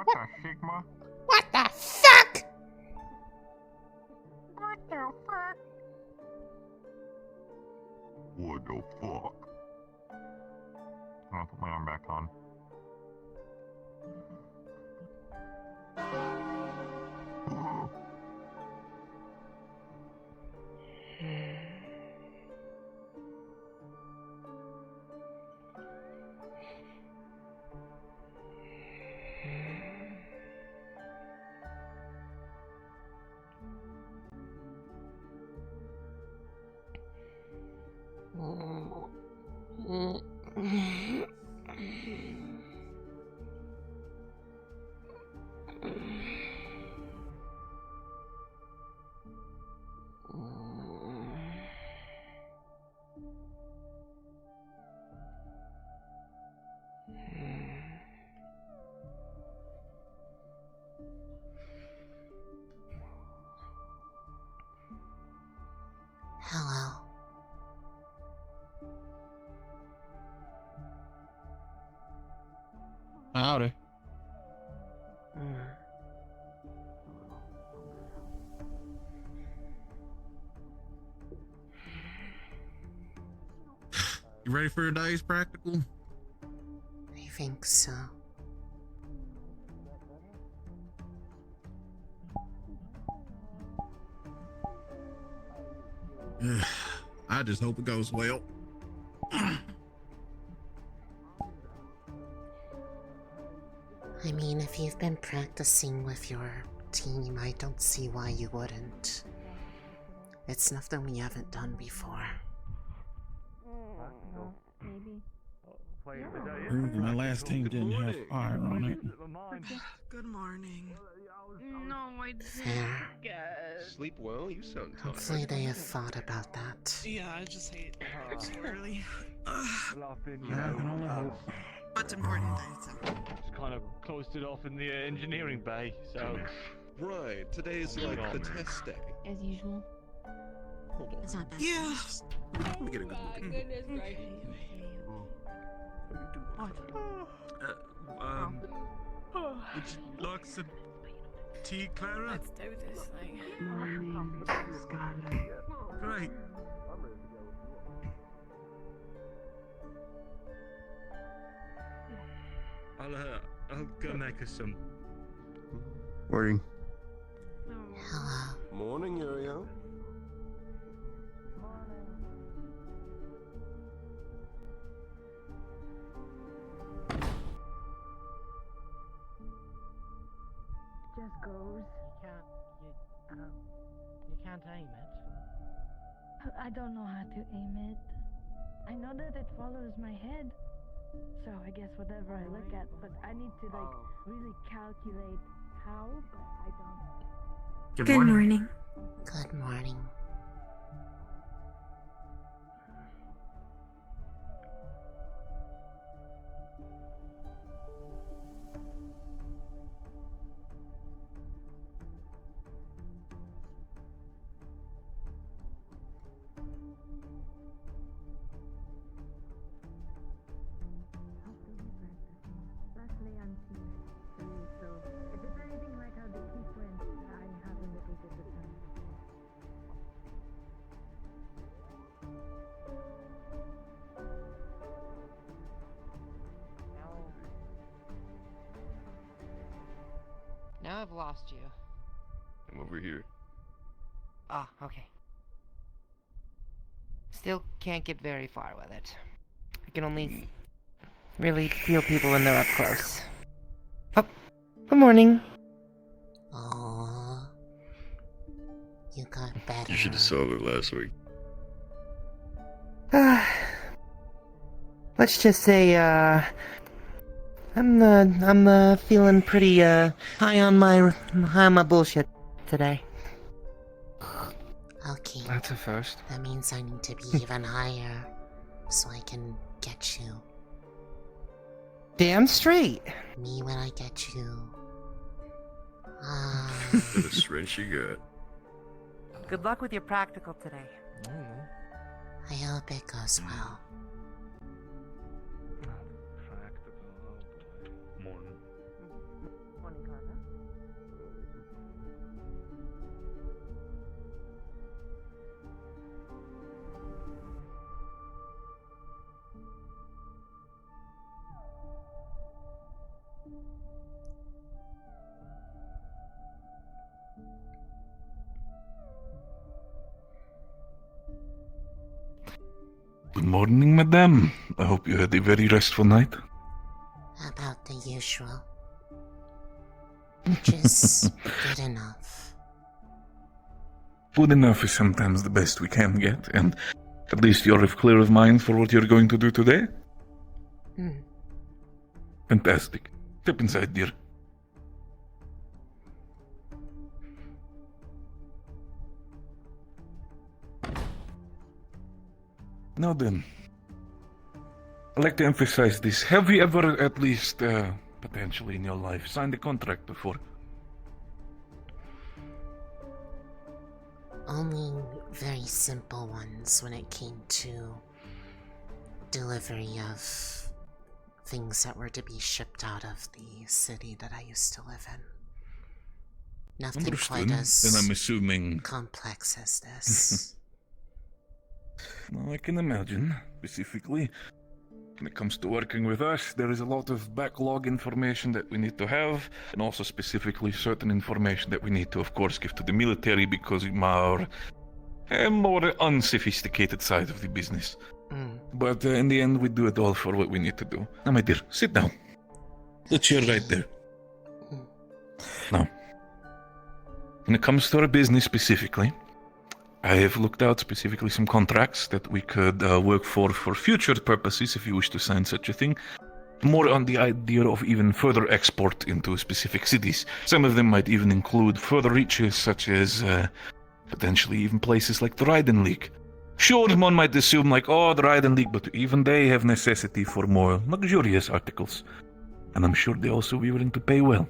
What the Sigma? What the fuck? What the fuck? What the fuck? I'll put my arm back on. Hello. Howdy. You ready for your day's practical? I think so. I just hope it goes well. I mean, if you've been practicing with your team, I don't see why you wouldn't. It's nothing we haven't done before. Maybe. My last team didn't have fire on it. Good morning. No, I Fair. guess. Sleep well? You sound tired. Hopefully they have thought about that. Yeah, I just hate so early. Yeah, I can only hope. What's important, Dyson? Just kind of closed it off in the engineering bay, so... Right, today's like the test day. As usual. Hold on. It's not bad. Yeah. Let me get a good look. Goodness gracious. What? Would you like some tea, Clara? Let's do this thing. Great. I'll go make us some. Morning. Hello. Morning, Uriel. Just goes. You can't aim it. I don't know how to aim it. I know that it follows my head. So I guess whatever I look at, but I need to like really calculate how, but I don't. Good morning. Good morning. Lastly, I'm senior, so if it's anything like how the keep went, I haven't repeated the time. Now I've lost you. I'm over here. Ah, okay. Still can't get very far with it. I can only really feel people when they're up close. Oh, good morning. Aww. You got better. You should have saw it last week. Let's just say, I'm feeling pretty, high on my bullshit today. Okay. That's a first. That means I need to be even higher so I can get you. Damn straight. Me when I get you. Ah. The strength you got. Good luck with your practical today. I hope it goes well. Practical, oh boy. Morning. Morning. Good morning, madame. I hope you had a very restful night. About the usual. Which is good enough. Good enough is sometimes the best we can get, and at least you're clear of mind for what you're going to do today. Fantastic. Step inside, dear. Now then, I'd like to emphasize this. Have you ever, at least potentially in your life, signed a contract before? Only very simple ones when it came to delivery of things that were to be shipped out of the city that I used to live in. Nothing Understood. quite as Then I'm assuming... complex as this. Well, I can imagine, specifically. When it comes to working with us, there is a lot of backlog information that we need to have, and also specifically certain information that we need to, of course, give to the military because of our more unsophisticated side of the business. But in the end, we do it all for what we need to do. Now, my dear, sit down. The chair right there. Now, when it comes to our business specifically, I have looked out specifically some contracts that we could work for future purposes, if you wish to sign such a thing. More on the idea of even further export into specific cities. Some of them might even include further reaches, such as potentially even places like the Raiden League. Sure, one might assume like, oh, the Raiden League, but even they have necessity for more luxurious articles. And I'm sure they also be willing to pay well.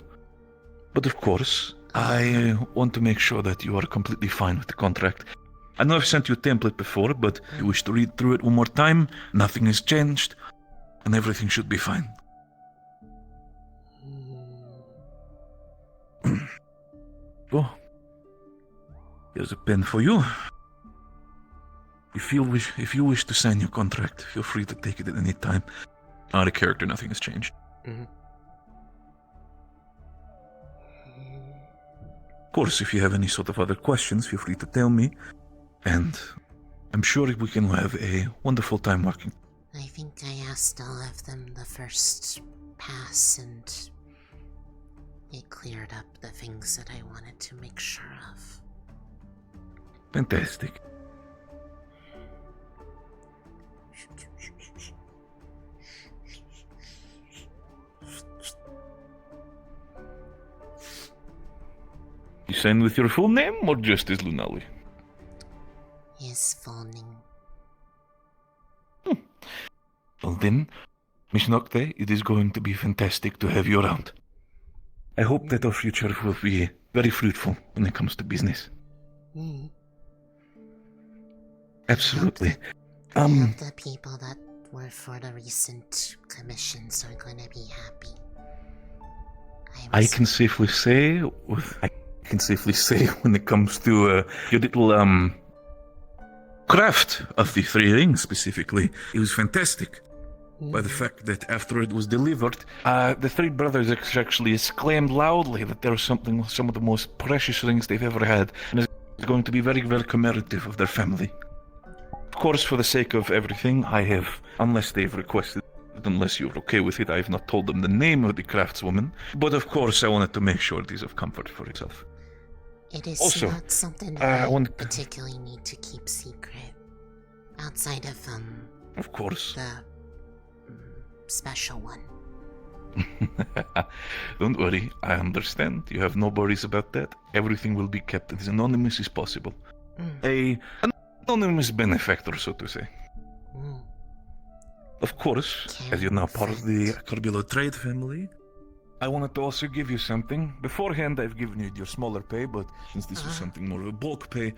But of course, I want to make sure that you are completely fine with the contract. I know I've sent you a template before, but if you wish to read through it one more time, nothing has changed, and everything should be fine. Oh, here's a pen for you. If you wish to sign your contract, feel free to take it at any time. Out of character, nothing has changed. Of course, if you have any sort of other questions, feel free to tell me. And I'm sure we can have a wonderful time working. I think I asked all of them the first pass, and it cleared up the things that I wanted to make sure of. Fantastic. You sign with your full name or just as Lunali? His full name. Well then, Miss Noctae, it is going to be fantastic to have you around. I hope that our future will be very fruitful when it comes to business. Absolutely. I hope the people that were for the recent commissions are gonna be happy. I can safely say when it comes to your little craft of the three rings specifically, it was fantastic. By the fact that after it was delivered, the three brothers actually exclaimed loudly that there was some of the most precious rings they've ever had, and it's going to be very, very commemorative of their family. Of course, for the sake of everything, I have, unless they've requested, unless you're okay with it, I have not told them the name of the craftswoman, but of course I wanted to make sure it is of comfort for itself. It is Also, not something I particularly need to keep secret. Outside of course. the special one. Don't worry, I understand. You have no worries about that. Everything will be kept as anonymous as possible. An anonymous benefactor, so to say. Of course, as you're now part of the Corbulo trade family, I wanted to also give you something. Beforehand, I've given you your smaller pay, but since this was something more of a bulk pay,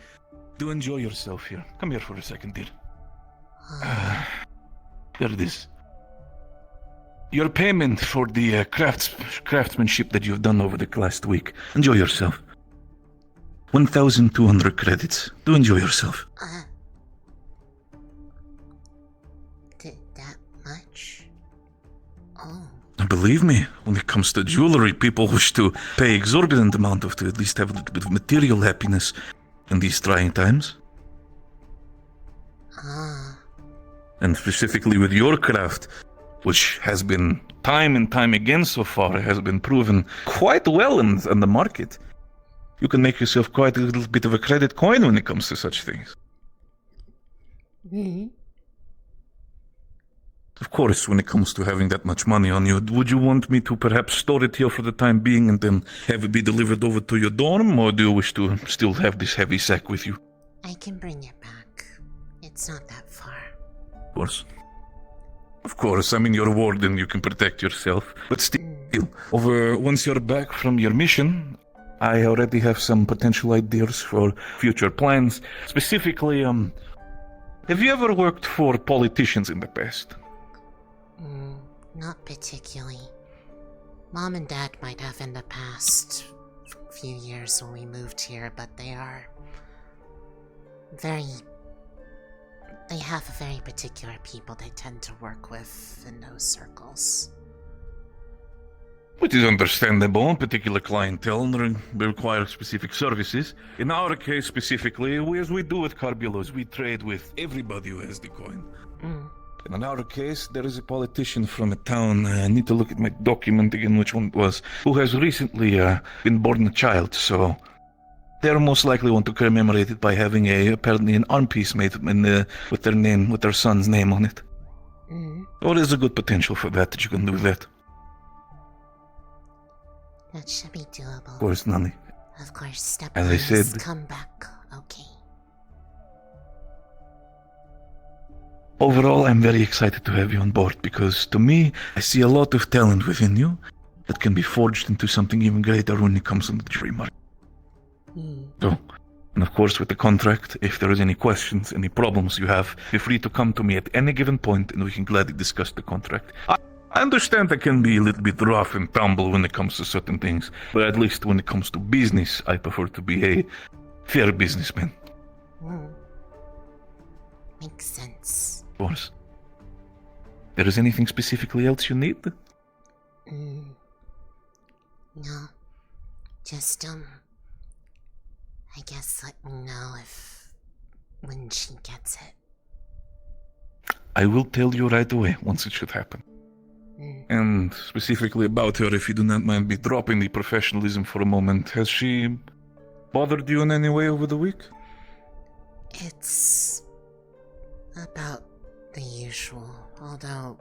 do enjoy yourself here. Come here for a second, dear. There it is. Your payment for the craftsmanship that you've done over the last week. Enjoy yourself. 1,200 credits. Do enjoy yourself. That much? Oh. Believe me, when it comes to jewelry, people wish to pay exorbitant amount to at least have a little bit of material happiness in these trying times. And specifically with your craft, which has been time and time again so far, has been proven quite well in the market. You can make yourself quite a little bit of a credit coin when it comes to such things. Of course, when it comes to having that much money on you, would you want me to perhaps store it here for the time being and then have it be delivered over to your dorm, or do you wish to still have this heavy sack with you? I can bring it back. It's not that far. Of course. Of course, I mean, you're a warden, you can protect yourself. But still, once you're back from your mission, I already have some potential ideas for future plans. Specifically, have you ever worked for politicians in the past? Not particularly. Mom and Dad might have in the past few years when we moved here, but they are they have very particular people they tend to work with in those circles. Which is understandable. Particular clientele require specific services. In our case specifically, as we do with Carbulos, we trade with everybody who has the coin. And in our case, there is a politician from a town, I need to look at my document again, which one it was, who has recently been born a child, so they'll most likely want to commemorate it by having apparently an arm piece made with their son's name on it. Or there's a good potential for that you can do that. That should be doable. Of course, Nani. Of course, step As I said, come back, okay. Overall, I'm very excited to have you on board because, to me, I see a lot of talent within you that can be forged into something even greater when it comes to the free market. So, and of course, with the contract, if there is any questions, any problems you have, feel free to come to me at any given point and we can gladly discuss the contract. I understand I can be a little bit rough and tumble when it comes to certain things, but at least when it comes to business, I prefer to be a fair businessman. Makes sense. Of course. There is anything specifically else you need? No. Just, I guess let me know when she gets it. I will tell you right away once it should happen. And specifically about her, if you do not mind me dropping the professionalism for a moment, has she bothered you in any way over the week? It's about the usual, although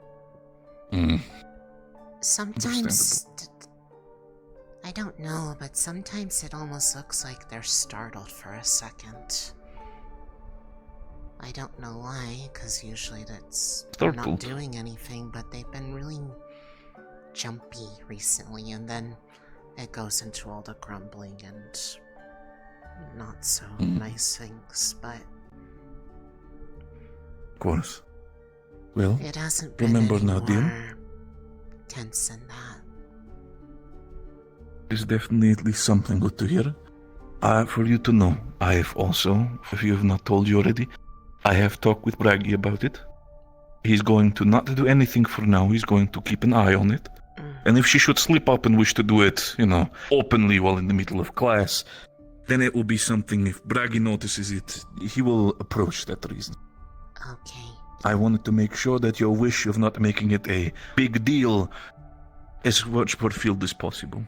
sometimes I don't know, but sometimes it almost looks like they're startled for a second. I don't know why, because usually they're not doing anything, but they've been really jumpy recently, and then it goes into all the grumbling and not so nice things, but of course. Well, it hasn't been remember any now, dear. more tense than that. It's definitely at least something good to hear. For you to know, I have also, if you have not told you already, I have talked with Braggy about it. He's going to not do anything for now, he's going to keep an eye on it. And if she should slip up and wish to do it, openly while in the middle of class, then it will be something, if Braggy notices it, he will approach that reason. Okay. I wanted to make sure that your wish of not making it a big deal is much fulfilled as possible.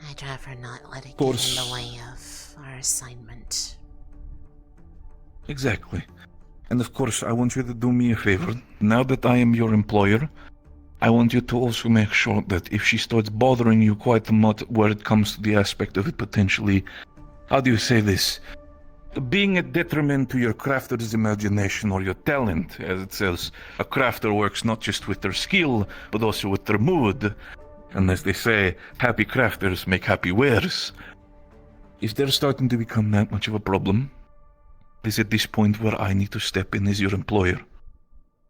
I'd rather not let it get in the way of our assignment. Exactly. And of course, I want you to do me a favor. Now that I am your employer, I want you to also make sure that if she starts bothering you quite a lot where it comes to the aspect of it potentially, how do you say this? Being a detriment to your crafter's imagination or your talent, as it says, a crafter works not just with their skill, but also with their mood. And as they say, happy crafters make happy wares. If they're starting to become that much of a problem, it's at this point where I need to step in as your employer.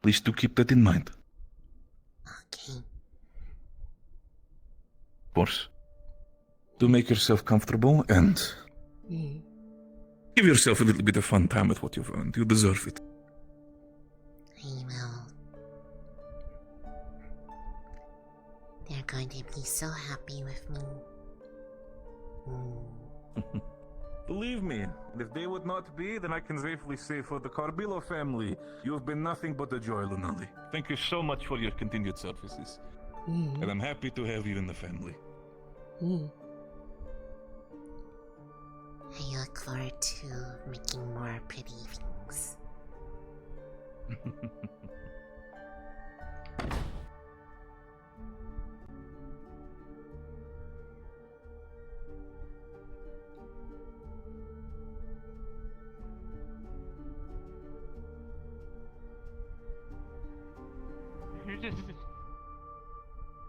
Please do keep that in mind. Okay. Of course. Do make yourself comfortable and give yourself a little bit of fun time with what you've earned. You deserve it. I will. They're going to be so happy with me. Believe me, and if they would not be, then I can safely say for the Carbillo family, you have been nothing but a joy, Lunali. Thank you so much for your continued services. And I'm happy to have you in the family. I look forward to making more pretty things.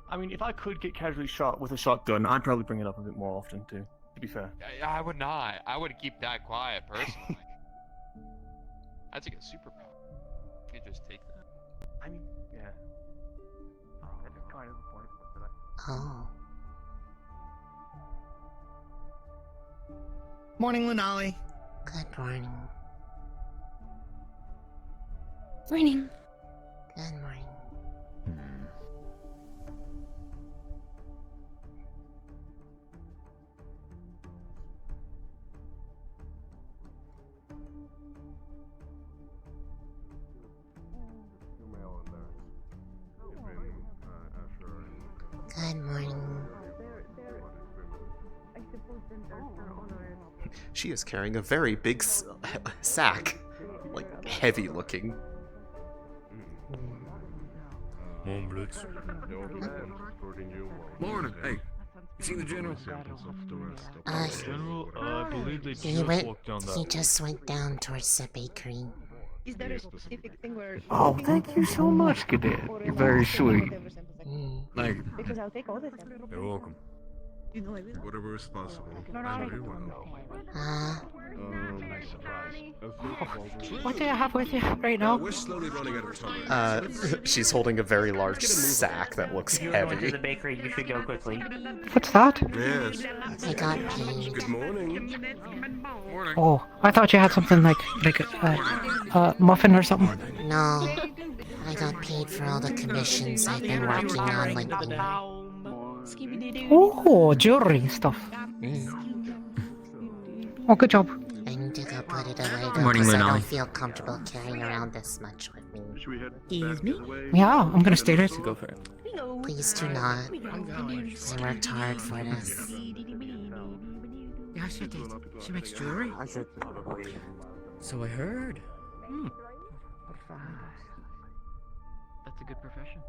I mean, if I could get casually shot with a shotgun, I'd probably bring it up a bit more often too. To be fair. I would not. I would keep that quiet personally. That's like a superpower. You could just take that. I mean, yeah. That is kind of the point. Oh. Morning, Lunali. Good morning. Morning. Good morning. Good morning. She is carrying a very big sack. Like, heavy looking. Morning. Hey, you see the general? General, I believe they He just went. walked down He that. just went down towards the bakery. Is there a specific thing where... Oh, thank you so much, Cadet. You're very sweet. Thank you. Because I'll take all the samples. You're welcome. You know I will. Whatever is possible. No, I know you will. Nice surprise. What do you have with you right now? We're slowly running out of time. She's holding a very large sack that looks If you're going to heavy. the bakery, you should go quickly. What's that? Yes. I got paid. Good morning. Morning. Oh, I thought you had something like a muffin or something. No. I got paid for all the commissions I've been working on lately. Oh, jewelry stuff. Oh, good job. I need to go put it away though, Morning, because I Lunali. don't feel comfortable carrying around this much with me. Excuse me? Yeah, I'm gonna stay there. Go for it. Please do not. I worked hard for this. Yeah, she did. She makes jewelry. So I heard. That's a good profession.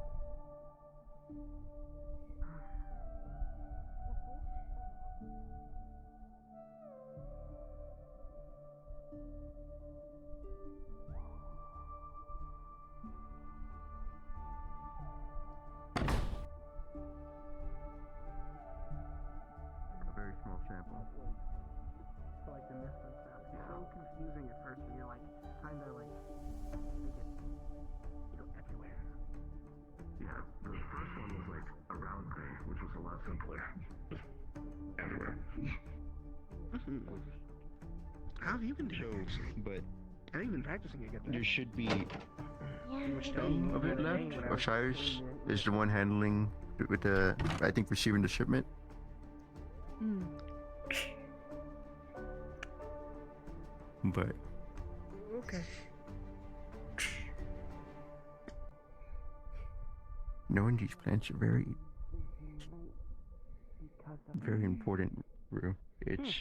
A very small sample. So like the mist and stuff. It's so confusing at first when you're like trying to like make it, everywhere. Yeah, the first one was like a round thing, which was a lot simpler. Everywhere. How have you been doing? But Have you been practicing again? there should be A bit left. Osiris is the one handling with the, I think, receiving the shipment. But Okay. knowing these plants are very important, Rue. It's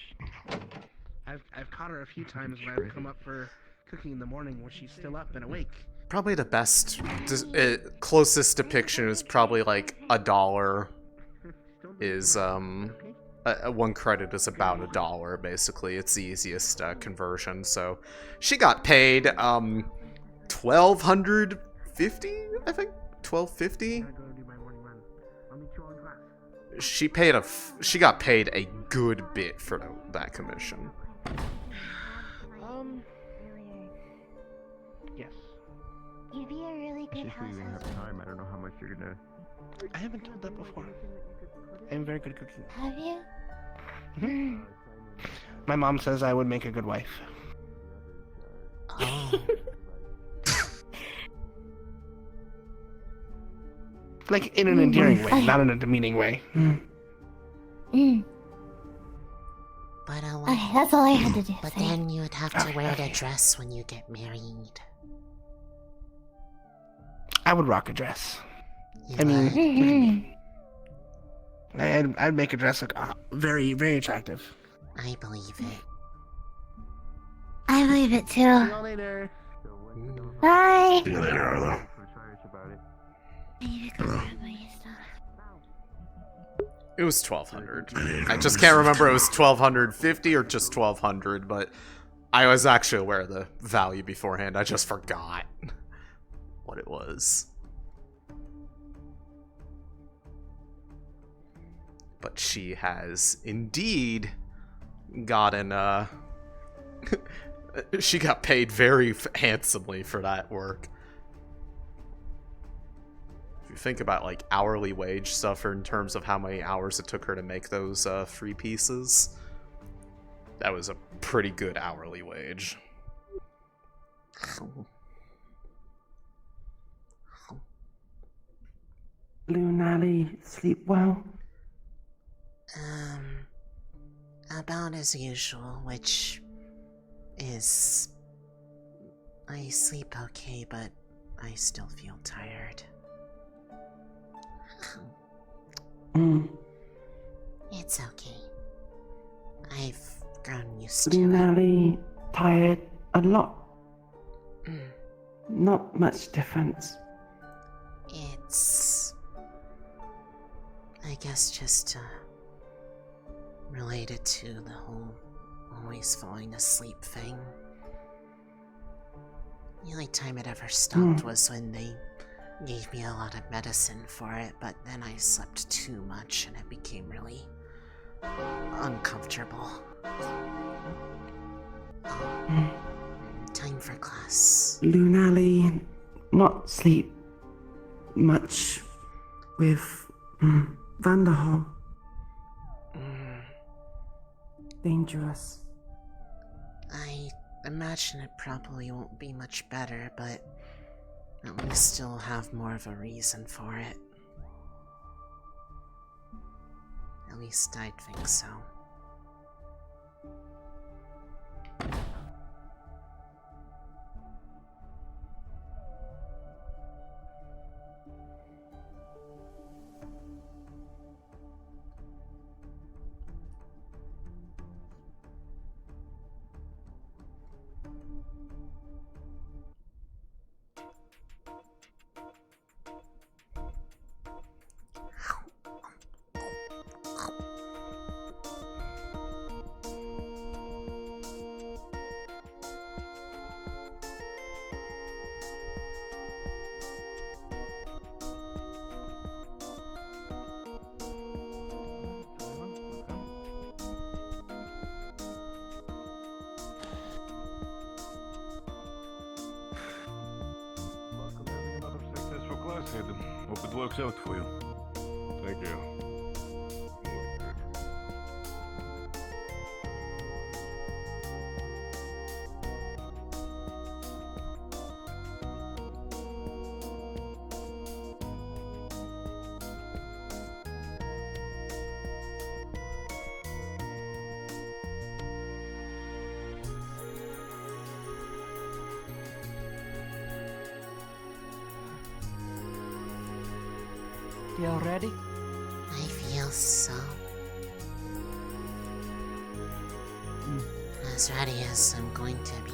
I've caught her a few times when I've come up for cooking in the morning when she's still up and awake. Probably the best, closest depiction is probably like $1 is, one credit is about $1, basically. It's the easiest conversion, so she got paid, $1,250, I think? $1,250? She got paid a good bit for that commission. Yes. You'd be a really good if we even have time. I don't know how much you're gonna. I haven't told that before. I'm very good at cooking. Have you? My mom says I would make a good wife. Oh. Like in an endearing way, not in a demeaning way. But Okay, that's all I had to do. But Thank then you'd have to wear the dress when you get married. I would rock a dress. You I mean, you. I'd make a dress look very, very attractive. I believe it. I believe it too. See you later. Bye. See you later, Arlo. I need to go grab my stuff. It was 1200. I just can't remember it was 1250 or just 1200, but I was actually aware of the value beforehand. I just forgot what it was. But she has indeed gotten, she got paid very handsomely for that work. If you think about like hourly wage stuff, or in terms of how many hours it took her to make those 3 pieces, that was a pretty good hourly wage. Lunali, sleep well? About as usual, which is... I sleep okay, but I still feel tired. It's okay. I've grown used to it. Lunali, tired a lot. Not much difference. It's... I guess just, related to the whole always falling asleep thing. The only time it ever stopped was when they gave me a lot of medicine for it, but then I slept too much and it became really uncomfortable. Time for class. Lunali, not sleep much with Vanderhall. Dangerous. I imagine it probably won't be much better, but at least still have more of a reason for it. At least I'd think so. Hope it works out for you. Thank you. You all ready? I feel so. As ready as I'm going to be.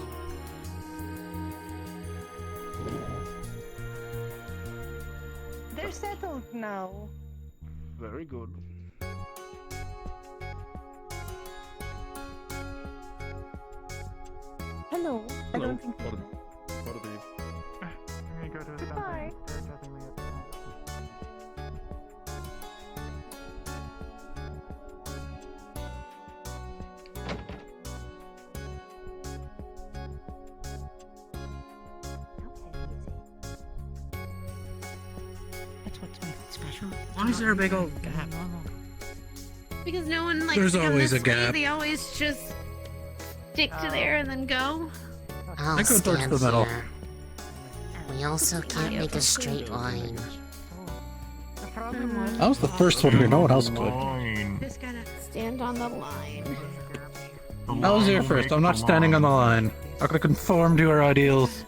They're settled now. Very good. Hello. I don't think so. Goodbye. That's what makes it special. Why is there a big old gap? Because no one likes There's to come always this a way. gap. They always just stick to there and then go. I'll I go towards stand the middle. here. We also can't make a straight line. I was the first one to know what else could. Line. Just gotta stand on the line. I was here first. I'm not standing on the line. I'm gonna conform to her ideals.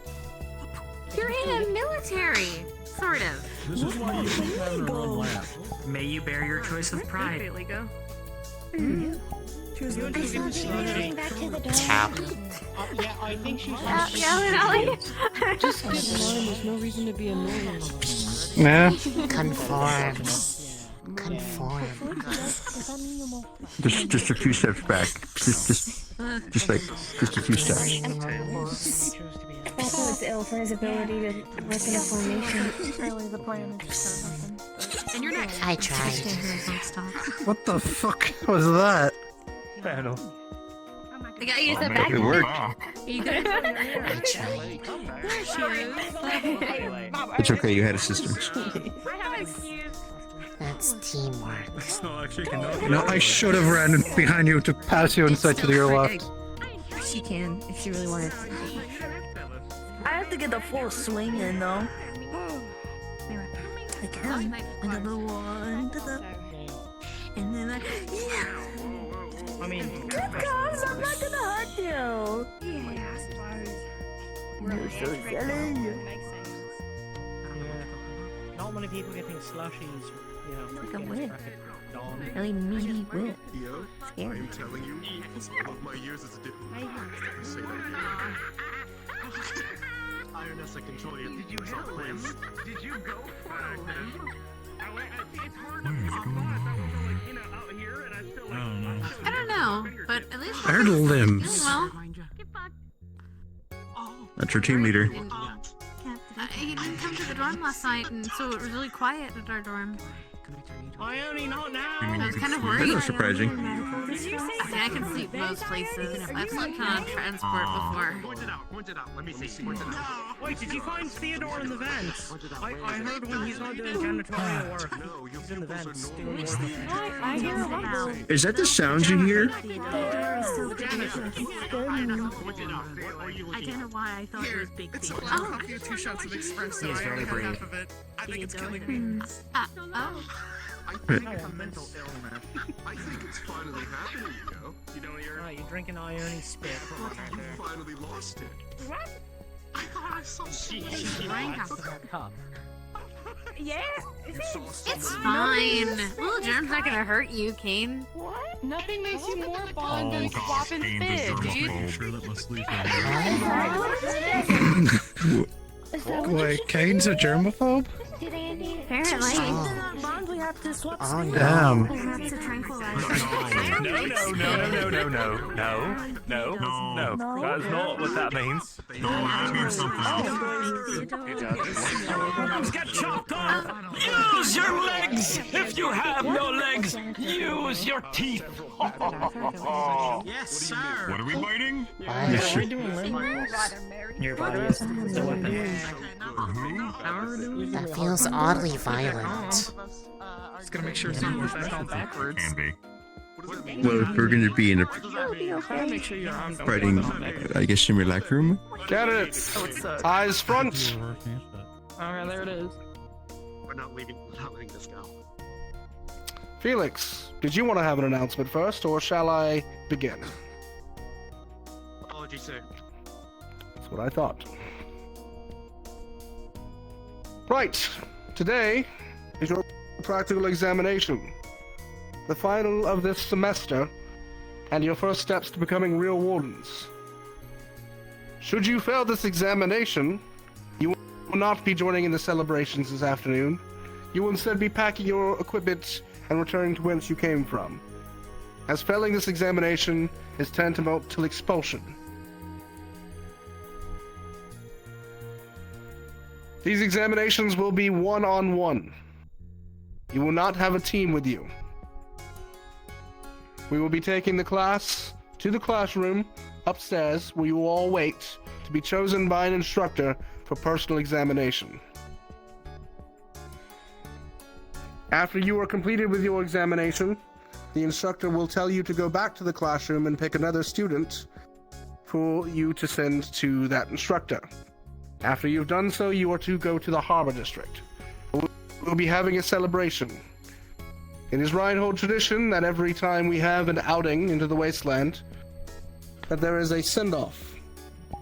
You're in a military, sort of. This is why you keep having her own lap. May you bear your choice with pride. There we go. Tap. Yeah, I think she's. Lunali. Just skip line, there's no reason to be annoying. Yeah. Conform. Conform. Just a few steps back. Just a few steps. Falco is ill for his ability to work in a formation. Really, the plan is And you're next. I tried. What the fuck was that? Panel. I got you to back. It worked. You good? I tried. It's okay, you had assistance. That's teamwork. You know, I should have ran behind you to pass you inside to your left. She can, if she really wanted to. I have to get the full swing in though. I can. Another one. And then I mean, Good comes, I'm not gonna hurt you. You're so silly. not many people getting slushies, you know. Like a whip. Dawn. Really meaty whip. Yo, Scary. I'm telling you, all of my years as a diplomat. Say that again. IRS, I control you. Did you hit him? Did you go for him? It's hard to I don't know, but at least I heard limbs. well. That's your team leader. He didn't come to the dorm last night, and so it was really quiet at our dorm. I only not now. I was kind of That's worried. not surprising. I mean, I can sleep most places. I've slept on transport before. Point it out. Let me see. Point it out. Wait, did you find Theodore in the vents? I heard when he's not doing janitorial work. He's in the vents doing work. I hear a rumble. Is that the sounds you hear? I don't know why I thought it was Big Theodore. Oh, 2 shots of espresso. He is very brave. I think it's killing me. Oh. I think it's a mental illness. I think it's finally happening, yo. You know, Alright, you're drinking iron spit. you finally lost it. What? I thought I saw She drank half of that cup. Yeah, It's fine. Little germs not gonna hurt you, Kane. what? Nothing makes you more bond than swap and spit, dude. Wait, Kane's a germaphobe? Apparently. Bonds we have to swap. Oh no. Damn. I have to tranquilize. No. That is not what that means. Get chopped off! Use your legs! If you have no legs, use your teeth! Yes, sir! What are we biting? Yes, Your body is the weapon. That feels oddly violent. Just gonna make sure it's not back all backwards. Can be. Well, if we're going to be in a Make sure your arm don't fighting, I guess, simulac room. Candidates, eyes front. Alright, there it is. We're not letting this go. Felix, did you want to have an announcement first, or shall I begin? Apologies, sir. That's what I thought. Right, today is your practical examination, the final of this semester, and your first steps to becoming real wardens. Should you fail this examination, you will not be joining in the celebrations this afternoon. You will instead be packing your equipment and returning to whence you came from, as failing this examination is tantamount to expulsion. These examinations will be one-on-one. You will not have a team with you. We will be taking the class to the classroom upstairs where you will all wait to be chosen by an instructor for personal examination. After you are completed with your examination, the instructor will tell you to go back to the classroom and pick another student for you to send to that instructor. After you've done so, you are to go to the Harbor District. We'll be having a celebration. It is Rhinehold tradition that every time we have an outing into the wasteland, that there is a send-off.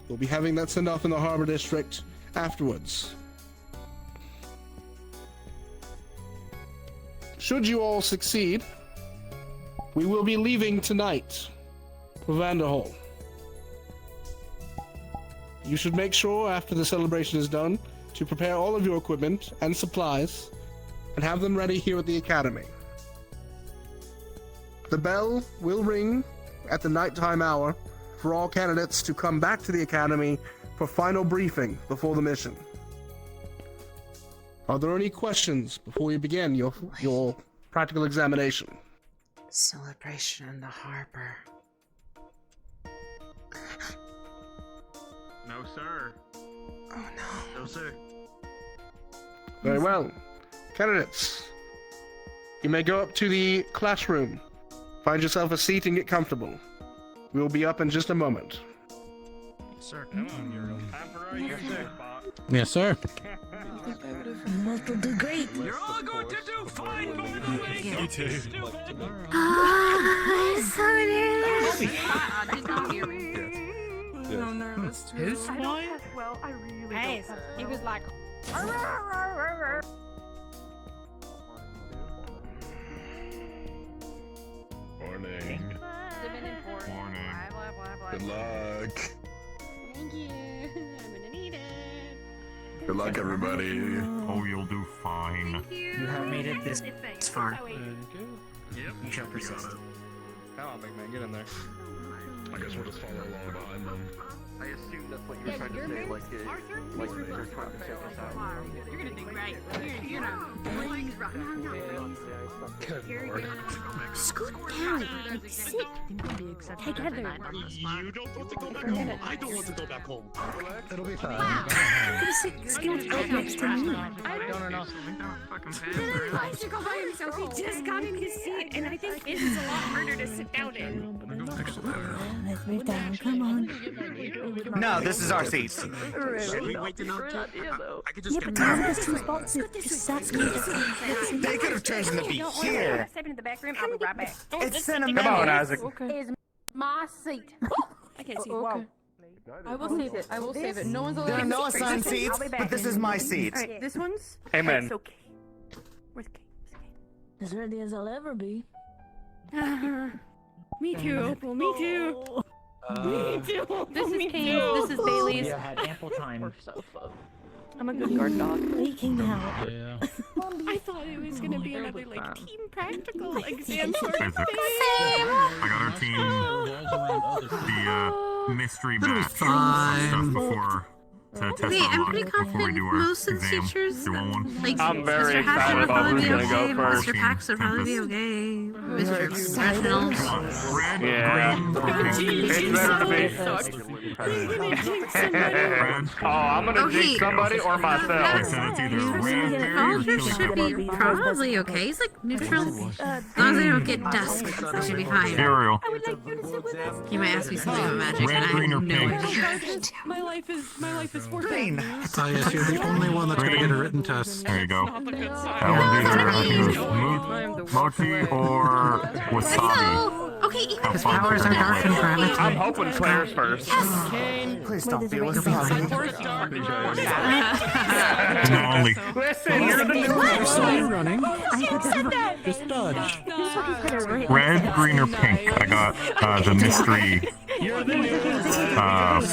We'll be having that send-off in the Harbor District afterwards. Should you all succeed, we will be leaving tonight for Vanderhall. You should make sure after the celebration is done to prepare all of your equipment and supplies and have them ready here at the Academy. The bell will ring at the nighttime hour for all candidates to come back to the Academy for final briefing before the mission. Are there any questions before we begin your practical examination? Celebration in the harbor. No, sir. Oh no. No, sir. Very well. Candidates, you may go up to the classroom. Find yourself a seat and get comfortable. We will be up in just a moment. Sir, come on, you're time for our year spot. Yes, sir. Most will do great. You're all going to do fine, by the way. You too. I'm so nervous. Did not hear me. So nervous. His quiet? Well, I really Hey, don't he was like. Morning. Morning. Good luck. Thank you. I'm gonna need it. Good luck, everybody. Oh, you'll do fine. You have made it this far. Yep. You shall persist. Come on, big man, get in there. I guess we'll just follow along behind them. I assume that's what you're trying to say, like they're trying to check us out. You're gonna do great. You're gonna. Good lord. Scoot down and sit together. You don't want to go back home. I don't want to go back home. It'll be fine. Scoot right next to me. I don't know. I should go by himself. He just got in his seat, and I think this is a lot harder to sit down in. Let's move down. Come on. No, this is our seats. Should we wait to Noctae? I could just Yeah, get but down. now there's two spots. That's good. They could have chosen to be here. Step into the back room. I'll be right back. It's sentimental. Come on, Isaac. Is my seat. I can't see. Okay. I will save it. I will save it. No one's allowed There are to no see assigned it. seats, but this is my seat. Alright, this one's. Amen. It's okay. Where's Kate? As ready as I'll ever be. Me too, Opal. Me too. Me too. This is Me Kane's. too. This is Bailey's. Yeah, had ample time. I'm a good guard dog. Leaking out. Yeah. I thought it was gonna be another like team practical exam sort of Physics. thing. I got our team the mystery batch stuff before to test Okay, our I'm luck pretty before we confident do our most of the exam. teachers, Do you want one? like I'm very Mr. Hatcher excited will about probably who's be gonna okay. go first. Mr. Pax will probably be okay. Mr. Professionals. Come on, red, Yeah. green, or pink. It's better to be. Red. Oh, I'm gonna Okay. jinx somebody or They myself. said it's either raspberry or Aldrich chili should pepper. be probably okay. He's like neutral. As long as they don't get dusk, they should be fine. Ariel. He might ask me something about magic, Red, and I green, or have no pink? idea. My life is worth Green. Oh, yes, you're the only one that's going to get a written test. There you go. Not the good That side. one's either I think it was mochi or wasabi. So, okay, equal His powers are dark and gravity. I'm hoping Claire's first. Please don't be with me. Molly. Listen, you're the new So you're running. that. Just dodge. Red, green, or pink? I got the mystery batch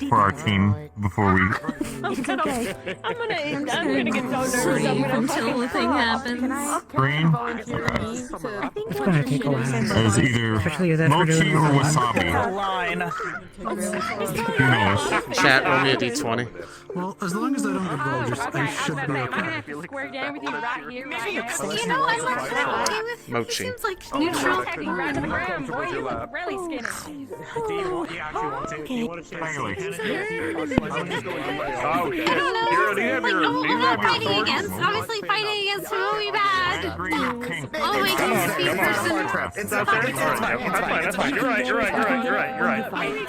for our team before we. It's okay. I'm gonna get so nervous until the thing happens. Green. It's gonna take a while. Is either mochi or wasabi. Line. Who knows? Chat, roll me a d20. Well, as long as I don't get gold, I should be I'm gonna okay. have to square down with you right here. You know, I'm okay with. Mochi. Seems like neutral. Tagging right to the ground, boy. You look really skinny. Do you actually want to? Do you want to Bailey. Oh shit. I don't know. You're, do you have Like, your, no, do you I'm not have your fighting sword? against. Obviously, fighting against him will be bad. Red, green, or pink? Oh, wait, Come on, can speak come on. person. It's out there. It's fine. That's fine. You're right. You're right.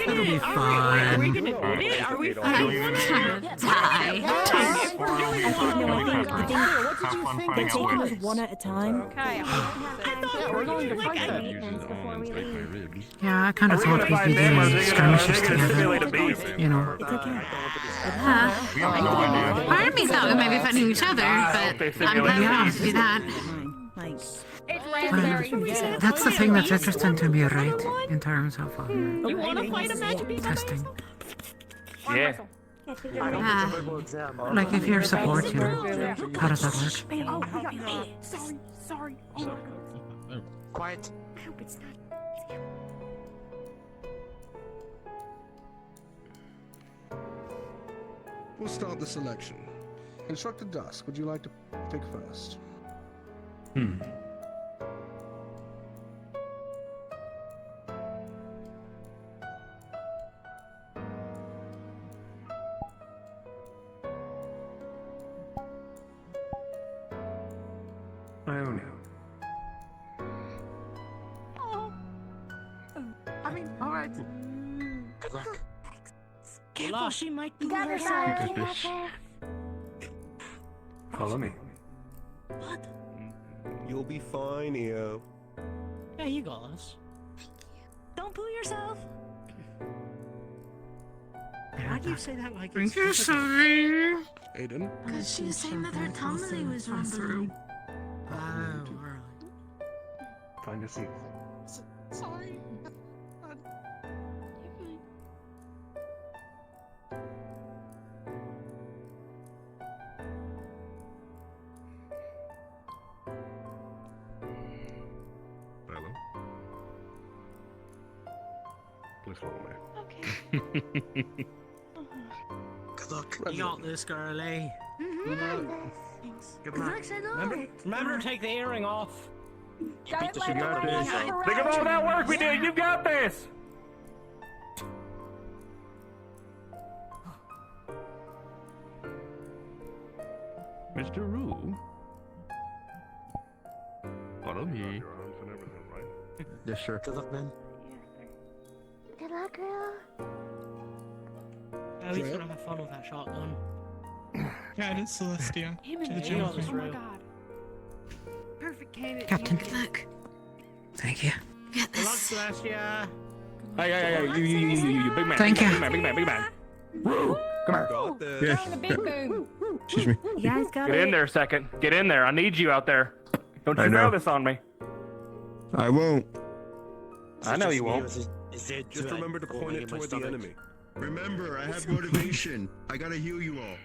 It'll be fine. Are we gonna do it? Are we I'm gonna die. They take us one at a time. Okay. We're going to fight them. Yeah, I kind of thought we'd be doing skirmishes together. You know. Part of me thought we might be fighting each other, but I'm happy to do that. That's the thing that's interesting to me, right? In terms of You want to fight a magic testing. Yeah. Like if you're support, you know, how does that work? Oh, sorry. Oh my god. Quiet. We'll start the selection. Instructor Dusk, would you like to pick first? I don't know. I mean, alright. Good luck. Careful, she might be Follow me. What? You'll be fine, EO. Yeah, you got us. Don't pull yourself. Why do you say that like it's... You're sorry. Aiden? Because she was saying that her tummy was rumbling. Find a seat. Sorry. Please follow me. Okay. Good luck. You got this, girlie. Good luck. Remember to take the earring off. Think of all that work we did. You got this. Mr. Rue. Follow me. Yeah, sure. Good luck, man. Good luck, girl. At least we're gonna have fun with that shotgun. Yeah, it is Celestia. Oh my god. Perfect candidate. Captain. Look. Thank you. Good luck, Celestia. Hey, you, big man. Thank you. Big man. Rue, come here. Got this. Yeah. Excuse me. You guys got Get in there a second. Get in there. I need you out there. Don't you throw this on me. I won't. I know you won't. Just remember to point it toward the enemy. Remember, I have motivation. I gotta heal you all.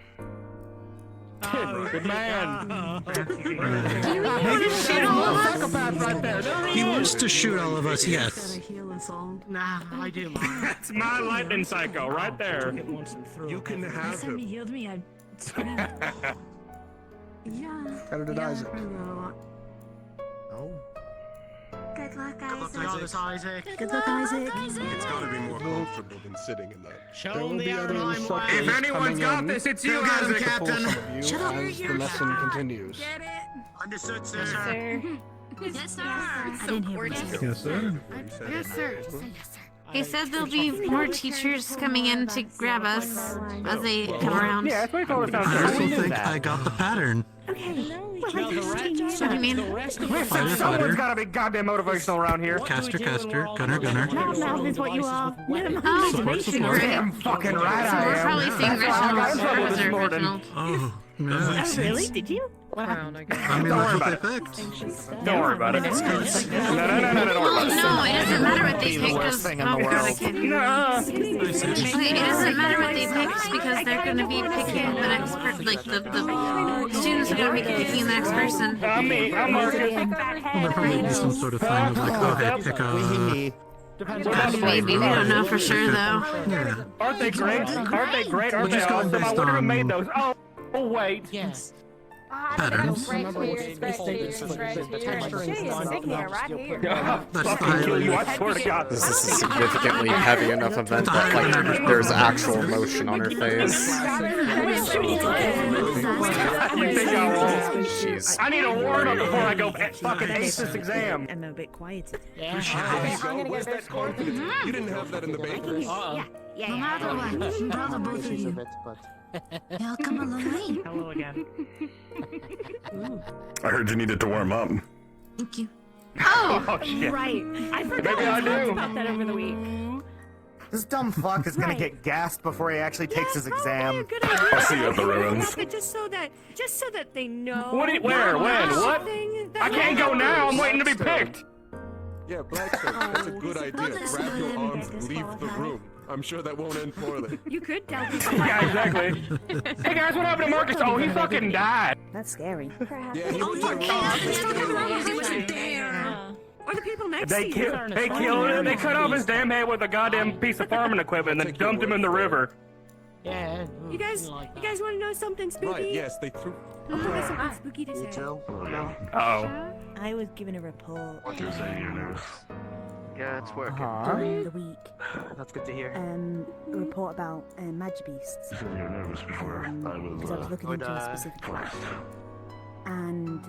Good man. Maybe shoot all of us. He wants to shoot all of us, yes. Nah, I do. That's my lightning psycho right there. You can have him. healed me. How did Isaac? Oh. Good luck, Isaac. Good luck, Isaac. It's gotta be more comfortable than sitting in that. Show There will him be the other outline instructors way. coming in it's you, to Isaac. support Captain. some of you Shut up. as the lesson continues. Understood, sir. Yes, sir. I didn't hear what you said. Yes, sir. Yes, sir. He said there'll be more teachers coming in to grab us as they come around. Yeah, that's what I told us. I also think I got the pattern. What do you mean? Listen, someone's gotta be goddamn motivational around here. Caster, gunner. Mouth is what you are. Support. Damn fucking right So I we're am. probably seeing Reginald. Oh, no. Really? Did you? I mean, that's what they picked. Don't worry about it. No, don't worry about it. No, it doesn't matter what they pick because it doesn't matter what they pick because they're going to be picking the next person. Like the students are going to be picking the next person. I'm Marcus. Well, there probably be some sort of thing of like, go ahead, pick a... Maybe, we don't know for sure though. Yeah. Aren't they great? Aren't they great? Aren't they just going awesome? I based wonder who on- made those. Oh, wait. Yes. Patterns. Right here. That's Fucking kill you, I swear to God. This is a significantly heavy enough event that like there's actual emotion on her face. You think I won't? She Jeez. I need a warm up before I go fucking ace this exam. I'm a bit quieter. There you go. Where's that confidence? You didn't have that in the bakery. No matter what, brother, both of you. Welcome along. Hello again. I heard you needed to warm up. Thank you. Oh, shit. Right. I forgot Maybe I do. about that over the week. This dumb fuck is gonna get gassed before he actually takes his exam. I'll see you at the ruins. Just so that they know. Where? When? What? I can't go now. I'm waiting to be picked. Yeah, Blackstone, that's a good idea. Grab your arms and leave the room. I'm sure that won't end poorly. You could tell people. Yeah, exactly. Hey guys, what happened to Marcus? Oh, he fucking died. That's scary. Yeah, he was He wasn't there. Or the people next They to you. killed him. They cut off his damn head with a goddamn piece of farming equipment and then dumped him in the river. Yeah. You guys want to know something spooky? Right, yes, they threw... I have something spooky to say. Uh-oh. I was given a report Yeah, it's working. during the week. That's good to hear. A report about magic beasts. You said you were nervous before. Because I was looking into a specific one. And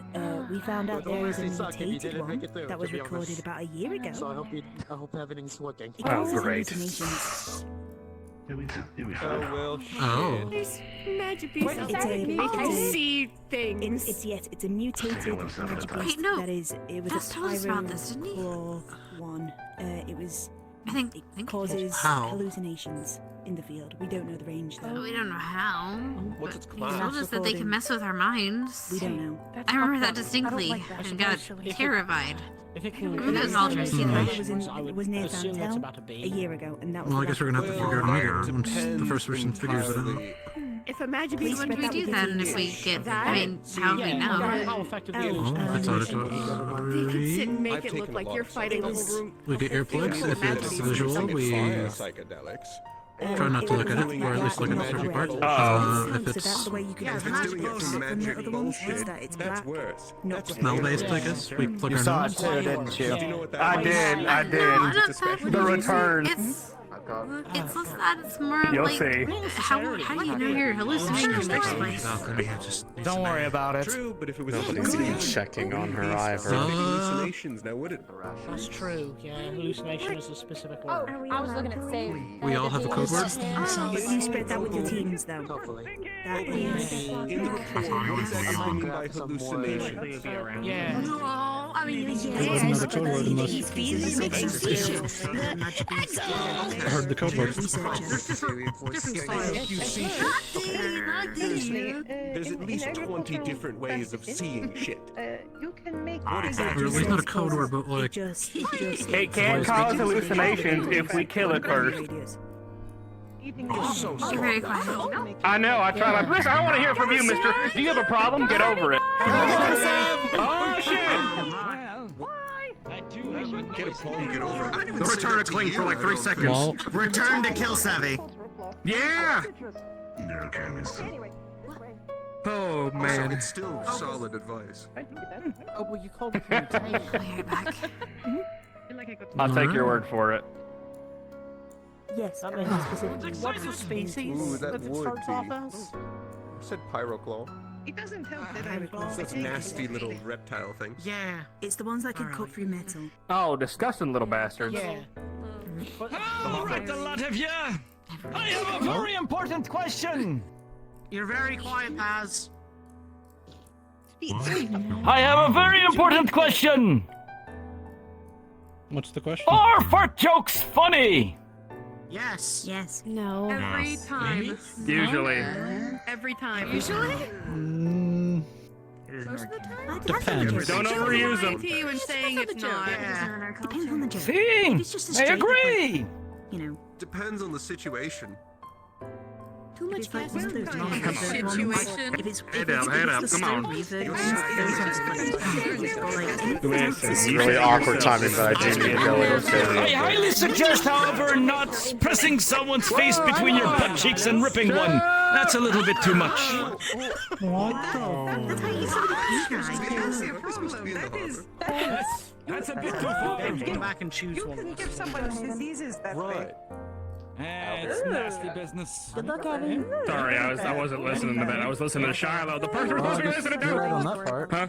we found out there is a mutated one that was recorded about a year ago. So I hope everything's working. It causes great. hallucinations. well, shit. Oh. There's magic beasts. I see things. It's a mutated magic beast that is. It was Fast a told us about this, didn't he? pyro one. I think it causes How? hallucinations in the field. We don't know the range though. We don't know how. What's its He class? told us that they can mess with our minds. We don't know. I remember that distinctly and got terrified. That was all It was near Santel a year ago, and that was. Well, I guess we're gonna have to figure out later once the first person figures it out. If a magic beast When do we do that? And if we get, I mean, how do we know? Oh, I thought it they can sit and make it look like you're fighting the whole room. We get earplugs if it's visual. We Psychedelics. try not to look at it, or at least look at the certain parts. If So it's that's the way you can If it's doing it from magic bullshit, it's that's black. worse. Not smell-based, I guess. We plug You our saw it nose. too, didn't you? Do you know what that I is? did. No, not that. The return. It's less that. It's more of You'll like, see. how do you know you're hallucinating in the first place? Don't worry about it. True, but if it was Nobody's even checking on her either. hallucinations, now would it? That's true. Yeah, hallucination is a specific word. I was looking at save. We all have a code word. You spread that with your teams though. Hopefully. That is. In the report, what exactly do you mean by hallucinations? Yeah. Oh, I mean, There's another code word unless I heard the code word. There's at least 20 different ways of seeing shit. You can make What exactly? It's not a code word, but like. It can cause hallucinations if we kill it first. You're so you're very quiet. I know, I try my best. I want to hear from you, mister. Do you have a problem? Get over it. Oh, shit! Get a problem, get over it. The return to cling for like 3 seconds. Well, Return to kill Savvy. Yeah! oh So man. it's still solid advice. Oh, well, you called it mutation. We're back. I'll take your word for it. Yes. That means specific. What's the species Ooh, that that it would starts be. off as? I said pyroclaw. It doesn't help that I That's nasty little reptile things. Yeah. It's the ones that can cut through metal. Oh, disgusting little bastards. Yeah. All right, a lot of you. I have a very important question. You're very quiet, Paz. I have a very important question. What's the question? Are fart jokes funny? Yes. Yes. No. Every time. Usually. Every time. Usually? Most of the time? Depends. Don't overuse them. To you and saying it's not. Yeah. Depends on the joke. See? If it's just a I straight agree. You know, Depends on the situation. too much fat Well, is kind of situation. If it's Head up, head up, come on. It's really awkward timing, but I do need to go in and fill I it. highly suggest, however, not pressing someone's face between your butt cheeks and ripping one. That's a little bit too much. That's a bit too far. Go back and choose one. You can give someone diseases that way. It's nasty business. Good luck, Evan. Sorry, I wasn't listening to that. I was listening to Shiloh, the person we're supposed to be listening to. On that part. Huh?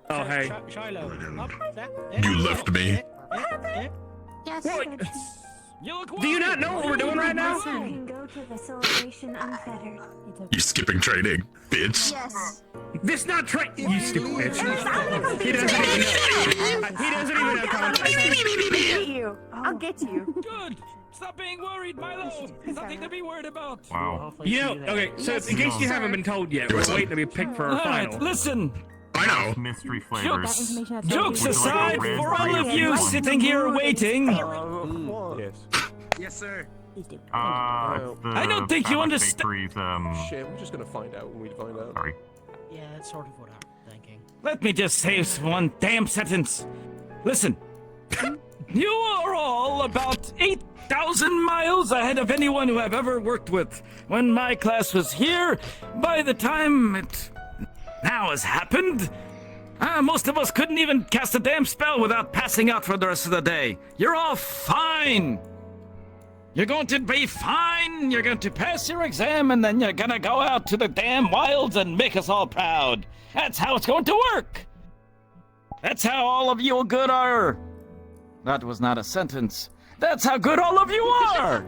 Oh, hey. Shiloh. Up, that, You left me. Yes. What? You look Do you not know what we're doing right now? Can go to the celebration unfettered. You skipping training, bitch. Yes. This not you stupid bitch. He doesn't even know. He doesn't even have context. I'll get you. I'll get you. Good. Stop being worried, Milo. There's nothing to be worried about. Wow. You know, okay, so in case you haven't been told yet, we're waiting to be picked for our All right, final. listen. I know. Mystery Jokes, flavors. jokes Would you like aside, a red, for all green, of or you blue? sitting here waiting, Yes. Yes, sir. It's the I don't think you Famous understand. Bakery's, Shit, we're just gonna find out when we find out. Sorry. Yeah, that's sort of what I'm thinking. Let me just say one damn sentence. Listen, you are all about 8,000 miles ahead of anyone who I've ever worked with. When my class was here, by the time it now has happened, most of us couldn't even cast a damn spell without passing out for the rest of the day. You're all fine. You're going to be fine. You're going to pass your exam, and then you're going to go out to the damn wilds and make us all proud. That's how it's going to work. That's how all of you good are. That was not a sentence. That's how good all of you are.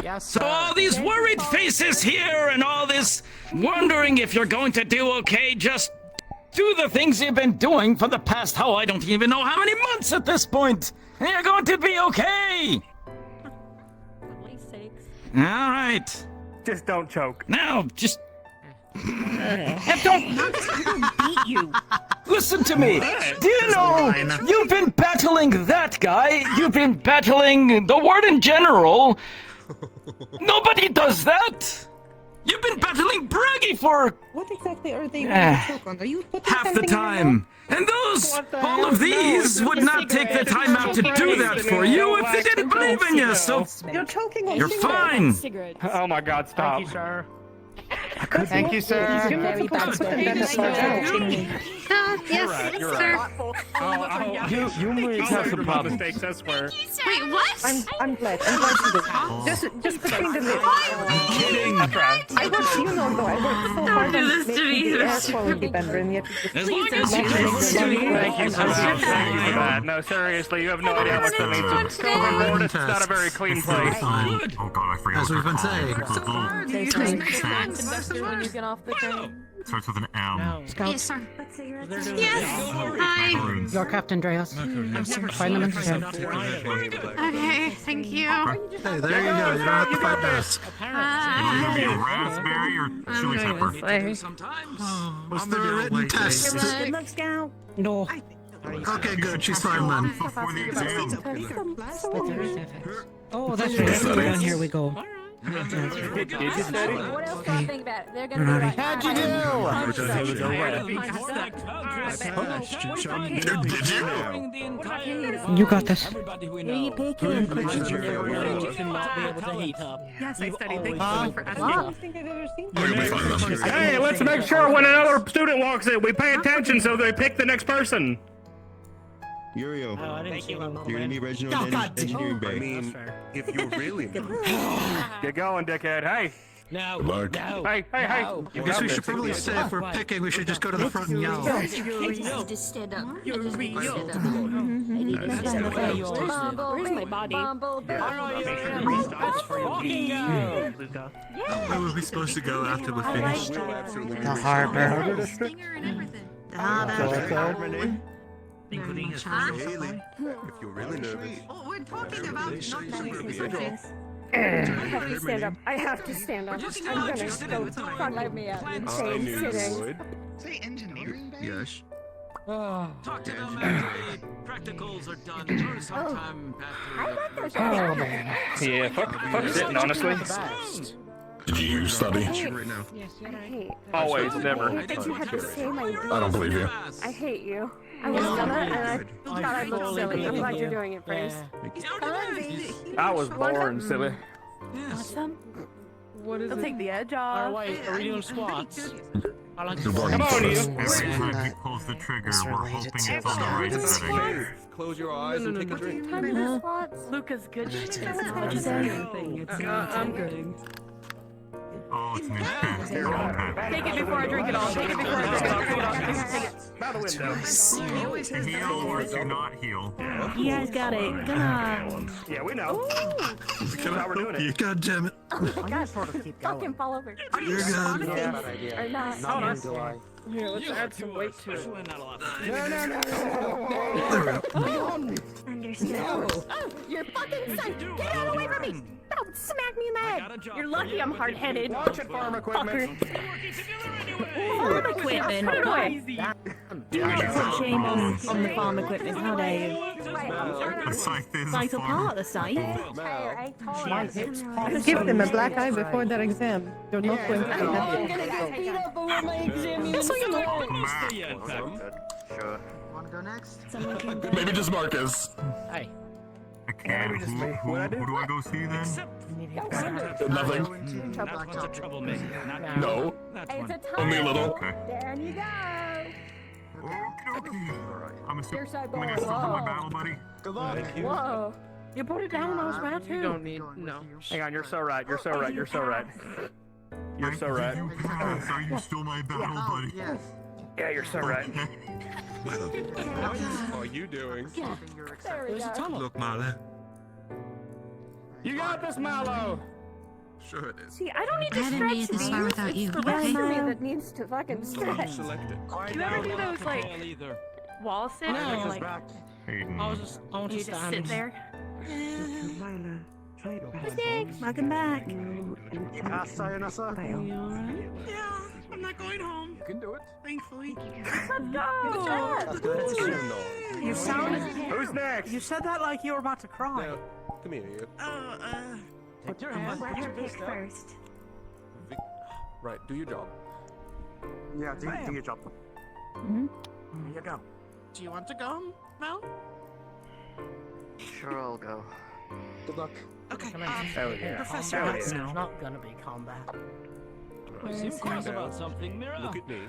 Yes, So all these worried faces here and all this wondering if you're going to do okay, just do the things you've been doing for the past, I don't even know how many months at this point. And you're going to be okay. All right. Just don't choke. Now, just... And don't beat you. Listen to me. Do you know you've been battling that guy? You've been battling the Warden General. Nobody does that. You've been battling Braggy for What exactly are they going to choke on? Are you putting half the something in your mouth? time. And all of these would not take the time out to do that for you if they didn't believe in you. So You're choking on you're fine. Oh my god, stop. Thank you, sir. Thank you, sir. You're not supposed to put them in the Yes, sir. You may have some problems. Mistakes, I swear. Wait, what? I'm glad you did. Just between the lips. Kidding. I worked, you know, though, I worked so hard do on this to me. making the air quality better, and yet As you long just as you do this to me. Thank you for that. Thank you for that. No, seriously, you have no idea how much that means. Silver Board, it's not a very clean place. Good. Oh god, I forgot. As we've been saying. when you get off the train. Starts with an M. Yes, sir. Yes. Yes. Hi. You're Captain Dreas. Find them in the ship. Okay, thank you. Hey, there you go. You don't have to fight us. It'll be a raspberry or chili pepper. Sometimes. Was there a written test? Good luck, Scout. No. Okay, good. She's fine then. Before the exam. Oh, that's right. Down here we go. What else do I think about it? They're gonna be like, How'd you do? Did you? You got this. Everybody we you know. picky and You should not be able to heat up. Yes, I studied. Thank you Huh? so much for asking. I don't think I've ever seen You'll be fine then. Hey, let's make sure when another student walks in, we pay attention so they pick the next person. Yurio, Oh, I didn't see one. you're gonna be Reginald Oh, God. Engineering I Bay. mean, if you're really Get going, dickhead. Hey. No, Luck. no. Hey. No. You I guess got we this. should probably say if we're picking, we should just go to the front and yell. just stand up. Just stand up. Where's my body? Where were we supposed to go after we finish? The harbor. Stinger and everything. Including his Haley, if you're really nervous. Oh, we're talking about not I have to stand up. I have to stand up. I'm gonna go fuck let me out. I Insane knew you sitting. would. Say engineering bay? Yes. Talk to them after the practicals are done or sometime after. Oh, man. Yeah, fuck sitting, honestly. Did you study? Right now. I hate. Always, never. I hate that you had to say my name. I don't believe you. I hate you. I was gonna, and I thought I looked silly. I'm glad you're doing it, Grace. I was born silly. Awesome. What is They'll take the edge Alright, off. wait, are we doing squats? How long You're Come going on, first. you. Every time he pulls the trigger, It's we're related hoping to it's on the right the setting. Close your eyes and take a drink. Time to do squats. Luca's good. I'm good. Oh, it's an intent. Take it before I drink it all. Take it before I drink it all. Take it all. Take it. By the window. To heal or to not heal. You guys got it. Come on. Yeah, we know. That's how we're doing it. God damn it. I gotta sort of keep going. Fucking fall over. You're good. Yeah. Or not. Not in July. Here, let's add some weight to it. No. Understand. Oh, you're fucking son. Get out away from me. Don't smack me in the head. You're lucky I'm hard-headed. Watch it, farm equipment. Farm equipment. Put it away. Do not put shame on the farm equipment. How dare you? The scythe is Scythe a are farm. part of the scythe. Give them a black eye before their exam. They're not going to be I'm happy. gonna get beat up over my exam. That's what you know. Sure. Wanna go next? Maybe just Marcus. Hey. I can. Who do I go see then? Nothing. That one's a troublemaker. Not No. It's a time. Only a little. Okay. There you go. Okay. I'm assuming Your I side still have my ball. battle buddy. Good luck. Whoa. You put it down when I was about to. You don't need, no. Hang on, you're so right. You're so right. You're so right. You're so right. You pass. Are you still my battle buddy? Yes. Yeah, you're so right. How are you doing? There we go. Look, Marla. You got this, Mallow. Sure it is. See, I don't need to I hadn't made stretch it this these. far without you, It's the rest okay? of me that needs to fucking stretch. Select it. Do you ever do those like Either. wall sits? No, like Hayden. I want you to just stand. sit there. Thanks. Welcome back. Sayonara. Yeah, I'm not going home. You can do it. Thankfully. Let's go. You sounded. Who's next? You said that like you were about to cry. Now, come here, you. Put your hand. Let her pick first. Right, do your job. Yeah, do your job. Mhm. Here you go. Do you want to go, Mel? Sure, I'll go. Good luck. Okay. There we go. Professor There we Hudson, go. it's not gonna be combat. You seem cross about something, Mira. Look at me.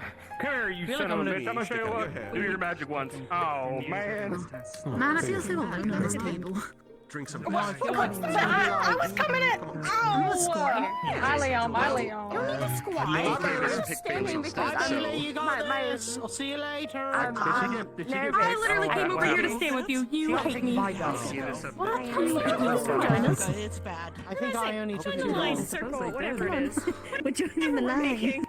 Come here, you Feel son like of a I'm bitch. gonna I'm gonna show you stick out what. your hand. Do your magic once. Oh, man. Man, I feel so alone on this table. Drink some. I was coming in. Oh! My Leon, my Leon. You don't need to squat. I'm standing because I'll see you later. I literally came over here to stay with you. You hate me. What? It's bad. I think I only took Join the too line long. circle, whatever it is. We're joining the line.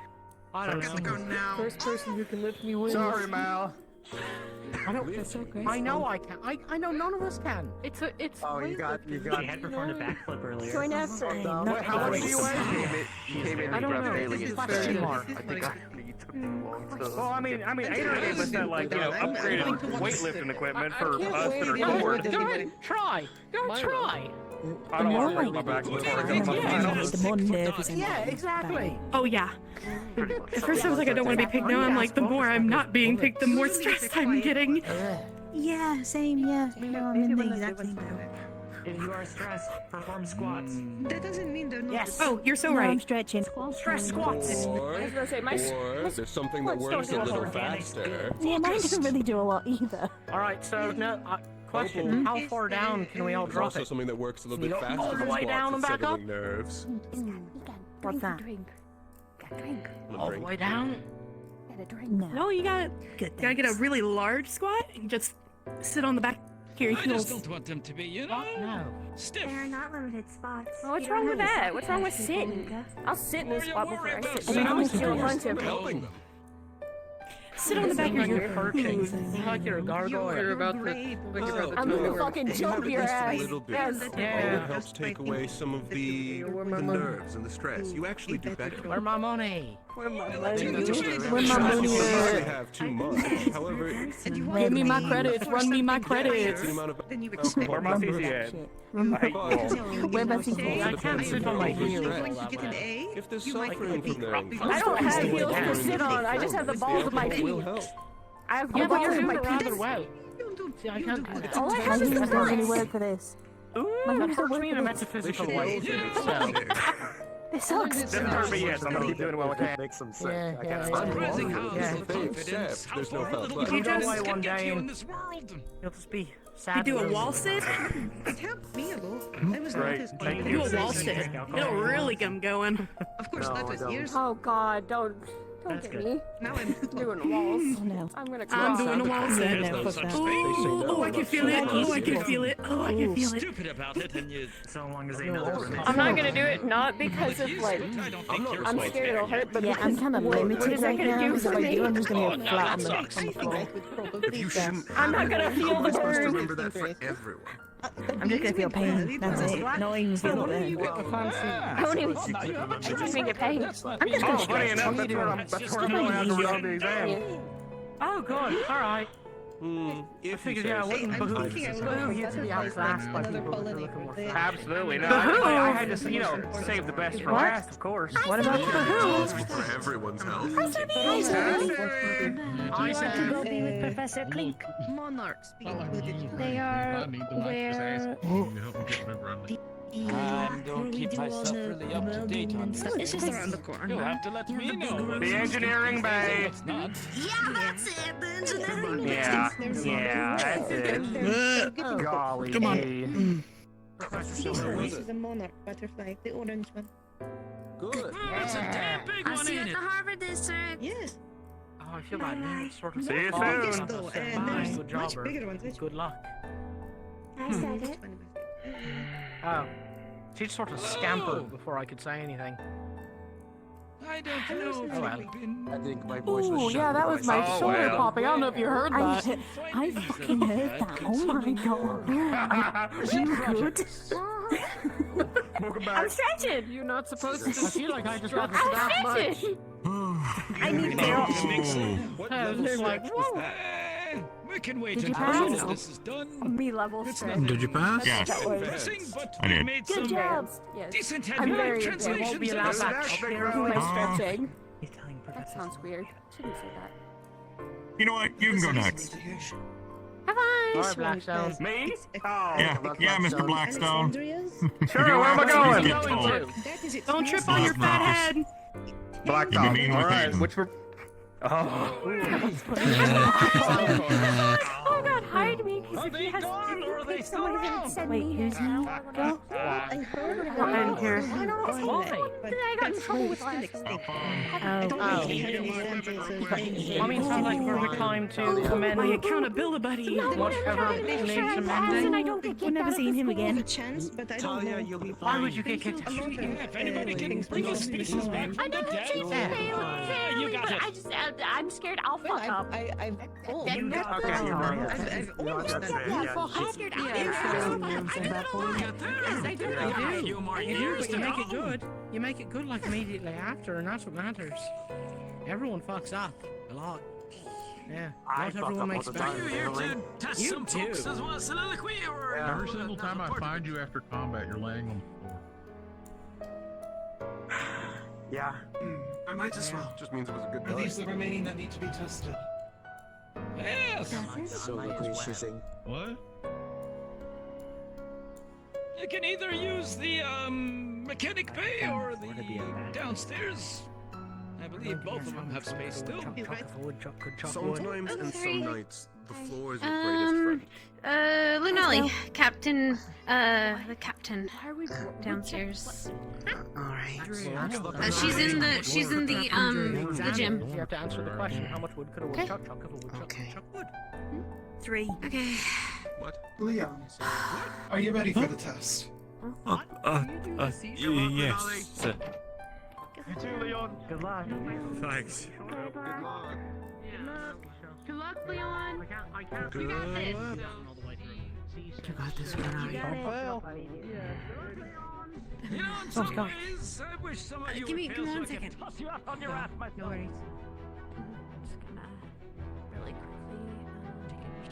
I don't know. First person who can lift me wins. Sorry, Mal. I don't. I know I can. I know none of us can. It's. Oh, you got. She had performed a backflip earlier. Join us. Wait, how much do you weigh? I don't know. It's question mark. I think well, I mean, Ader gave us that, like, you know, upgraded weightlifting equipment for us that are bored. Go ahead, try. Go try. I don't want to break my back before I go to my finals. The more nervous and Yeah, exactly. Oh yeah. At first I was like, I don't want to be picked. Now I'm like, the more I'm not being picked, the more stressed I'm getting. Yeah, same, yeah. No, I'm in the exact same boat. If you are stressed, perform squats. That doesn't mean they're not. Yes. Oh, you're so No, I'm right. stretching. Stress squats. Or I was gonna say, my there's something that works a little faster. Yeah, mine doesn't really do a lot either. All right, so no question. How far down can we all There's drop also it? something that works a little You bit go faster all the than way squats down and at back up? settling nerves. What's that? Drink. Got drink. All the way down? Got a drink. No. You gotta Good. get a really large squat and just sit on the back of your I just heels. don't want them to be, you know, No. stiff. There are not limited spots. Well, what's wrong with that? What's wrong with sitting? I'll sit in this spot before I sit. I I'm mean, gonna do a bunch of Helping them. sit on the back of your Perching. heels. Like you're a gargoyle. You're about to. I'm gonna fucking jump your Just a ass. little bit. Yes. It helps take away some of the nerves and the stress. You actually do better. Where my money? When my money You is. have too much. However, Give me my credits. Run me my credits. the amount of Then you Where my CC at? I hate you. Where my CC? I can't sit on my heels. get an A. if there's suffering from their I don't have heels to sit on. I just have the balls of my feet. will help. I have Yeah, the but balls you're of doing my it rather feet. well. See, I can't do that. All I My have is feet the doesn't really foot. work for this. That hurts me in a metaphysical way. So, It sucks. Doesn't hurt me yet, so I'm gonna keep doing well with that. Makes them sick. yeah, I yeah, can't yeah. Surprising how Yeah. little confidence, Except how there's no far a help little left. You don't confidence weigh can one get you day in and- this world. You'll just be You do a wall sit? It helped me a lot. I was Great, noticed. thank Do a wall sit. It'll really get 'em going. Of course, that was years. Oh God, don't That's get good. me. Now I'm Doing walls. Oh no. I'm gonna I'm cry. doing a wall sit. No, fuck that. Oh, I can feel it. Oh, I can feel it. Oh, I can feel it. Stupid about it, and you. So long as they know there's an I'm not gonna do it, not because of like I'm scared it'll hurt, but Yeah, I'm because kind of what limited is that right gonna now, do because if for I do, me? I'm just gonna Oh, get no, flat that on the sucks. on the floor. If you shouldn't I'm not have gonna it, feel you're the supposed to burn. remember that for everyone. I'm just gonna feel pain. That's it. Not even feel the pain. I won't even get paid. I'm just gonna Oh, funny stretch. enough, that's where I'm going out to on the exam. Oh, good. All right. If I figured, yeah, I wouldn't behoove you to be outclassed by people who are looking more fat. Absolutely. No, I had to, save the best for last, of course. What about the who? for everyone's health. Hi, Debbie. I want to go be with Professor Clink. Monarchs be included. They are where I'm going to keep myself really up to date on this. It's just around the corner. You'll have to let me know. The engineering bay. It's not. Yeah, that's it. The engineering. Yeah, that's it. Golly. Come on. gee. This is a monarch butterfly, the orange one. Good. That's a damn big I'll one, see you ain't at it? the Harvard district. Yes. Oh, I feel like me. Sort of. See you Biggest soon. though, Fine. there's Good much job, bigger ones. Good luck. I said it. Oh. She'd sort of scampered before I could say anything. I don't know if well. I've been. I think my voice was Ooh, yeah, that was my Oh, shoulder well. popping. I don't know if you heard that. I fucking heard that. Oh my god. Are you good? Welcome I'm back. stretching. You're not supposed to. I feel like I just got to I'm that much. stretching. I need help. What I was level just like, stretch was whoa. that? We can wait Did you until pass? this is done. Me level It's stretch. nothing Did you pass? Yes. That was pressing, but I we did. made good some job. Yes. decent I'm heavy very translations. Won't be of allowed this. back. Who am I stretching? He's telling That Professor. sounds weird. Shouldn't say that. You know what? You can go next. Have I? Sorry, Blackstone. Me? Oh. Yeah, yeah, Mr. Blackstone. Sure, where am I going? Get told. That is it. Don't trip on your fat head. Black You've been dog. mean All with right, Aiden. which were... Oh. Oh God, hide me. Are they gone or are they still around? Send Wait, me who's here. me? Go. I heard I'm here. Why? I got in trouble with last still week. I don't Oh. really have any sentences. I mean, it sounds like a perfect time to amend My accountability. whatever needs And amending. I don't get We've kicked never out of seen him the I have a again. chance, but I don't know. You'll be Why would you get Thank kicked? you a lot of, If anybody can things bring a going species on. back I from know the you dead, treat me fairly, you got but it. I just, I'm scared I'll Well, fuck up. I've almost You done got that. this. I've almost done that. I'm scared I'll Yes, I do. A few more You do, years but to you make go. it good. You make it good like immediately after, and that's what matters. Everyone fucks up a lot. Yeah, not everyone makes better. Are you here to test You some do. folks as well, soliloquy, or Every single time I find you after combat, you're laying on the floor. Yeah. I might as well. Just means it was a good Are night. these the remaining that need to be tested? Yes. What? You can either use the mechanic bay or the downstairs. I believe both of them have space still. Sometimes and some nights, the floor is your greatest friend. Lunali, Captain, the captain downstairs. Alright. She's in the gym. You have to answer the question: how much wood could a woodchuck chuck if a woodchuck could chuck wood? 3. Okay. What? Leon, are you ready for the test? Yes. Sir. You too, Leon. Good luck. Thanks. Good luck. Good luck, Leon. I can't. You got this. You got this, Lunali. Well. You know, in some ways, I wish some of you Give me would feel so one I could second. toss you up on your ass myself. No worries. I'm just gonna really quickly change.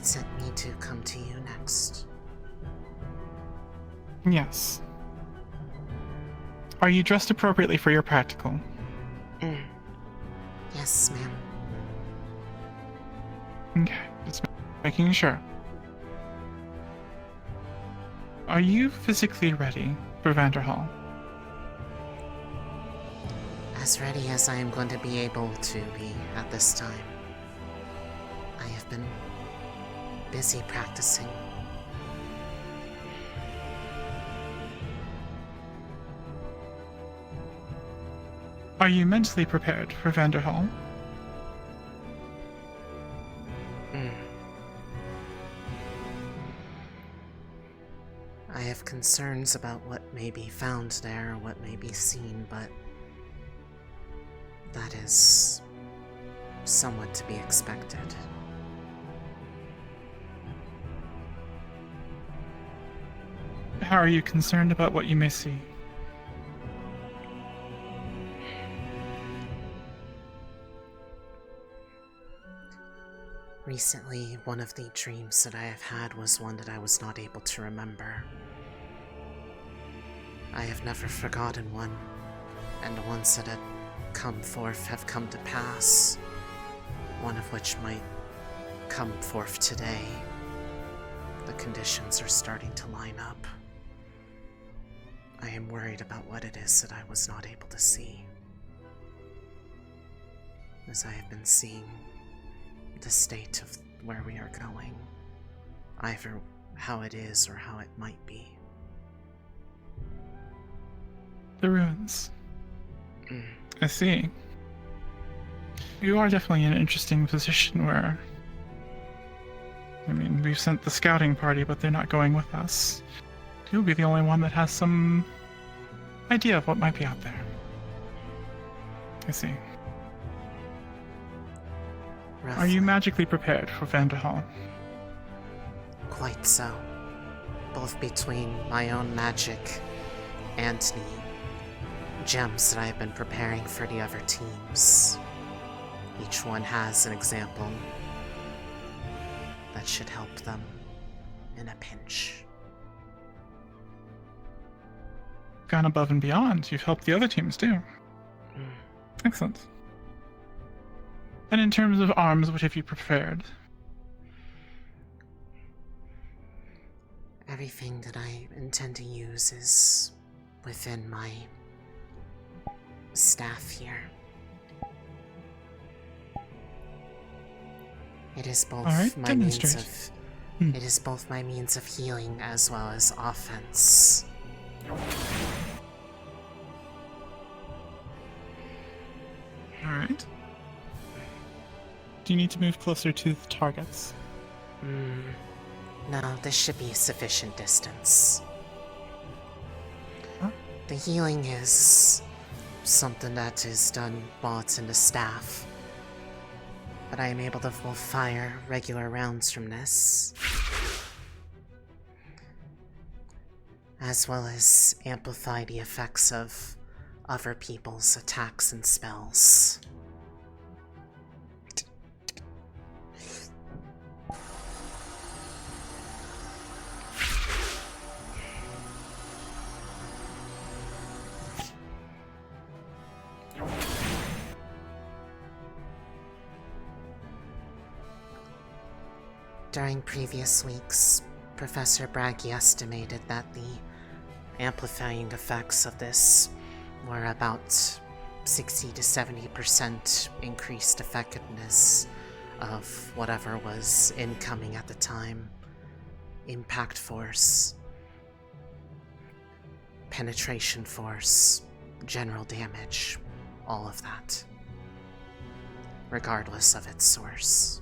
sent me to come to you next. Yes. Are you dressed appropriately for your practical? Yes, ma'am. Okay, just making sure. Are you physically ready for Vanderhall? As ready as I am going to be able to be at this time. I have been busy practicing. Are you mentally prepared for Vanderhall? I have concerns about what may be found there, what may be seen, but that is somewhat to be expected. How are you concerned about what you may see? Recently, one of the dreams that I have had was one that I was not able to remember. I have never forgotten one, and the ones that have come forth have come to pass, one of which might come forth today. The conditions are starting to line up. I am worried about what it is that I was not able to see, as I have been seeing the state of where we are going, either how it is or how it might be. The ruins. I see. You are definitely in an interesting position where... I mean, we've sent the scouting party, but they're not going with us. You'll be the only one that has some idea of what might be out there. I see. Are you magically prepared for Vanderhall? Quite so. Both between my own magic and the gems that I have been preparing for the other teams. Each one has an example that should help them in a pinch. Gone above and beyond. You've helped the other teams too. Excellent. And in terms of arms, what have you prepared? Everything that I intend to use is within my staff here. It is both my means of it is both my means of healing as well as offense. Alright. Do you need to move closer to the targets? No, this should be sufficient distance. Huh? The healing is something that is done while it's in the staff. But I am able to fire regular rounds from this. As well as amplify the effects of other people's attacks and spells. During previous weeks, Professor Braggy estimated that the amplifying effects of this were about 60 to 70% increased effectiveness of whatever was incoming at the time. Impact force, penetration force, general damage, all of that, regardless of its source.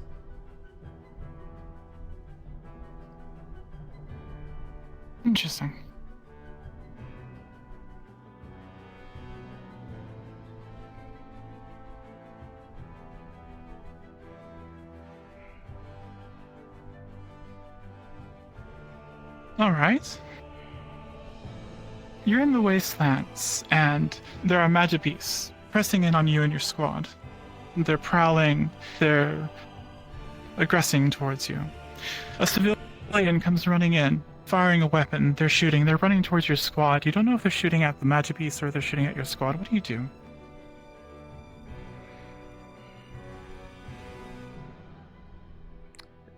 Interesting. Alright. You're in the wastelands, and there are Magipes pressing in on you and your squad. They're prowling, they're aggressing towards you. A civilian comes running in, firing a weapon. They're shooting. They're running towards your squad. You don't know if they're shooting at the magic beast or they're shooting at your squad. What do you do?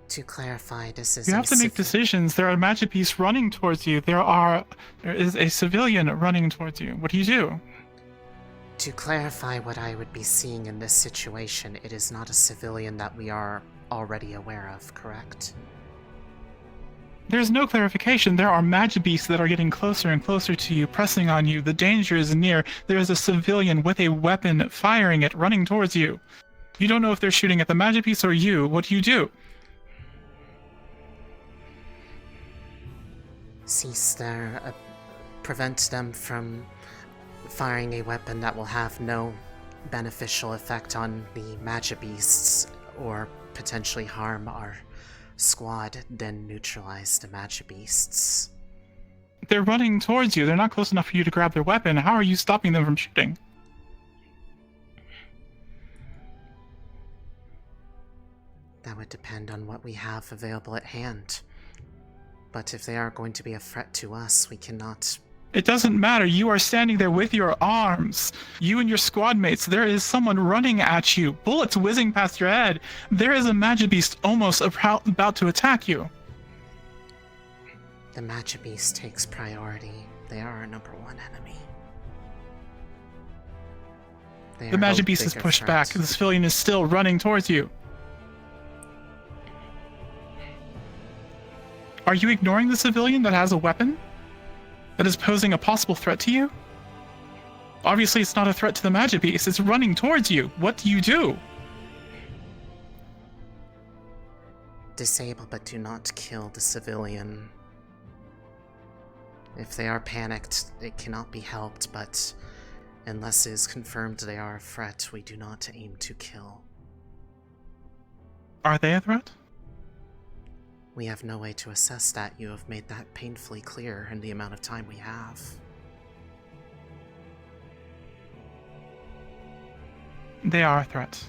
To clarify, this is You have to make decisions. There are magic beasts running towards you. There is a civilian running towards you. What do you do? To clarify what I would be seeing in this situation, it is not a civilian that we are already aware of, correct? There's no clarification. There are magic beasts that are getting closer and closer to you, pressing on you. The danger is near. There is a civilian with a weapon firing it, running towards you. You don't know if they're shooting at the magic beast or you. What do you do? Cease there. Prevent them from firing a weapon that will have no beneficial effect on the magic beasts or potentially harm our squad, then neutralize the magic beasts. They're running towards you. They're not close enough for you to grab their weapon. How are you stopping them from shooting? That would depend on what we have available at hand. But if they are going to be a threat to us, we cannot... It doesn't matter. You are standing there with your arms. You and your squad mates. There is someone running at you. Bullets whizzing past your head. There is a magic beast almost about to attack you. The magic beast takes priority. They are our number one enemy. The magic beast is pushed back. The civilian is still running towards you. Are you ignoring the civilian that has a weapon? That is posing a possible threat to you? Obviously, it's not a threat to the magic beast. It's running towards you. What do you do? Disable, but do not kill the civilian. If they are panicked, it cannot be helped, but unless it is confirmed they are a threat, we do not aim to kill. Are they a threat? We have no way to assess that. You have made that painfully clear in the amount of time we have. They are a threat.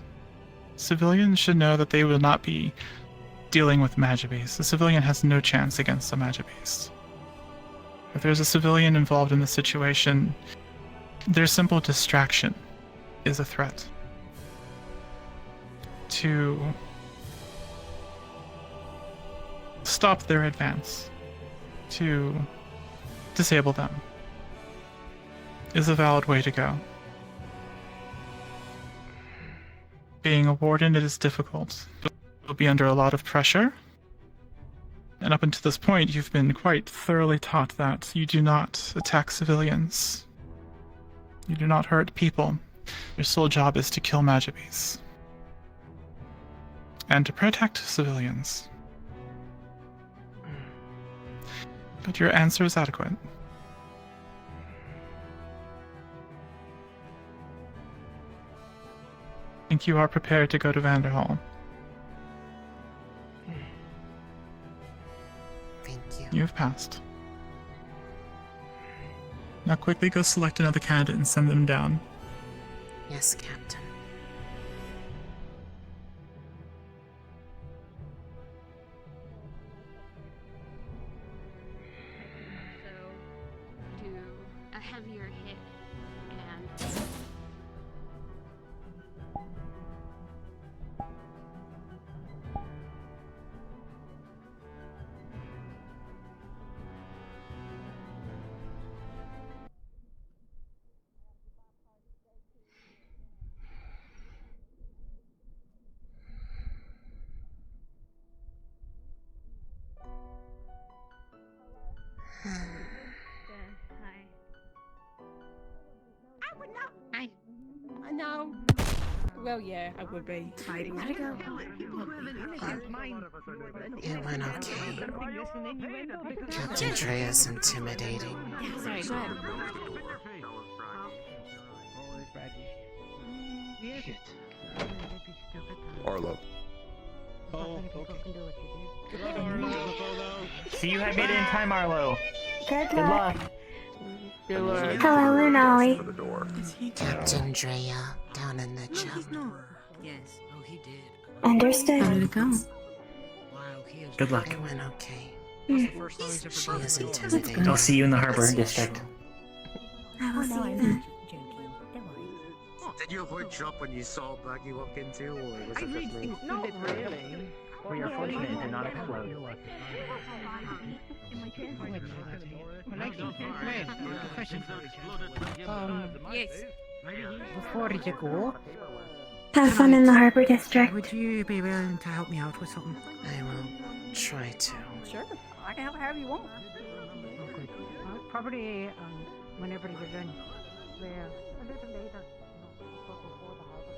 Civilians should know that they will not be dealing with magic beasts. The civilian has no chance against a magic beast. If there's a civilian involved in the situation, their simple distraction is a threat. To stop their advance, to disable them, is a valid way to go. Being a warden, it is difficult. You'll be under a lot of pressure, and up until this point, you've been quite thoroughly taught that you do not attack civilians. You do not hurt people. Your sole job is to kill magic beasts. And to protect civilians. But your answer is adequate. I think you are prepared to go to Vanderhall. Thank you. You have passed. Now quickly go select another candidate and send them down. Yes, Captain. A heavier hit and I know. Well, yeah, I would be. How'd it go? It went okay. Captain Drea's intimidating. Sorry, go ahead. Arlo. See you have made it in time, Arlo. Good Good luck. Hello, Lunali. Captain Drea, down in the jump. Understood. How did it go? Wow, he is Good luck. It went okay. She is intimidating. I'll see you in the harbor as district. usual. I will see you then. Did your heart drop when you saw Bug you walk into, or was it just me? Not really. We are fortunate it did not explode. Yes. Before you go, Have fun in the harbor district. would you be willing to help me out with something? I will try to. Sure, I can help however you want. Okay. Probably whenever you're done. Well, a little later. Before the harbor.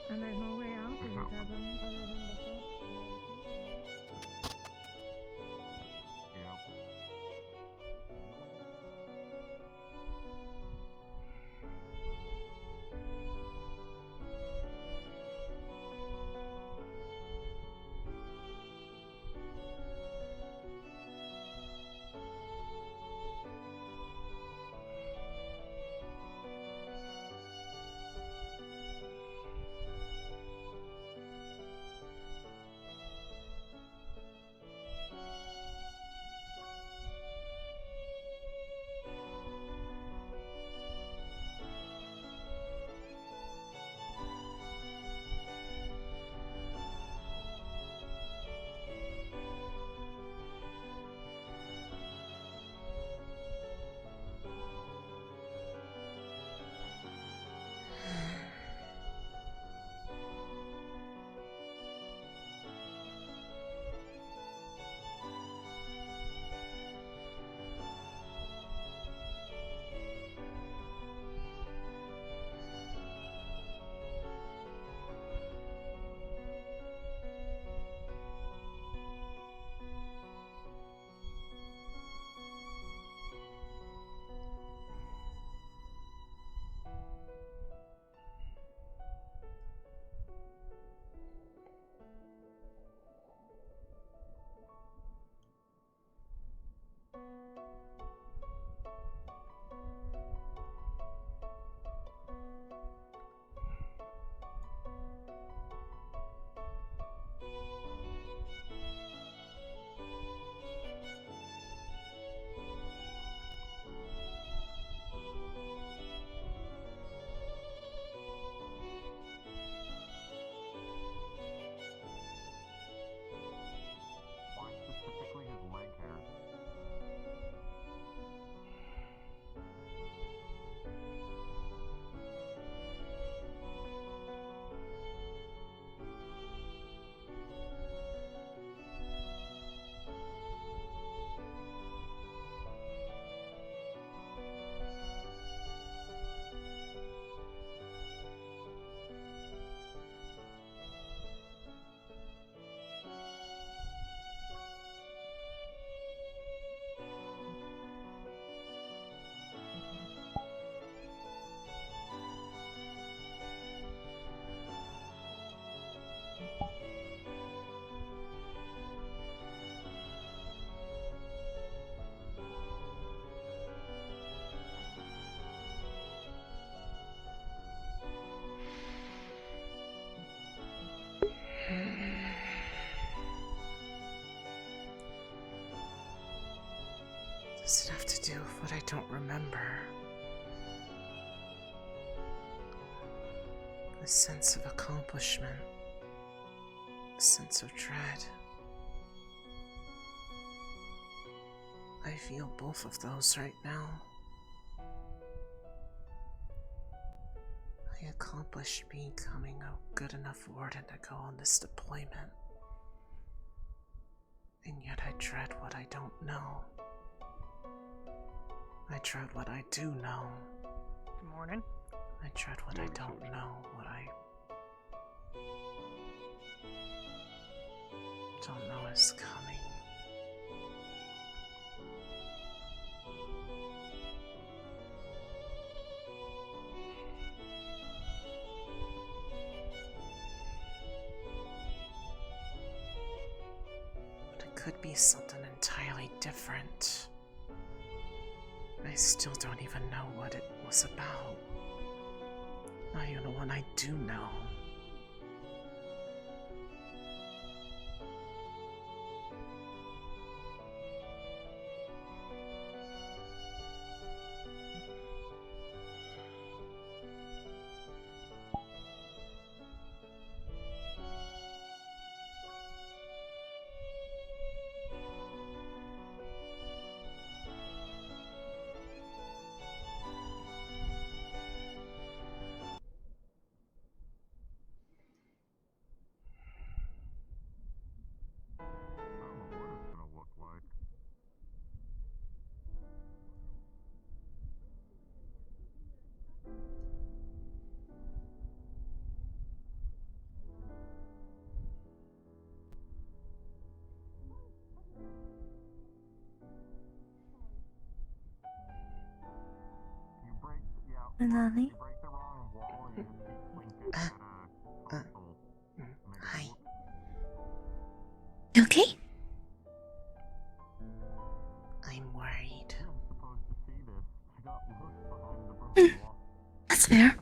And there's no way out of it other than the Does it have to do with what I don't remember? The sense of accomplishment. sense of dread. I feel both of those right now. I accomplished becoming a good enough warden to go on this deployment. And yet I dread what I don't know. I dread what I do know. Good morning. I dread what I don't know, what I don't know is coming. But it could be something entirely different. I still don't even know what it was about. Not even one I do know. Lunali? Hi. You okay? I'm worried. That's fair.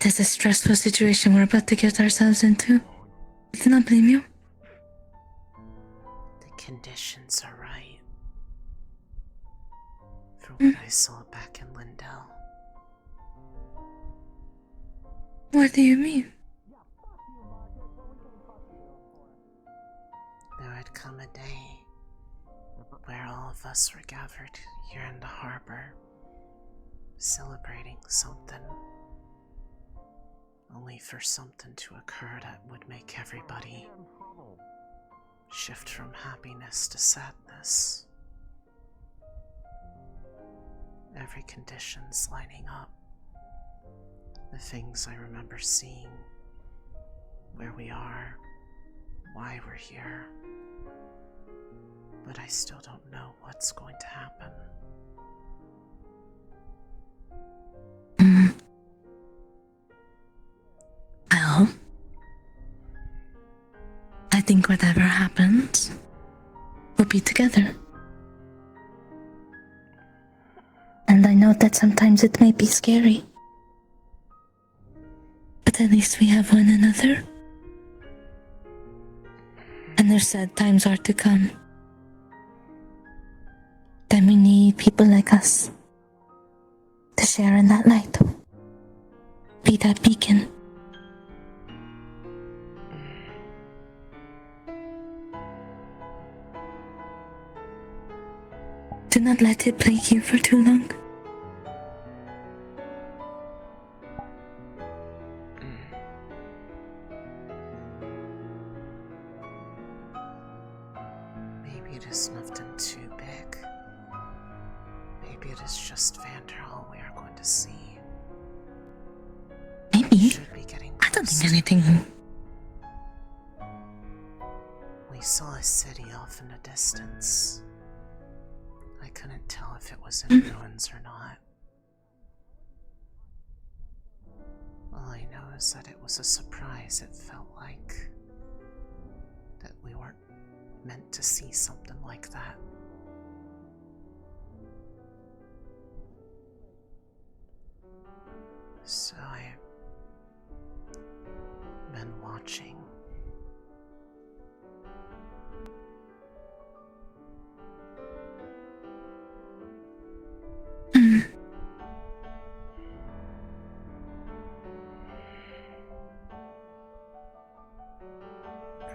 This is a stressful situation we're about to get ourselves into. I do not blame you. The conditions are right. For what I saw back in Lindell. What do you mean? There had come a day where all of us were gathered here in the harbor, celebrating something, only for something to occur that would make everybody shift from happiness to sadness. Every condition's lining up. The things I remember seeing, where we are, why we're here. But I still don't know what's going to happen. Well, I think whatever happens, we'll be together. And I know that sometimes it may be scary. But at least we have one another. And their sad times are to come. Then we need people like us to share in that light. Be that beacon. Do not let it plague you for too long. Maybe it is nothing too big. Maybe it is just Vanderhall we are going to see. Maybe. I don't think anything. We saw a city off in the distance. I couldn't tell if it was in ruins or not. All I know is that it was a surprise, it felt like. That we weren't meant to see something like that. So I've been watching.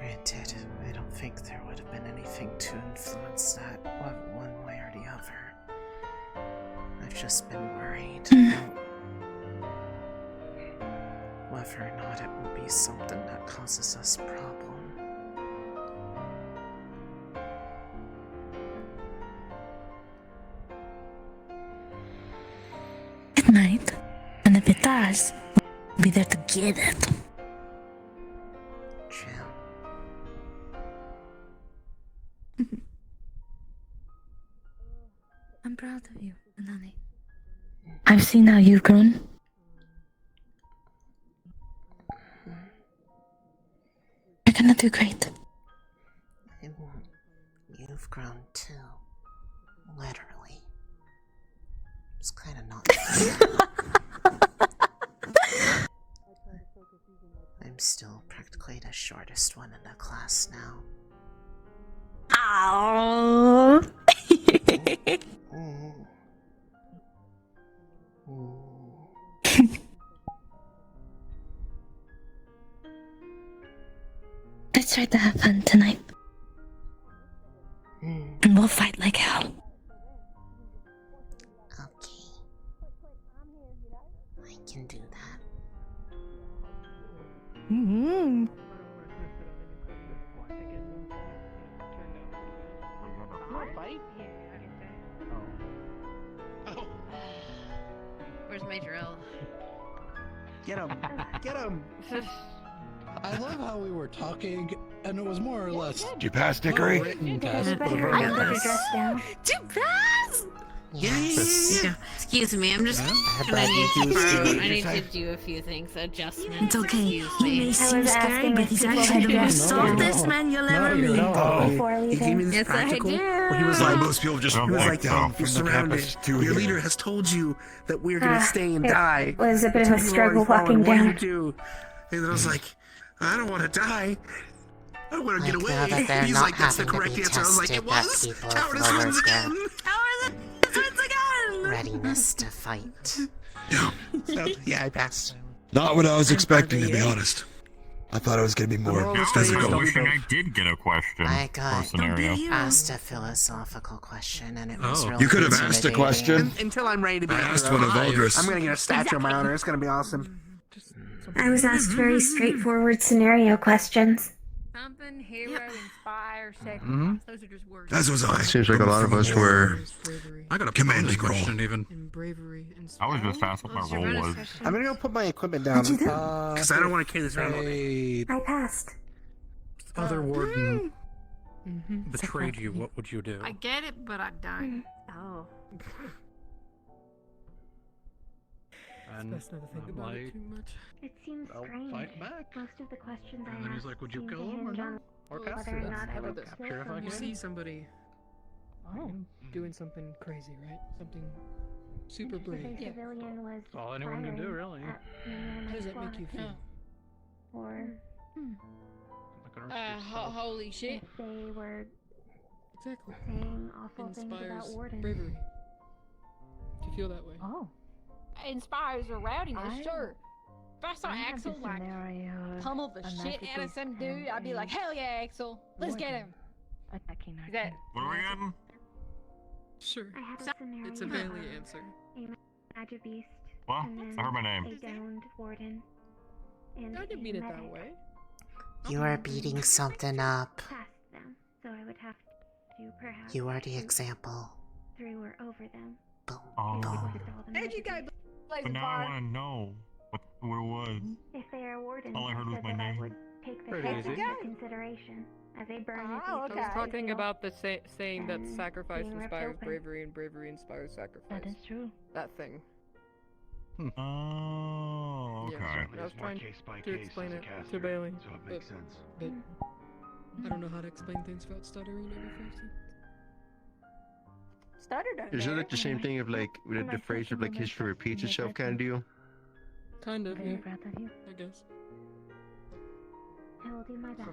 Granted, I don't think there would have been anything to influence that one way or the other. I've just been worried about whether or not it will be something that causes us a problem. Good night. And if it does, we'll be there to get it. True. I'm proud of you, Lunali. I've seen how you've grown. You're gonna do great. You've grown too. Literally. It's kinda not. I'm still practically the shortest one in the class now. Aww. Let's try to have fun tonight. And we'll fight like hell. Okay. I can do that. Mm-hmm. Where's Major L? Get him! Get him! I love how we were talking, and it was more or less. Did you pass, Dickory? Written test, but I very got nice. Did you pass? Yes. Excuse me, I'm just gonna need to I need to do a few things, adjustments. It's okay. Excuse He me. may seem scary, but he's actually the most softest man you'll ever meet. He gave me this Yes, I practical. do. Where he was like, most people just he was like, down you're from the surrounded. campus to Your here. leader has told you that we're gonna stay and die. It was a bit of a Until you struggle already walking found down. what you do. And then I was like, I don't want to die. I want to get Like now away. that they're He's not like, that's the having to correct be answer. I was like, tested, it that was. people Cowardice have wins lowered their again. readiness to fight. So, yeah, I passed. Not what I was expecting, to be honest. I thought it was going to be more physical. I'm wishing I did get a question I or got scenario. asked a philosophical question, and it was really You could have asked a question. Until I'm ready to be I asked one of Aldris. I'm gonna get a statue of my honor. It's gonna be awesome. I was asked very straightforward scenario questions. Something, hero, inspire, sacrifice. Mhm. Those are just words. As was I. Seems like a lot of us were. I got a commanding question role. even. I was just asked what my role was. I'm gonna go put my equipment down. What'd you do? Because I don't want to carry this around all day. I passed. Other warden betrayed you. What would you do? I get it, but I don't. Oh. And Best not to think I'm about it like, too much. It seems I'll strange. fight back. Most of the questions I And then he's asked like, would you seemed kill to him or hinge not? on Or whether capture or him? not I How would about kill capture if I someone. can? You see somebody Oh. doing something crazy, right? Something super If brave. a civilian was That's all anyone can do, firing really. at me or How my does that make you squad, feel? Or Holy shit. if they were Exactly. saying awful things about Inspires Wardens. bravery. To feel that way. Oh. Inspires a rowdiness, I- sure. If I saw I have Axel a like scenario pummel the a shit out magical of some dude, I'd be like, hell yeah, Axel, let's get him. attacking our Is that What are we getting? sure? I had a scenario It's a of Bailey answer. a magic beast. What? And then I heard my name. a downed warden. And I didn't a mean it that medic. way. You are beating something up. Past them, so I would have to perhaps You are the shoot example. through or over them. Boom, Oh. boom. How'd you guys blaze But a now I fire? want to know what it was. If they are wardens, All I heard was said my that I name. would take the Pretty hit easy. into consideration as a burn Oh, is okay. easy I was to talking feel. about the saying that and sacrifice being ripped inspires open. bravery and bravery inspires sacrifice. That is true. That thing. Oh, okay. Yeah, I was trying to explain it to Bailey, so it makes but, sense. but I don't know how to explain things without stuttering every 5 seconds. Stutter don't Isn't matter. it the same thing of like with the phrase of like history repeats itself kind of deal? Kind of, Very yeah. proud of you. I guess. I will do my best.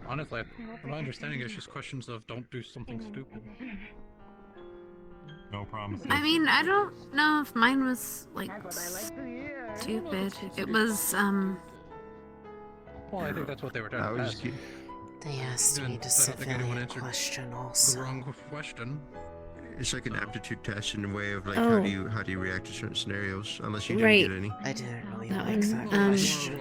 Honestly, from my understanding, it's just questions of don't do something stupid. No promises. I mean, I don't know if mine was like stupid. It was Well, I think that's what they were trying to ask. They asked me to civilian question also. The wrong question. It's like an aptitude test in a way of like Oh. how do you react to certain scenarios, unless you didn't Right. get any. I didn't really That like one, that um, question.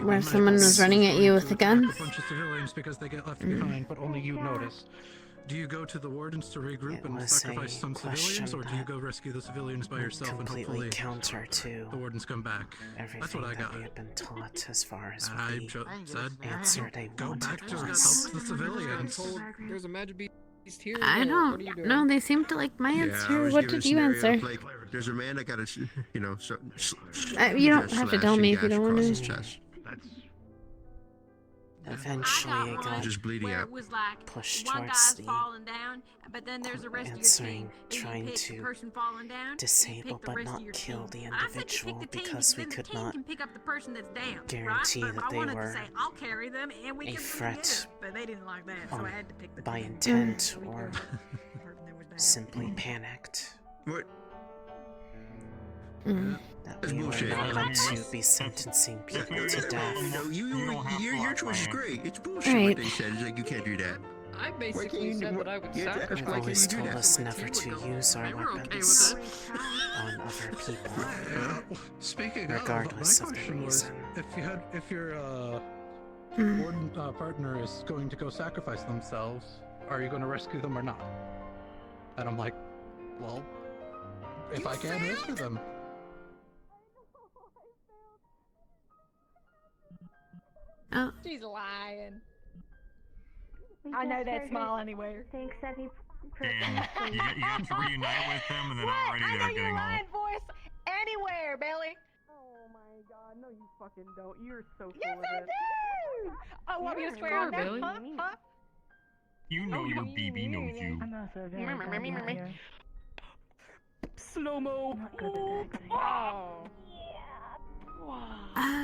where someone was running at you with a gun. A bunch of civilians because they get left behind, but only you notice. Do you go to the wardens to regroup and sacrifice some civilians, or do you go rescue the civilians by yourself and hopefully counter to the wardens come back? That's what I got. We had been taught as far as And what I the said, answer they go wanted back to help was. the civilians. There's a magic beast here. I don't know. They seemed to like my Yeah, I answer. was What given a did you scenario answer? of, like, there's a man that got a, you know, You don't have to tell me if you don't want his to. chest. Eventually, it got Just bleeding out. was like pushed one towards guy's the falling down, but then there's the rest of your answering, team. Then you trying pick to the person falling down, disable you pick the but rest not of your kill team. the And I said you pick individual the team because we then could the team not can pick up the person that's down, guarantee right? that But I they wanted were to say I'll carry them and we a can get threat it, but they didn't like that, so I had to pick the by team. intent or simply panicked. What? That we were not meant to be sentencing people to death. Your choice is great. It's bullshit Right. what they said. It's like you can't do that. I basically said that I would They've sacrifice always you told to us that. never to use our weapons on other people, Speaking regardless of, of my the question was, reason. if your warden partner is going to go sacrifice themselves, are you going to rescue them or not? And I'm like, well, if I can rescue them. Oh. She's lying. I know that smile anywhere. Thanks, Effie. Damn, you got to reunite with them, and then already I know they're you getting lying old. voice anywhere, Belly. Oh my god, no you fucking don't. You're so Yes, full I of it. do! Oh, want me to swear on that? Billy. Huh? Huh? You know your BB knows you. I'm also very glad you're here. Slow-mo. Oh.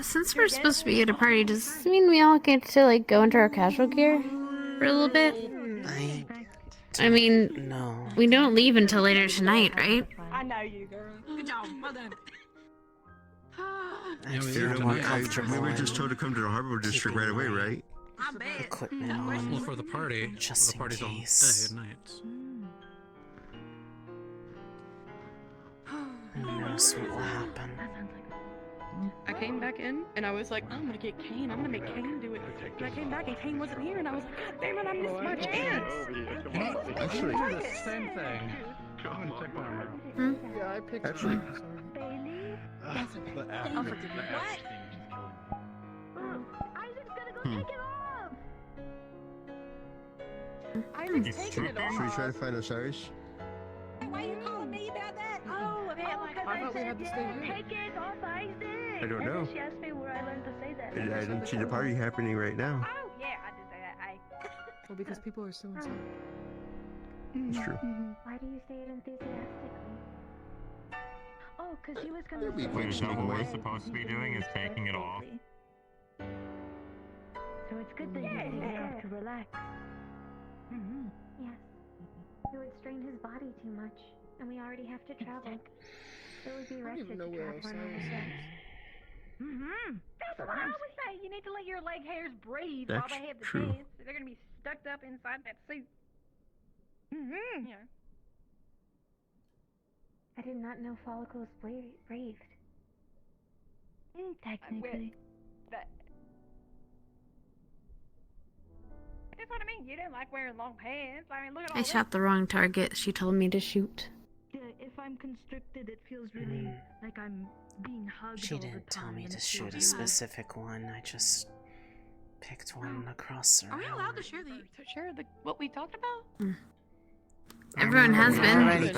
Since we're supposed to be at a party, does this mean we all get to like go into our casual gear for a little bit? I mean, no. We don't leave until later tonight, right? I know you, girl. Good job. Well done. I'd feel more comfortable We were in just told to come to the harbor district right away, right? equipment on, Well, for the party, just the party's in on case. day and night. Who knows what will happen? I came back in and I was like, I'm gonna get Kane. I'm gonna make Kane do it. And I came back and Kane wasn't here, and I was like, God damn it, I missed my chance. Actually, the same thing. Go and check my armor. Yeah, I picked Actually, the I'll forgive you. What? Isaac's gonna go take it off! Isaac's taking it off. Should we try to find Osiris? Why are you calling me about that? Oh, I thought we had to stay here. Take it off, Isaac! I don't know. And then she asked me where I learned to say that. I don't see the party happening right now. Oh, yeah, I did that. Well, because people are so insane. It's true. Why do you say it enthusiastically? Oh, because he was gonna There'll be a say quick Wait, is that what sneak we're away. supposed to be doing? Is taking it off? So it's good that you take it off to relax. Yes. It would strain his body too much, and we already have to travel. It would be I don't wretched even know to where travel another Osiris sex. That's what I would say. You need to let your leg hairs breathe That's while they have the true. chance. They're gonna be stuck up inside that suit. Yeah. I did not know follicles braved. Technically. That's what I mean. You didn't like wearing long pants. I mean, look at all I shot the wrong target. She told me to shoot. If I'm constricted, it feels really like I'm being hugged She all the didn't tell time, me and to it shoot a feels bad. specific one. I just picked one across the Are we room. allowed to share what we talked about? Everyone has We been. already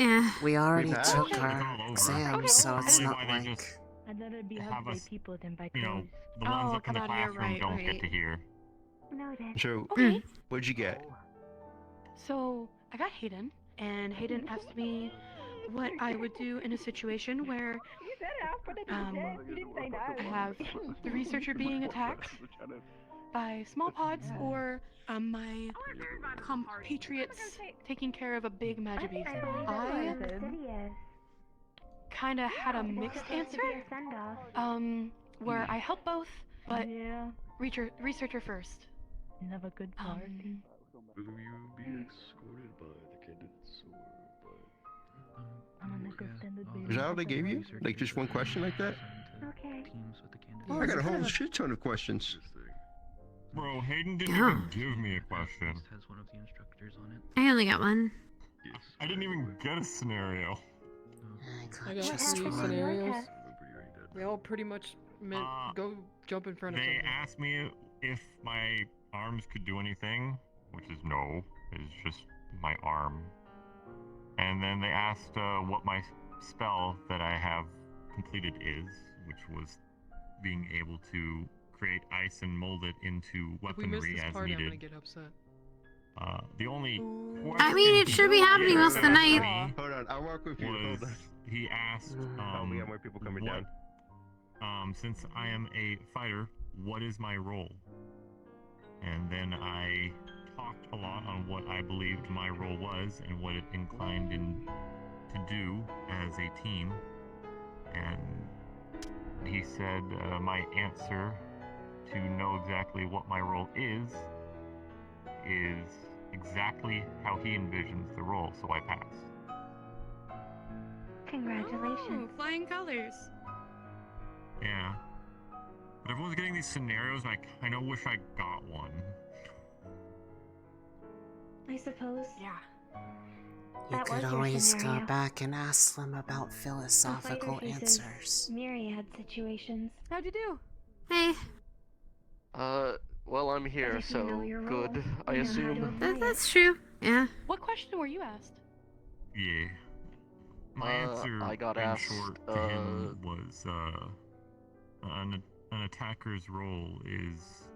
Yeah. We already We've took had- our exam, so it's not Why they like... just I'd rather be have hugged by us, people than by you know, clothes. the ones Oh, up in the come on, you're classroom right, don't right. get to hear. Noted. So, Okay. what'd you get? So I got Hayden, and Hayden asked me what I would do in a situation where You said it. I put it in the chat. You didn't say no. I have the researcher being attacked, by small pods or my compatriots taking care of a big magic beast? I kind of had a mixed answer, where I help both, but researcher first. You have a good party. Will you be escorted by the candidates or I'm gonna make extended Is that all they gave you? Like just one question like that? Okay. I got a whole shit ton of questions. Bro, Hayden didn't even give me a question. I only got one. I didn't even get a scenario. I got just 3 one. scenarios. They all pretty much meant go jump in front of They something. asked me if my arms could do anything, which is no. It's just my arm. And then they asked what my spell that I have completed is, which was being able to create ice and mold it into If we miss weaponry this as part, I'm gonna needed. get upset. The only I mean, it should be happening most of the night. Hold on, I'll walk with you. Hold on. He asked, we got more people coming down. Since I am a fighter, what is my role? And then I talked a lot on what I believed my role was and what it inclined to do as a team. And he said my answer to know exactly what my role is exactly how he envisions the role, so I pass. Congratulations. Ooh, flying colors. Yeah. But everyone's getting these scenarios, and I kind of wish I got one. I suppose. Yeah. You That could was your always go scenario. back and ask them about philosophical A fighter faces answers. myriad situations. How'd you do? Hey. Well, I'm here, If you know so your role, good, I you know how to assume. apply it. That's true. Yeah. What question were you asked? Yeah. My answer, I got in asked, short, to him was, an attacker's role is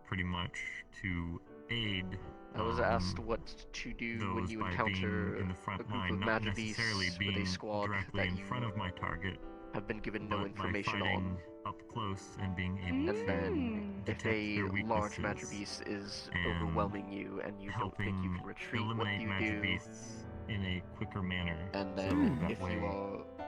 pretty much to aid. I was asked what to do when those you by encounter being in the front a group line, of not magic necessarily beasts being with a squad directly that in you front of my target, have been given no but information by fighting on. up close and being able And then, to if detect a their large weaknesses magic beast is and overwhelming you and you don't think you can retreat, what eliminate do you magic do? beasts in a quicker manner. And so then, that if way,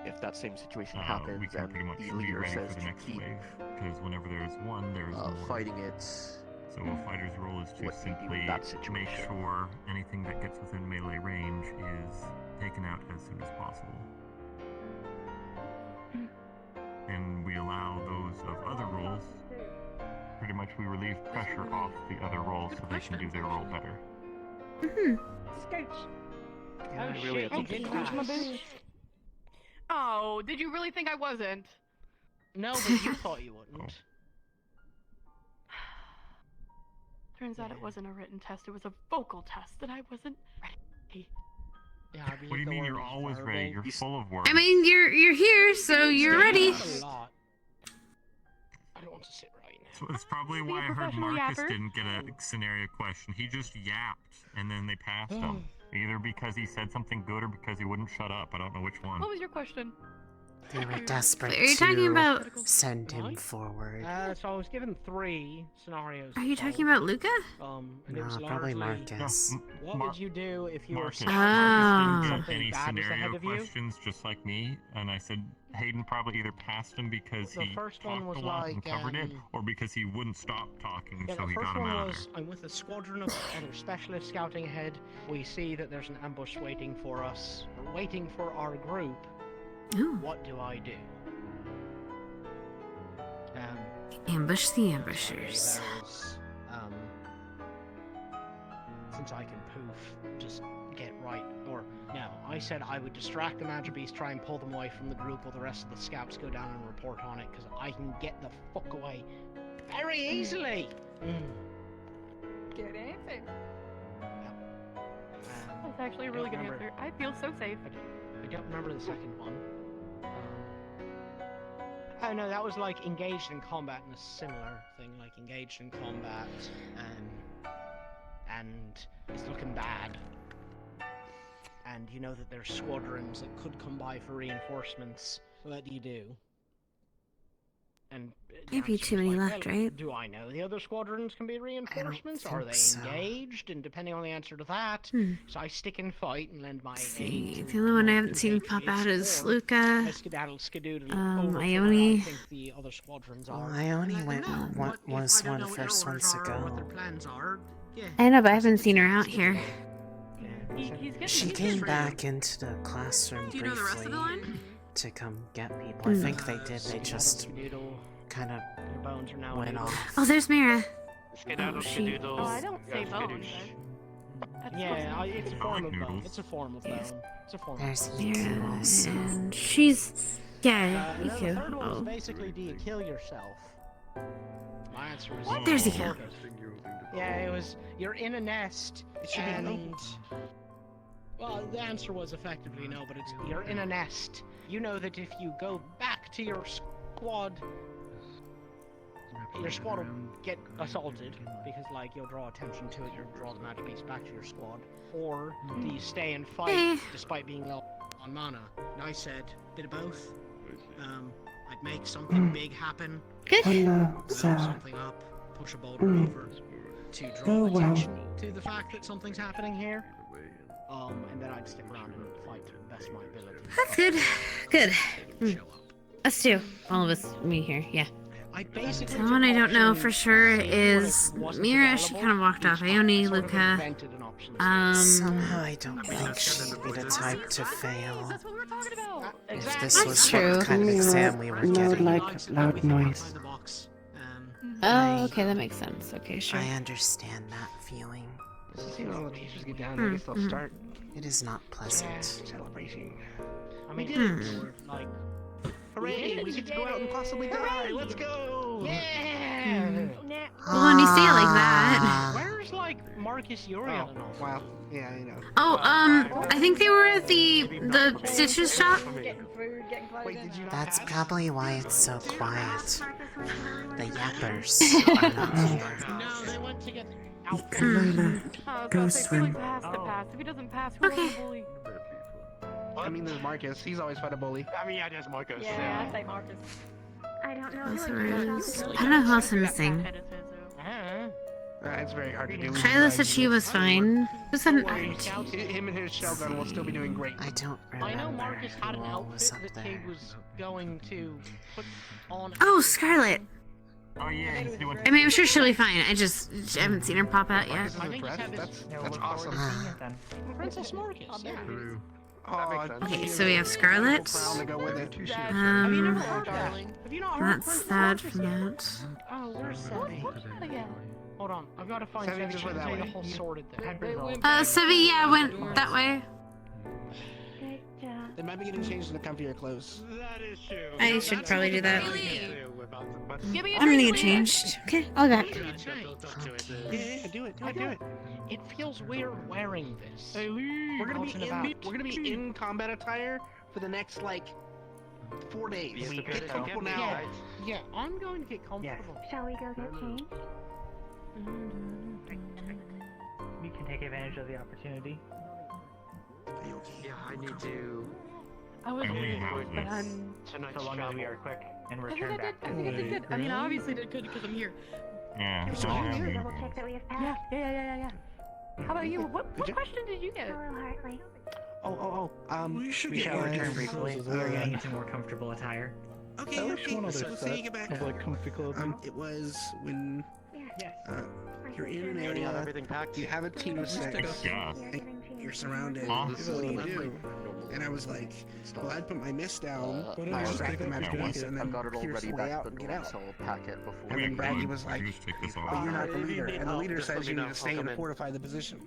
if that same situation we happens can and pretty much the be leader ready says for the to next keep wave. Because whenever there's one, there's more. fighting it, So a fighter's role is to what do you do simply in that make situation? sure anything that gets within melee range is taken out as soon as possible. And we allow those of other roles, pretty much we relieve pressure off the other roles so they can do their role better. Scooch. Yeah, I really had to Scooch think my boots. Oh, did you really think I wasn't? No, but you thought you wouldn't. Turns out it wasn't a written test, it was a vocal test, and I wasn't ready. Yeah, I What do believe you the mean word you're is always verbal. ready? You're full of words. I mean, you're here, so you're ready. That's a lot. I don't want to sit right now. So that's probably Be a why I heard professional Marcus yapper. didn't get a scenario question. He just yapped, and then they passed him. Either because he said something good or because he wouldn't shut up. I don't know which one. What was your question? They were desperate Are you talking to about- send him forward. So I was given 3 scenarios. Are you to talking solve. about Luca? And it was No, probably largely, Marcus. what would you do if you were Marcus, scouting Marcus didn't something get any bad was ahead scenario of you? questions, just like me. And I said Hayden probably either passed him because The he first talked one was a lot and like, covered it, or because he wouldn't stop talking, Yeah, so the he first got him one out of was, there. I'm with a squadron of other specialists scouting ahead. We see that there's an ambush waiting for us, or waiting for our group. Ooh. What do I do? Ambush the ambushers. There was, since I can poof, just get right, or no, I said I would distract the magic beast, try and pull them away from the group while the rest of the scouts go down and report on it, because I can get the fuck away very easily! Good answer. That's actually a really good answer. I feel so safe. I don't remember the second one. Oh no, that was like engaged in combat and a similar thing, like engaged in combat, and it's looking bad. And you know that there's squadrons that could come by for reinforcements. So what do you do? And Maybe too many left, right? Do I know the other squadrons can be reinforcements? Are they engaged? And depending on the answer to that, so I stick and fight and lend my aid. The only one I haven't seen pop out is Luca. Ione. I think the other squadrons are. Ione was one of the first ones to go. What their plans are. Yeah. I know, but I haven't seen her out here. She came back into the classroom briefly to come get people. I think they did. They just kind of went off. Oh, there's Mira. Oh, she. Oh, I don't say bones. Yeah, it's a form of bone. It's a form of bone. It's a form. There's Mira, and she's. Yeah, The Iku. third one Oh. is basically, do you kill yourself? My answer was There's Iku. Yeah, it was, you're in a nest, and... Well, the answer was effectively no, but it's, you're in a nest. You know that if you go back to your squad will get assaulted, because, like, you'll draw attention to it, you'll draw the magic beast back to your squad. Or do you stay and fight, despite being low on mana? And I said, bit of both. I'd make something big happen. Blow something up, push a boulder over to draw attention to the fact that something's happening here. And then I'd stick around and fight to the best of my ability. That's good. Good. Us too. All of us, me here, yeah. The one I don't know for sure is Mira. She kind of walked off. Ione, Luca. Somehow I don't think she'd be the type to fail. If this was true. what kind of exam we were getting. Like loud noise. Oh, okay, that makes sense. Okay, sure. I understand that feeling. See all the teachers get down, I guess they'll start. It is not pleasant. Celebrating. I mean, like, hooray, we get to go out and possibly die, let's go! Yeah! Well, when you say it like that. Where's, like, Marcus Uriel and all? Wow, yeah, I know. Oh, I think they were at the Stitches shop. That's probably why it's so quiet. The yappers are not here. No, they went together. Go swim. If he doesn't pass, we're gonna bully. I mean, there's Marcus. He's always fun to bully. I mean, yeah, there's Marcus. Yeah, I say Marcus. I don't know. I don't know who else I'm missing. It's very hard to do. Shiloh said she was fine. Who said Him and his shell gun will still be doing great. I don't remember. I know Marcus had an who all was outfit up that he there. was going to put on. Oh, Scarlet. Oh yeah, I mean, I'm sure she'll be fine. I haven't seen her pop out yet. That's awesome. Princess Marcus, yeah. Okay, so we have Scarlet. That's sad from that. Oh, where's Sevi? Hold on, I've got to find Sevi Sevi. just She went that say the way. whole sorted thing. Sevi, yeah, went that way. They might be getting changed into comfier clothes. That is true. I should probably do that. Give me a I'm gonna drink, get please. changed. Okay, all that. Yeah, do it. It feels weird wearing this. Hey, we're gonna Out and be about. we're gonna be in combat attire for the next like 4 days. Get comfortable now. Yeah, I'm going to get comfortable. Shall we go get changed? We can take advantage of the opportunity. Yeah, I need to. I was Only good, but houses. I'm. So long as we are quick and I think return I back. did. I think I did good. I mean, I obviously did good because I'm here. Yeah. So I'll you're have here. you. Double check that we have passed. Yeah. How about you? What question did you get? Hello, Hartley. We should We shall return briefly. We are getting into more comfortable attire. Okay. So say you get back. like comfy clothing. It was when Yes. you're in an area, you have a team of 6, Yeah. and you're surrounded. Awesome. What do you do? And I was like, well, I'd put my mist down, distract the magic beast, and then pierce the way out and get out. And then Braggy was like, Just take this but off. you're not the leader, and the leader says you need to stay and fortify the position.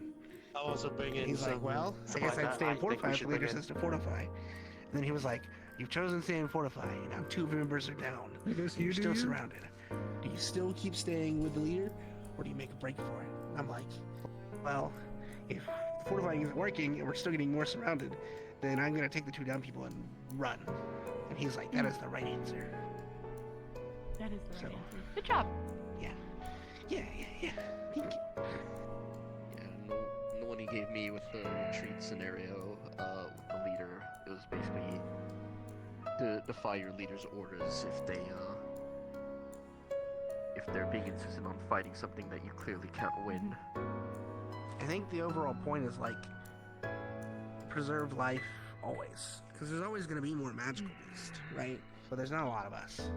He's like, well, I guess I'd stay and fortify if the leader says to fortify. And then he was like, you've chosen to stay and fortify, and now 2 members are down. You're still surrounded. Do you still keep staying with the leader, or do you make a break for it? I'm like, well, if fortifying isn't working and we're still getting more surrounded, then I'm gonna take the 2 down people and run. And he's like, that is the right answer. That is the right answer. Good job. Yeah. Thank you. Yeah, the one he gave me with the retreat scenario, with the leader, it was basically to defy your leader's orders if they if they're being insistent on fighting something that you clearly can't win. I think the overall point is like preserve life always, because there's always going to be more magical beasts, right? But there's not a lot of us.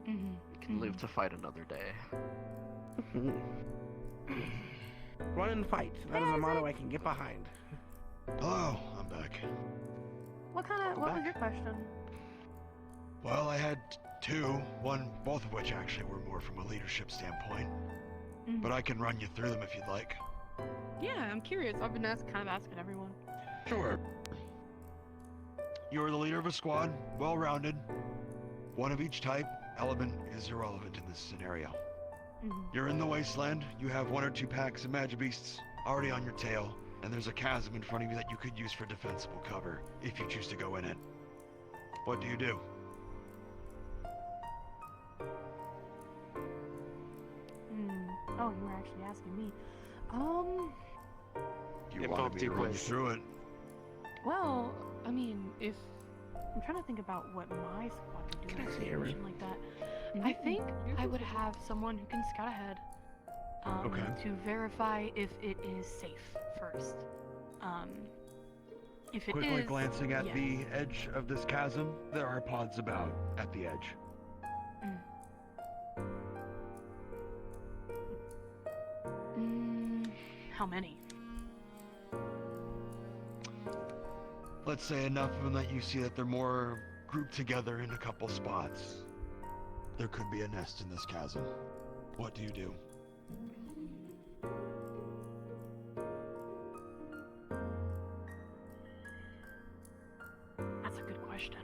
You can live to fight another day. Run and fight. That is a motto I can get behind. Hello, I'm back. What was your question? Well, I had two, both of which actually were more from a leadership standpoint. But I can run you through them if you'd like. Yeah, I'm curious. I've been kind of asking everyone. Sure. You're the leader of a squad, well-rounded. One of each type. Element is irrelevant in this scenario. You're in the wasteland. You have 1 or 2 packs of magibeasts already on your tail, and there's a chasm in front of you that you could use for defensible cover if you choose to go in it. What do you do? Oh, you were actually asking me. You wanted me to run you through it. Well, I mean, if I'm trying to think about what my squad would do in a situation like that. I think I would have someone who can scout ahead to verify if it is safe first. If it Quickly is, glancing at yes. the edge of this chasm, there are pods about at the edge. How many? Let's say enough of them that you see that they're more grouped together in a couple spots. There could be a nest in this chasm. What do you do? That's a good question.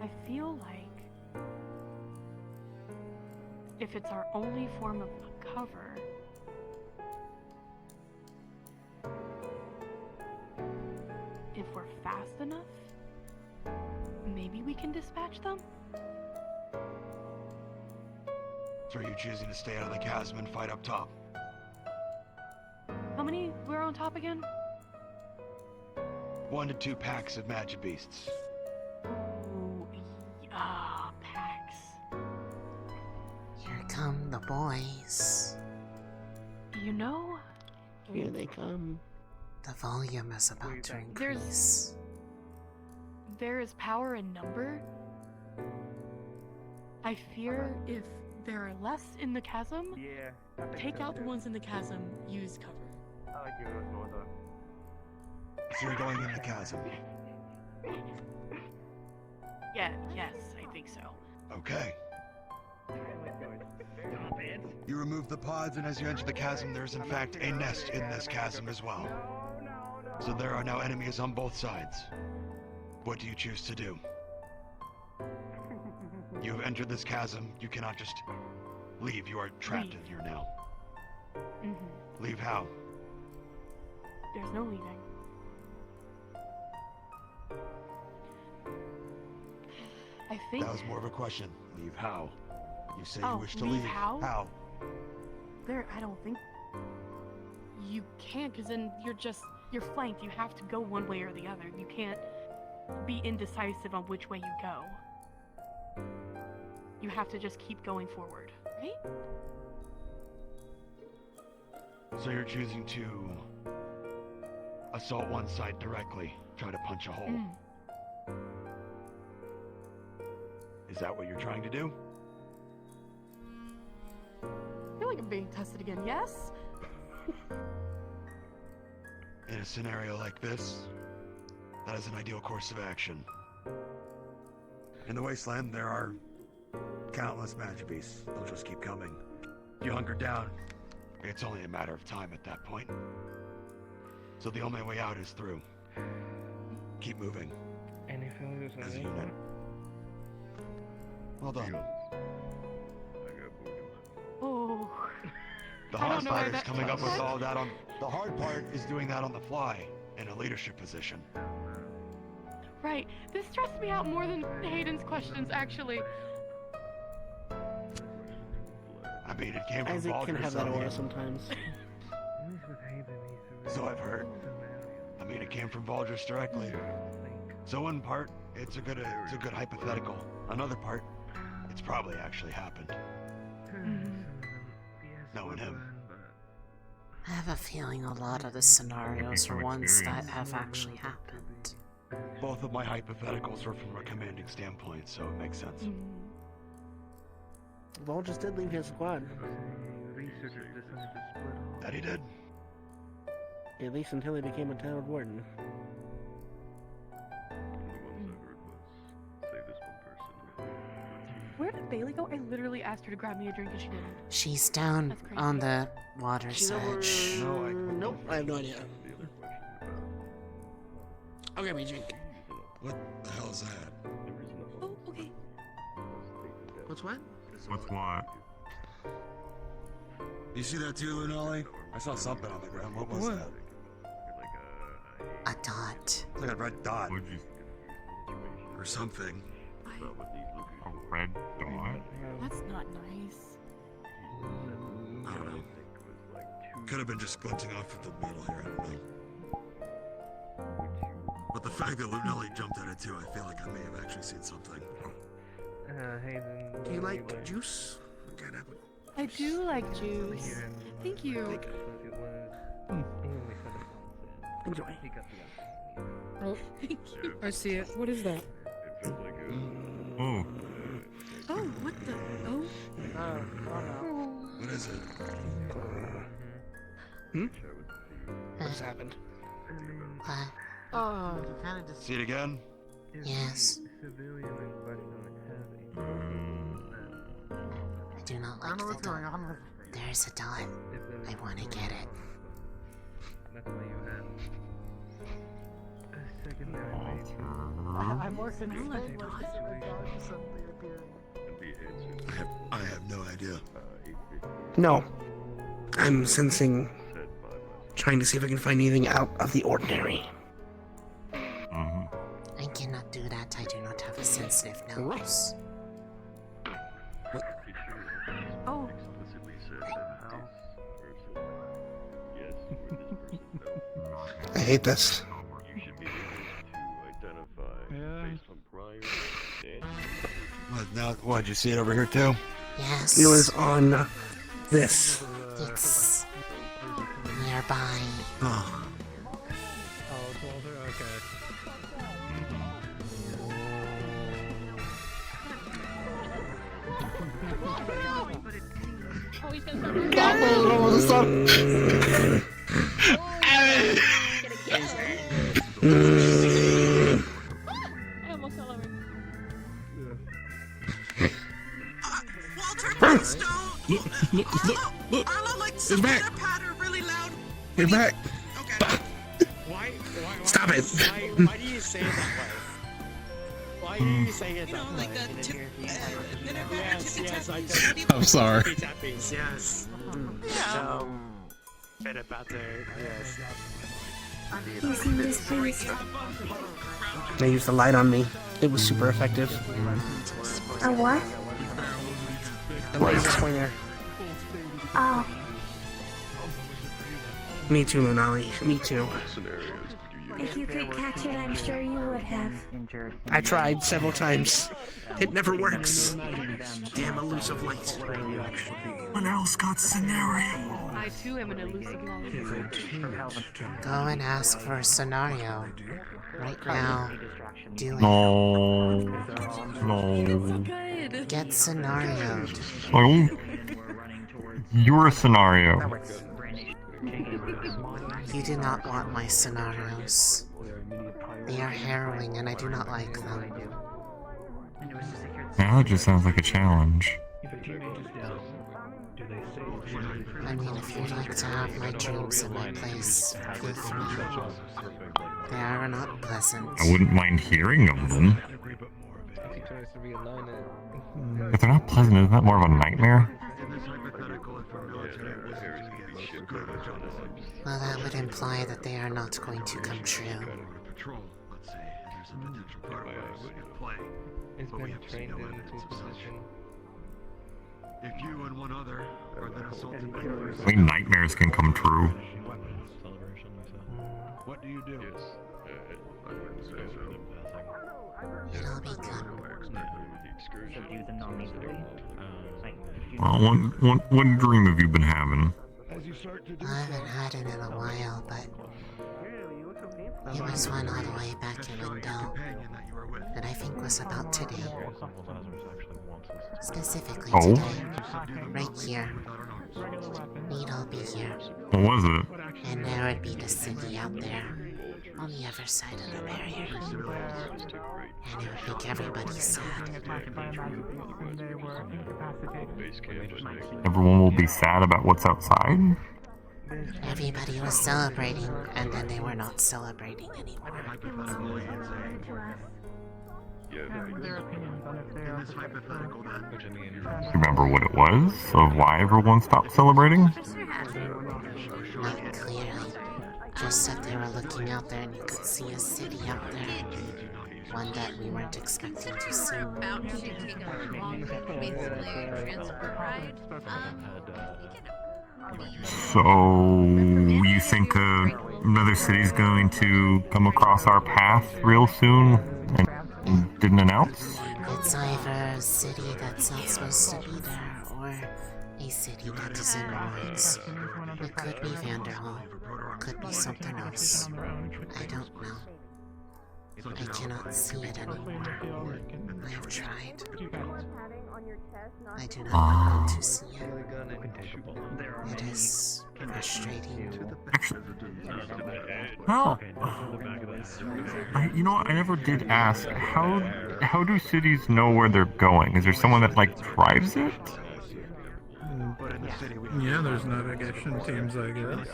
I feel like if it's our only form of cover, if we're fast enough, maybe we can dispatch them? So are you choosing to stay out of the chasm and fight up top? How many were on top again? 1 to 2 packs of magibeasts. Ooh, packs. Here come the boys. You know? Here they come. The volume is about to increase. There is power in number. I fear if there are less in the chasm, take out the ones in the chasm, use cover. So you're going in the chasm. Yeah, yes, I think so. Okay. You remove the pods, and as you enter the chasm, there's in fact a nest in this chasm as well. So there are now enemies on both sides. What do you choose to do? You have entered this chasm. You cannot just leave. You are trapped in here now. Leave how? There's no leaving. I think That was more of a question. Leave how? You say you Oh, wish to leave leave. how? How? I don't think you can, because then you're flanked. You have to go one way or the other. You can't be indecisive on which way you go. You have to just keep going forward, right? So you're choosing to assault one side directly, try to punch a hole. Is that what you're trying to do? I feel like I'm being tested again, yes? In a scenario like this, that is an ideal course of action. In the wasteland, there are countless magibeasts. They'll just keep coming. You hunker down. It's only a matter of time at that point. So the only way out is through. Keep moving. As a unit. Well done. Oh. The I don't hard know part where is that coming up with comes all that on... The hard part is doing that on the fly, in a leadership position. Right. This stressed me out more than Hayden's questions, actually. I mean, it came from Isaac can Baldur's have that Gate. aura sometimes. So I've heard. I mean, it came from Baldur's directly. So one part, it's a good hypothetical. Another part, It's probably actually happened. Knowing him. I have a feeling a lot of the scenarios are ones that have actually happened. Both of my hypotheticals are from a commanding standpoint, so it makes sense. Vol just did leave his squad. That he did. At least until he became a town warden. Where did Bailey go? I literally asked her to grab me a drink and she didn't. She's down on the water's edge. Nope, I have no idea. I'll grab me a drink. What the hell is that? Oh, okay. What's what? What's what? You see that too, Lunali? I saw something on the ground. What was that? A dot. It's like a red dot. Or something. A red dot? That's not nice. I don't know. Could have been just glinting off of the metal here, I don't know. But the fact that Lunali jumped at it too, I feel like I may have actually seen something. Do you like juice? I do like juice. Thank you. Enjoy. Oh, Thank you. I see it. What is that? Oh. Oh, what the? Oh. What is it? What just happened? What? Oh. See it again? Yes. I do not like the dot. There's a dot. I want to get it. I'm more concerned with the dog suddenly appearing. I have no idea. No. I'm sensing... trying to see if I can find anything out of the ordinary. I cannot do that. I do not have a sensitive nose. Oh. I hate this. What, did you see it over here too? Yes. It was on this. It's nearby. Oh, it's Walter? Okay. Oh, he's gonna start. I almost fell over. Walter, Arlo likes It's some back. pitter patter really loud. Get back. Okay. Why? Stop it. Why do you say it that way? Why do you say it that way? Like that tip, yes, I do. I'm sorry. Yes. Pitter patter, yes. Using this priest. They used the light on me. It was super effective. A what? The laser pointer. Oh. Me too, Lunali. Me too. If you could catch it, I'm sure you would have. I tried several times. It never works. Damn elusive light. What else got scenario? I too am an elusive light. Go and ask for a scenario. Right now. Do it. No. No. Get scenarioed. Oh. You're a scenario. You do not want my scenarios. They are harrowing and I do not like them. Now it just sounds like a challenge. I mean, if you'd like to have my dreams in my place, feel free. They are not pleasant. I wouldn't mind hearing of them. If they're not pleasant, isn't that more of a nightmare? Well, that would imply that they are not going to come true. It's been trained into position. If you and one other are then assaulted by I mean, nightmares can come true. what do you do? It'll be good. subdue the non-lethally. Well, what dream have you been having? I haven't had it in a while, but it was one all the way back in window that I think was about today. Specifically today, right here. We'd all be here. What was it? And there would be the city out there, on the other side of the barrier. And it would make everybody sad. Everyone will be sad about what's outside? Everybody was celebrating, and then they were not celebrating anymore. Remember what it was? Of why everyone stopped celebrating? Not clearly. Just that they were looking out there and you could see a city out there. One that we weren't expecting to see. About to take a long, basically transport ride. So, you think another city's going to come across our path real soon and didn't announce? It's either a city that's not supposed to be there, or a city that is in ruins. It could be Vanderhall. Could be something else. I don't know. I cannot see it anymore. I have tried. I do not want to see it. It is frustrating. Actually, how? You know what? I never did ask. How do cities know where they're going? Is there someone that like drives it? Yeah, there's navigation teams, I guess.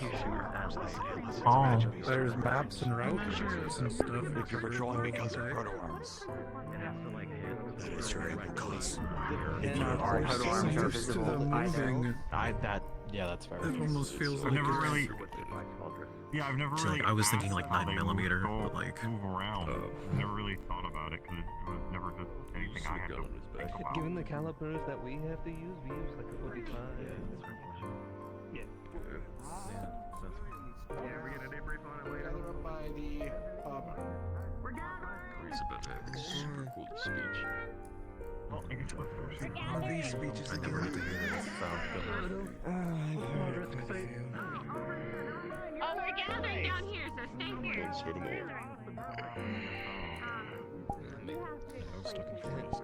Oh. There's maps and routes and stuff. If you're patrolling because of proto-arms, that is your able cause. If you are used to them moving, yeah, that's fair. It almost feels like I've never really I was thinking like 9mm, but like move around. Never really thought about it because it was never anything I had to think about. Given the calipers that we have to use, we use like a 45. Yeah. We're getting a debrief on it later. By the He's about to have a super cool speech. One of these speeches again. Oh, we're gathering down here, so stay here. Start them all. I was stuck in forest.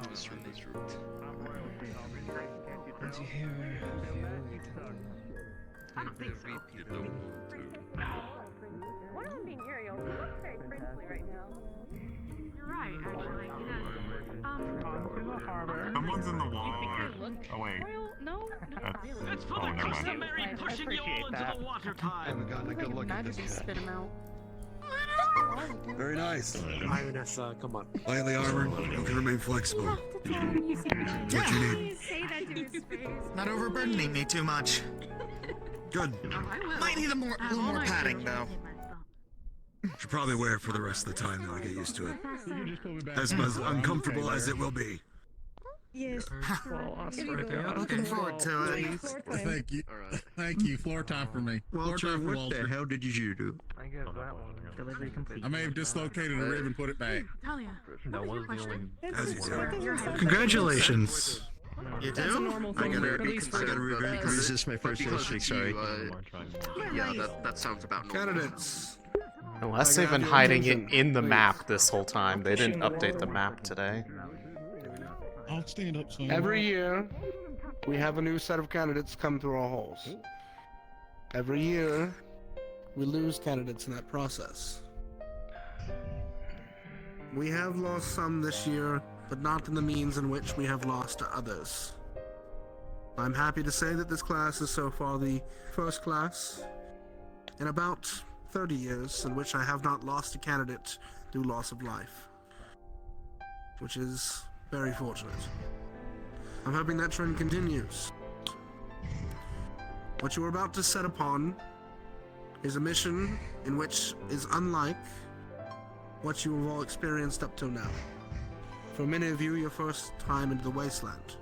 Let's run this route. Did you hear I don't think so. Get the whole dude. What am I being Uriel? You look very princely right now. You're right, actually. Someone's in the water. Oh wait. No, That's for the customary pushing you all into the water time. I haven't gotten a good look at this spit him out. Very nice. Hi, Vanessa, come on. Lightly armored, you can remain flexible. What you need? Not overburdening me too much. Good. Might need a little more padding, though. Should probably wear it for the rest of the time, though. I get used to it. As uncomfortable as it will be. Yes. Looking forward to it. Thank you. Thank you. Floor time for me. Floor time for what the Walter. hell did you do? I guess that one. Delivery complete. I may have dislocated a rib and put it back. Talia. That was the only. As you do. Congratulations. You That's a do? normal I thing, gotta, at least I for- gotta regret because this is my first history, sorry. Yeah, that sounds about normal. Candidates. Unless they've been hiding it in the map this whole time. They didn't update the map today. I'll stand up soon. Every year, we have a new set of candidates come through our halls. Every year, we lose candidates in that process. We have lost some this year, but not in the means in which we have lost to others. I'm happy to say that this class is so far the first class in about 30 years in which I have not lost a candidate through loss of life, which is very fortunate. I'm hoping that trend continues. What you are about to set upon is a mission in which is unlike what you have all experienced up till now. For many of you, your first time into the wasteland.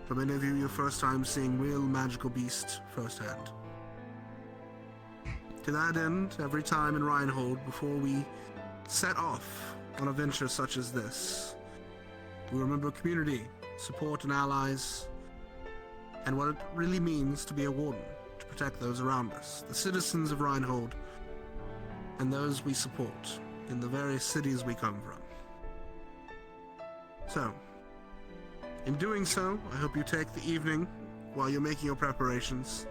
For many of you, your first time seeing real magical beasts firsthand. To that end, every time in Reinhold, before we set off on a venture such as this. We remember community, support and allies, and what it really means to be a warden, to protect those around us, the citizens of Reinhold, and those we support in the various cities we come from. So, in doing so, I hope you take the evening while you're making your preparations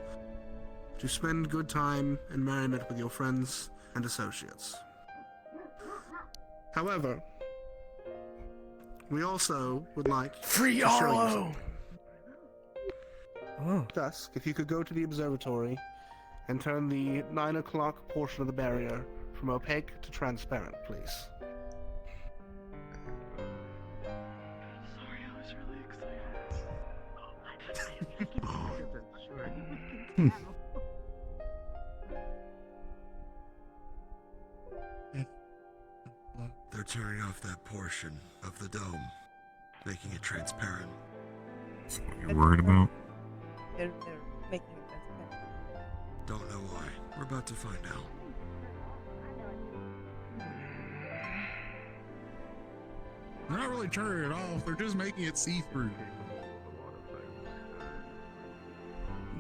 to spend good time and merriment with your friends and associates. However, we also would like Free to show you Arlo! something. Dusk, if you could go to the observatory and turn the 9 o'clock portion of the barrier from opaque to transparent, please. Sorry, I was really excited. They're turning off that portion of the dome, making it transparent. That's what you're worried about? They're making it transparent. Don't know why. We're about to find out. They're not really turning it off, they're just making it see-through.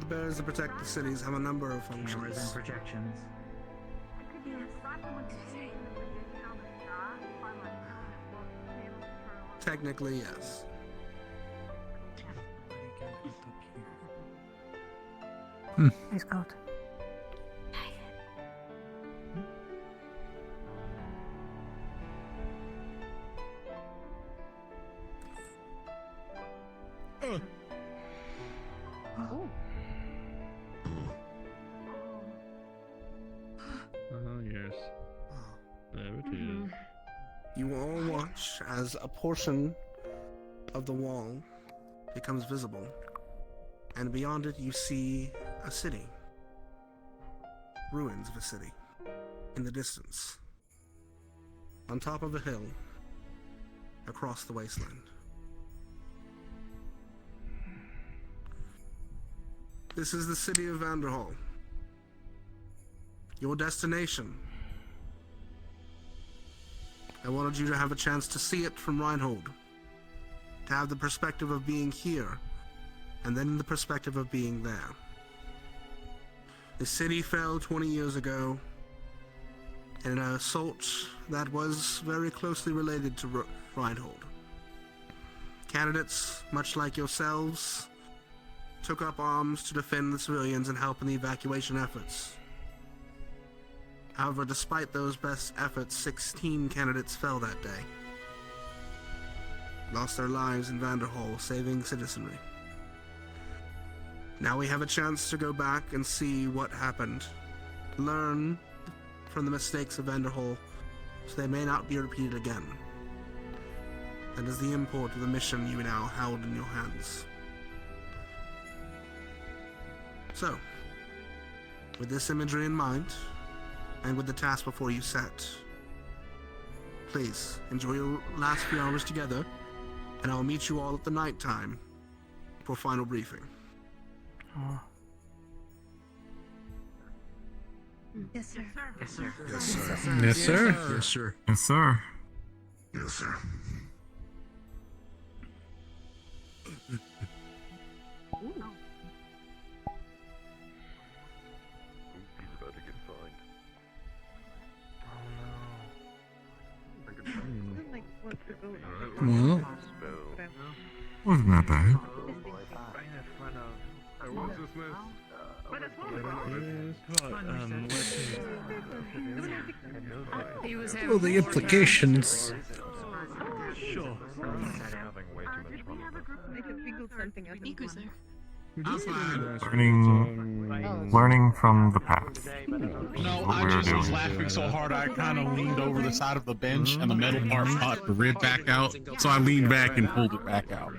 The barriers that protect the cities have a number of functions. projections. Technically, yes. Nice coat. Yes. There it is. You all watch as a portion of the wall becomes visible, and beyond it you see a city. Ruins of a city in the distance, on top of a hill, across the wasteland. This is the city of Vanderhall. Your destination. I wanted you to have a chance to see it from Reinhold, to have the perspective of being here, and then the perspective of being there. The city fell 20 years ago in an assault that was very closely related to Reinhold. Candidates, much like yourselves, took up arms to defend the civilians and help in the evacuation efforts. However, despite those best efforts, 16 candidates fell that day. Lost their lives in Vanderhall, saving citizenry. Now we have a chance to go back and see what happened. Learn from the mistakes of Vanderhall, so they may not be repeated again. That is the import of the mission you now held in your hands. So, with this imagery in mind, and with the task before you set, please enjoy your last few hours together, and I'll meet you all at the night time for final briefing. Yes, sir. Yes, sir. Yes, sir. Yes, sir. Yes, sir. Yes, sir. Yes, sir. He's about to get fined. Well, Wasn't that bad. well, the implications. Sure. Learning from the past. No, What I we're just was doing. laughing so hard I kind of leaned over the side of the bench and the metal part popped the rib back out, so I leaned back and pulled it back out.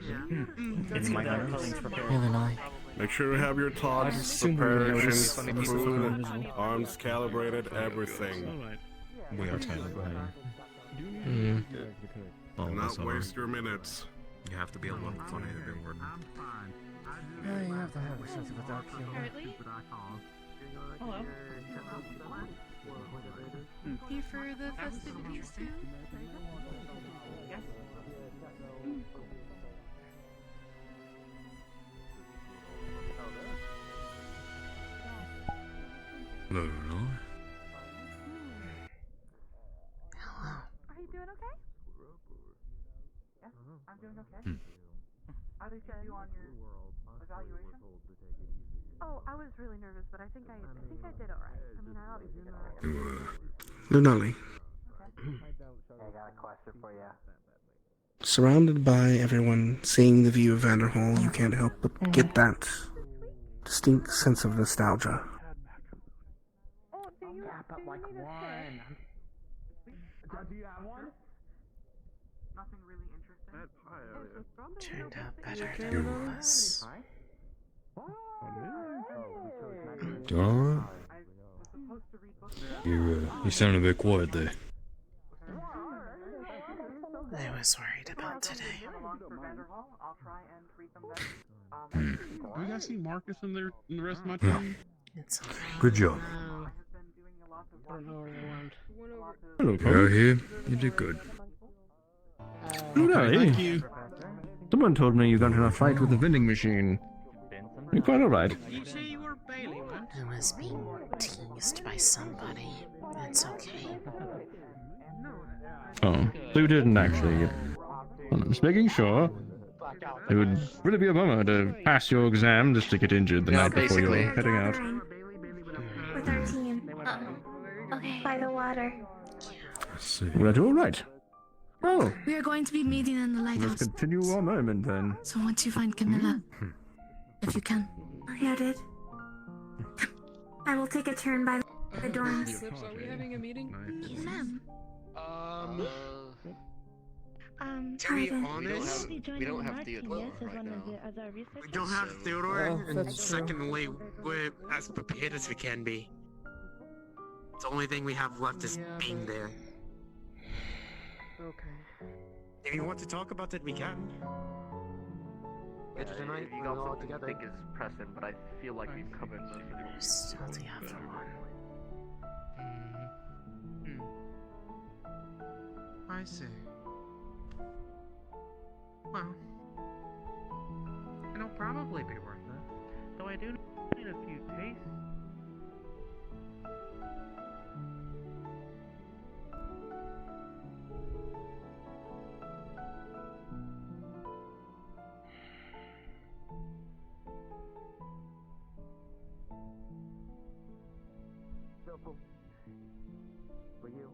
Make sure you have your thoughts, preparations, food, arms calibrated, everything. We are tired. Do not waste your minutes. You have to be a little funny to be warden. Yeah, you have to have a sense of a dark humor. Hello. Here for for the festivities too? Yes. No, no. Hello. Are you doing okay? Yes, I'm doing okay. How did you do on your evaluation? Oh, I was really nervous, but I think I did alright. I mean, I obviously did alright. Lunali. I got a question for you. Surrounded by everyone, seeing the view of Vanderhall, you can't help but get that distinct sense of nostalgia. Yeah, but like one. Do you have one? Nothing really interesting. Turned out better than it was. You alright? You sound a bit quiet there. I was worried about today. Do you guys see Marcus in there in the rest of my team? It's alright. Good job. I don't know where they went. Hello, You're out here. You did good. Okay, thank you. Someone told me you got in a fight with the vending machine. You're quite alright. You say you were Bailey, man? I was being teased by somebody. That's okay. Oh, so you didn't actually. Well, I'm just making sure. It would really be a bummer to pass your exam just to get injured the night before you're heading out. With our team. Okay. By the water. Well, all right. Oh, We are going to be meeting in the let's lighthouse. continue our moment then. So once you find Camilla, if you can. Noted. I will take a turn by the dorms. Sips, are we having a meeting? Yes, ma'am. To be Pardon. honest, We don't have Theodore right now. we don't have Theodore, and secondly, we're as prepared as we can be. The only thing we have left is being there. Okay. If you want to talk about it, we can. Later tonight, You we'll got all something you together. think is pressing, but I feel like we've covered most of it. Still the other one. I see. Well, it'll probably be worth it. Though I do need a few tastes. For you.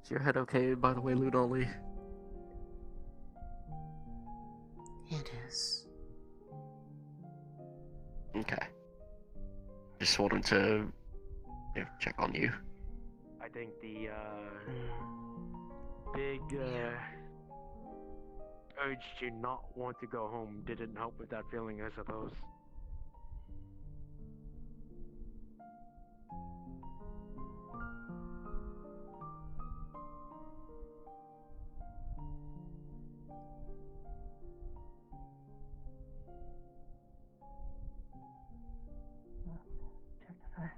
Is your head okay, by the way, Lunali? It is. Okay. Just wanted to check on you. I think the big urge to not want to go home didn't help with that feeling, I suppose.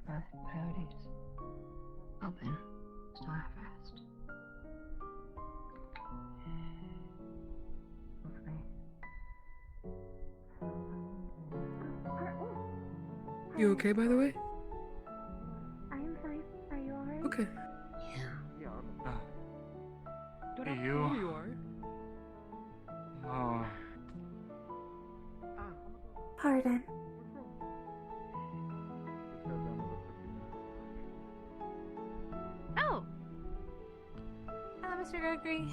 Priorities. Open. Starfast. You okay, by the way? I'm fine. Are you alright? Okay. Hey, Here you are. Oh. Pardon. Oh! Hello, Mr. Gregory.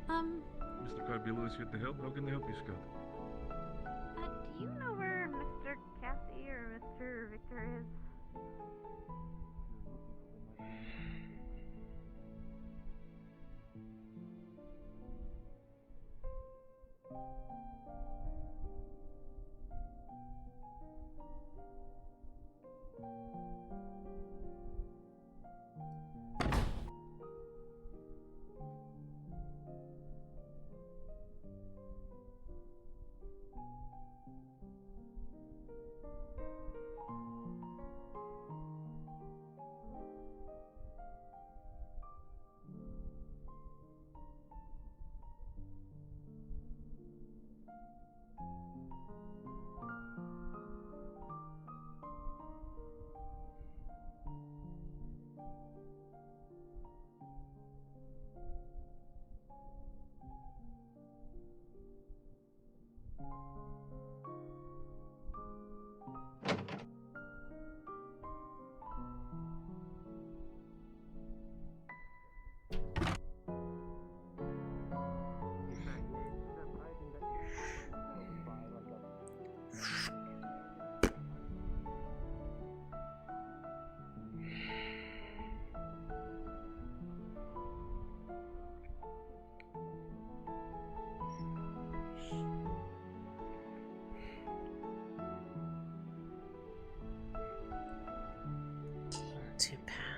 Mr. Carbillo is here to help. How can I help you, Scott? Do you know where Mr. Cassie or Mr. Victor is?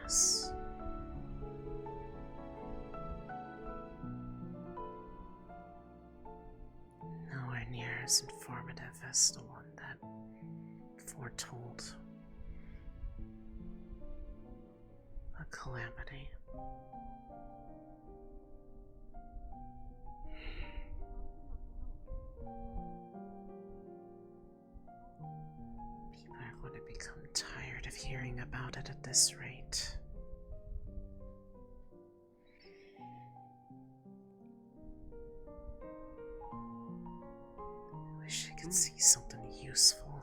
Yes. Nowhere near as informative as the one that foretold a calamity. People are going to become tired of hearing about it at this rate. I wish I could see something useful.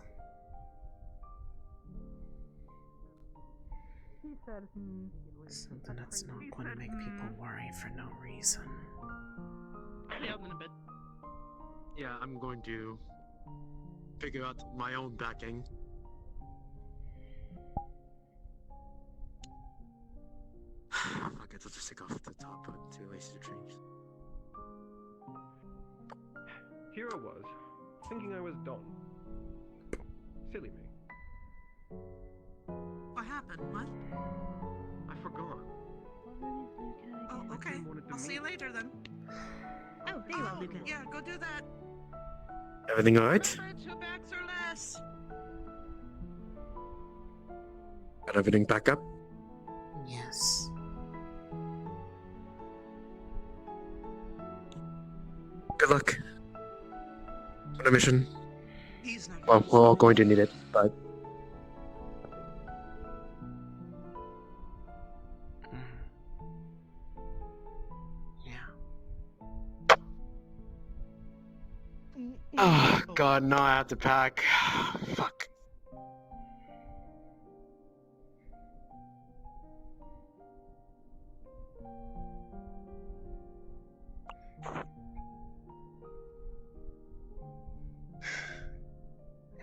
Something that's not going to make people worry for no reason. Yeah, I'm in a bit. Yeah, I'm going to figure out my own backing. I guess I'll just take off the top button too, waste to change. Here I was, thinking I was done. Silly me. What happened? What? I forgot. Oh, okay. I'll see you later then. Oh, there you are, Luca. Yeah, go do that. Everything alright? 2 bags or less. Got everything back up? Yes. Good luck. On the mission. Well, we're all going to need it, but... Oh, God, no, I have to pack. Fuck.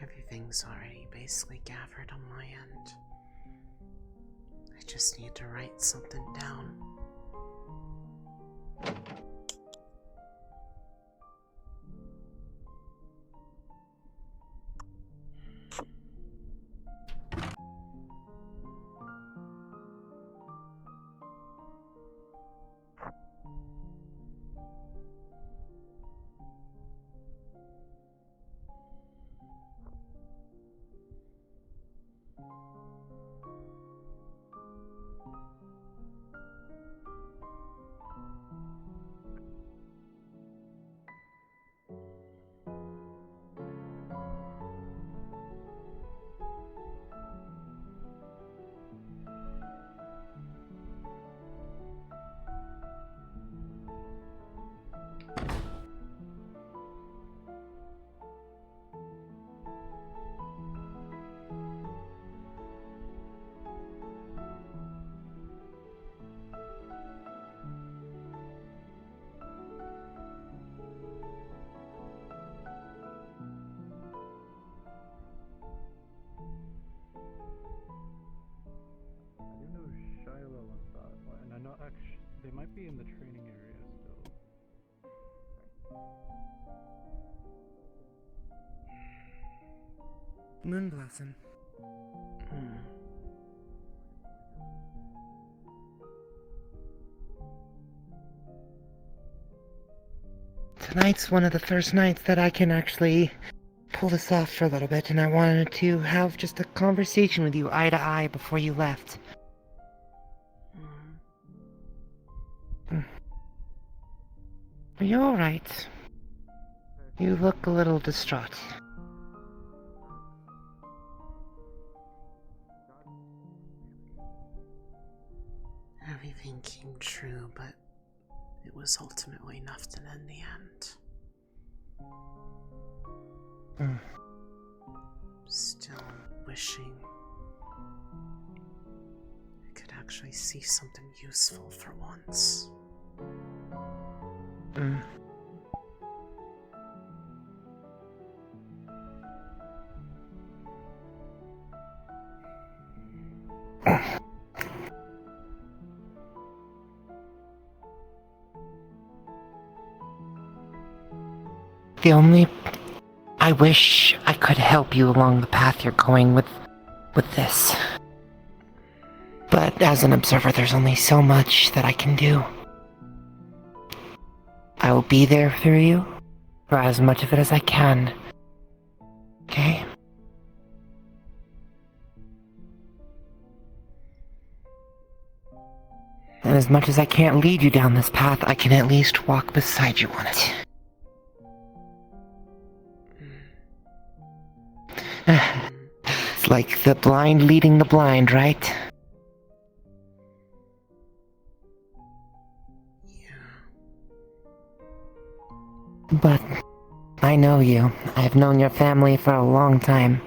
Everything's already basically gathered on my end. I just need to write something down. They might be in the training area still. Moonblossom. Tonight's one of the first nights that I can actually pull this off for a little bit, and I wanted to have just a conversation with you eye to eye before you left. Are you alright? You look a little distraught. Everything came true, but it was ultimately nothing in the end. Still wishing I could actually see something useful for once. I wish I could help you along the path you're going with this. But as an observer, there's only so much that I can do. I will be there for you, for as much of it as I can. Okay? And as much as I can't lead you down this path, I can at least walk beside you on it. It's like the blind leading the blind, right? But I know you. I've known your family for a long time.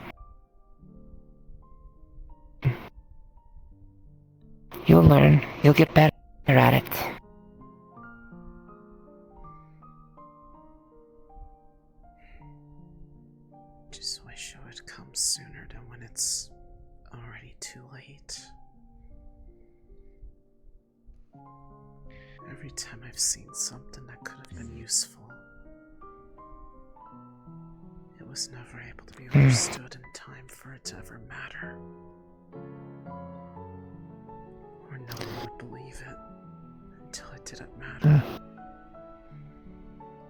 You'll learn. You'll get better at it. Just wish it would come sooner than when it's already too late. Every time I've seen something that could have been useful, it was never able to be understood in time for it to ever matter. Or no one would believe it until it didn't matter.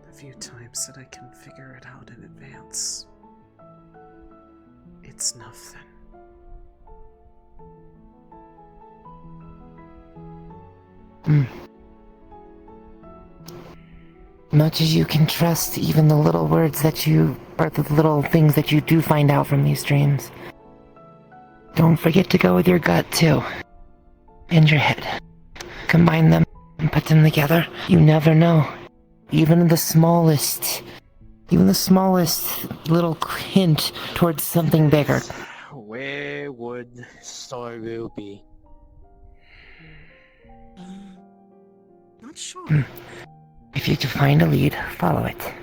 The few times that I can figure it out in advance, it's nothing. Much as you can trust even the little words that you, or the little things that you do find out from these dreams, don't forget to go with your gut too. And your head. Combine them and put them together. You never know. Even the smallest little hint towards something bigger. Where would Starville be? Not sure. If you can find a lead, follow it.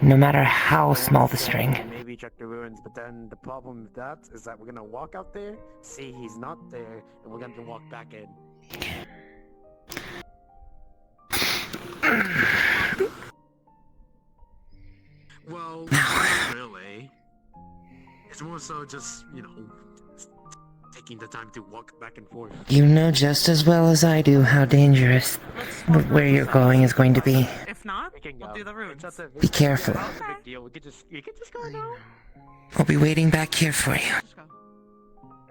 No matter how small the string. Maybe check the ruins, but then the problem with that is that we're gonna walk out there, see he's not there, and we're gonna walk back in. Well, not really. It's more so just, taking the time to walk back and forth. You know just as well as I do how dangerous where you're going is going to be. If not, we'll do the ruins. Be careful. It's not a big deal. We could just go now. I'll be waiting back here for you. Let's just go.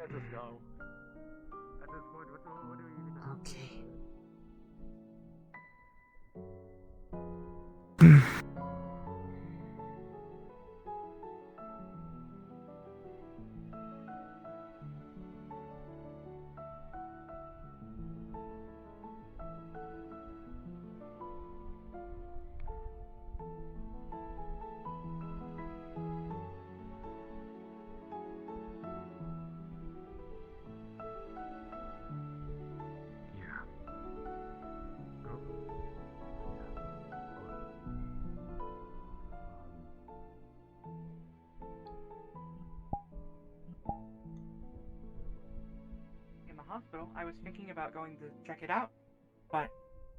At this point, what do we even have? Okay. Hospital. I was thinking about going to check it out, but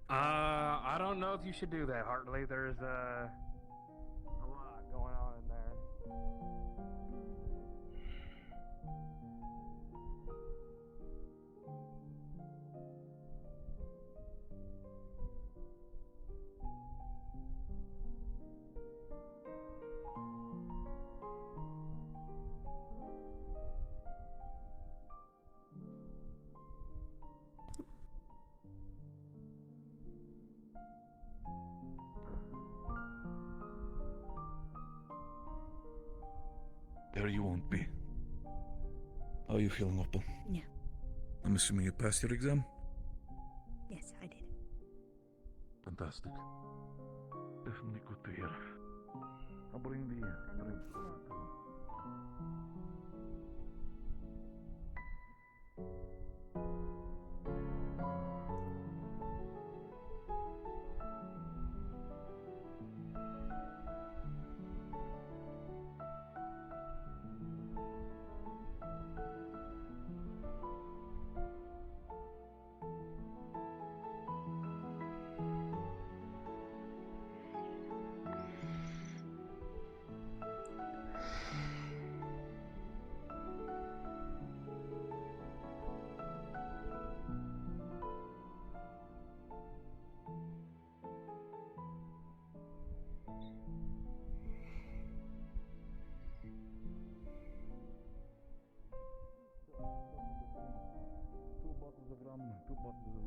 I don't know if you should do that, Hartley. There's a lot going on in there. There you won't be. How are you feeling, Opal? Yeah. I'm assuming you passed your exam? Yes, I did. Fantastic. Definitely good to hear. I'll bring the drink.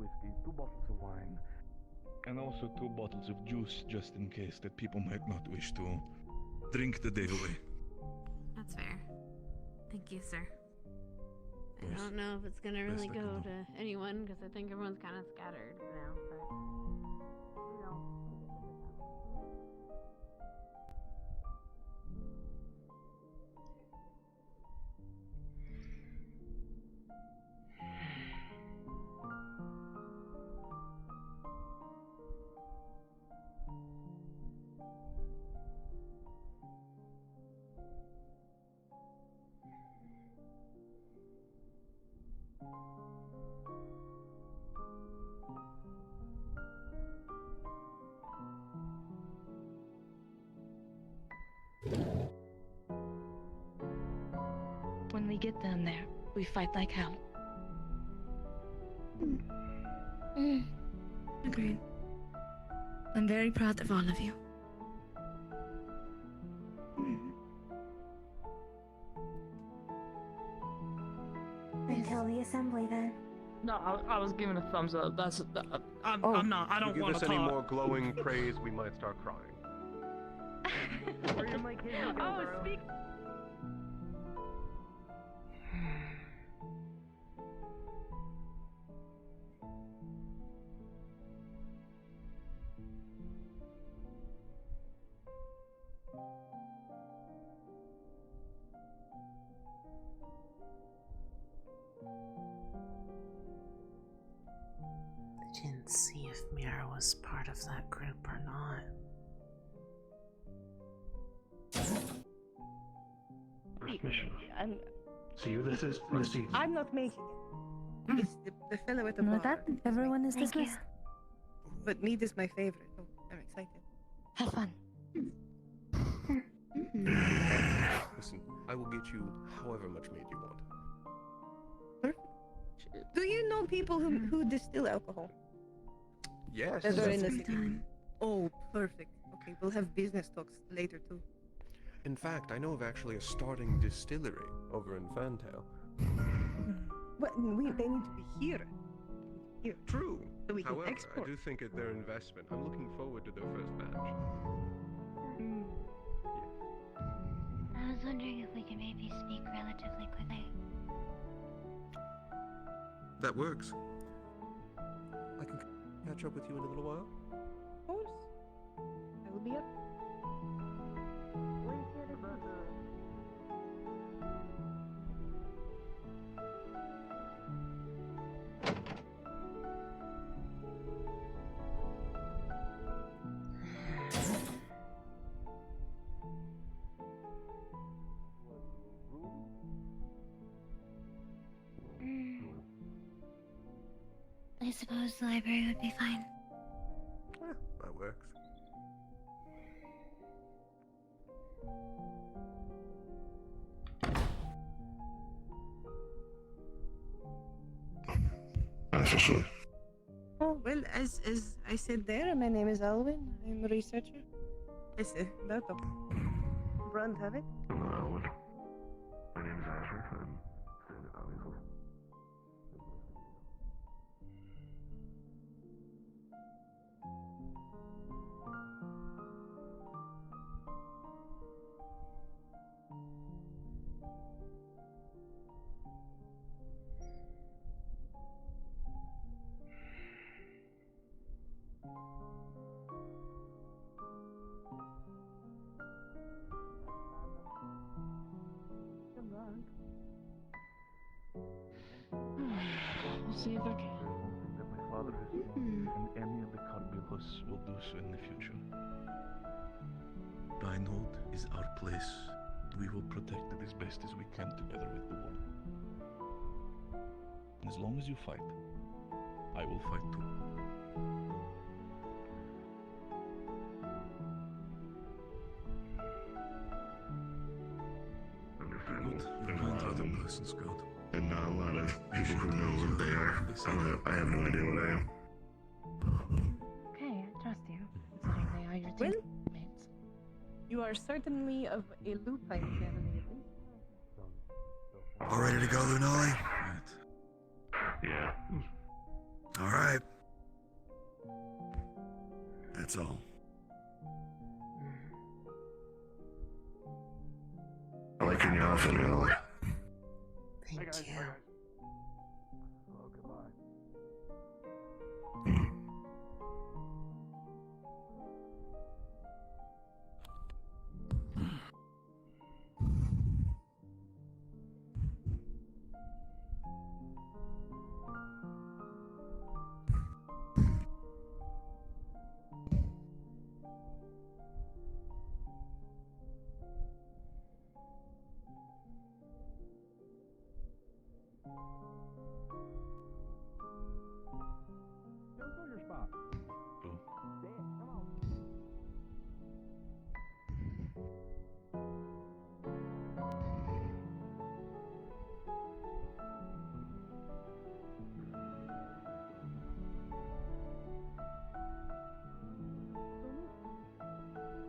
whiskey, 2 bottles of wine, and also 2 bottles of juice, just in case that people might not wish to drink the day away. That's fair. Thank you, sir. I Yes. don't know if it's gonna Best really I can go do. to anyone because I think everyone's kind of scattered now. But you know. When we get down there, we fight like hell. Agreed. I'm very proud of all of you. Until the assembly, then. No, I was giving a thumbs up. That's I'm not. I If don't you want give to us any talk. more glowing praise, we might start crying. Oh, speak. I didn't see if Mira was part of that group or not. First mission. I'm. See you this is Missy. I'm not making it. It's the fellow at the And bar. with that, everyone is Thank you. dismissed. But Mead is my favorite. Oh, I'm excited. Have fun. Listen, I will get you however much mead you want. Do you know people who distill alcohol? Yes. That are in the city? Oh, perfect. Okay, we'll have business talks later too. In fact, I know of actually a starting distillery over in Fantail. But they need to be here. Here. True. So we can However, export. I do think it's their investment. I'm looking forward to their first batch. I was wondering if we could maybe speak relatively quickly. That works. I can catch up with you in a little while. Of course. I will be up. I suppose the library would be fine. That works. Oh, well, as I said there, my name is Alwyn. I'm a researcher. It's that up. Brand have it? Hello. My name is Asher. I'm standing obviously. We'll see if I can. That my father has seen, and any of the Carbulos will do so in the future. Reinhold is our place. We will protect it as best as we can together with the Warden. And as long as you fight, I will fight too. Understandable. Good. Find other persons good. And not a lot of people who know what they are. I have no idea what I am. Okay, I trust you, considering they are your Well, teammates. you are certainly of a lupine family, at least. All ready to go, Lunali? Yeah. All right. That's all. I like your new outfit, Lunali. Thank you. Oh, goodbye. Go your spot.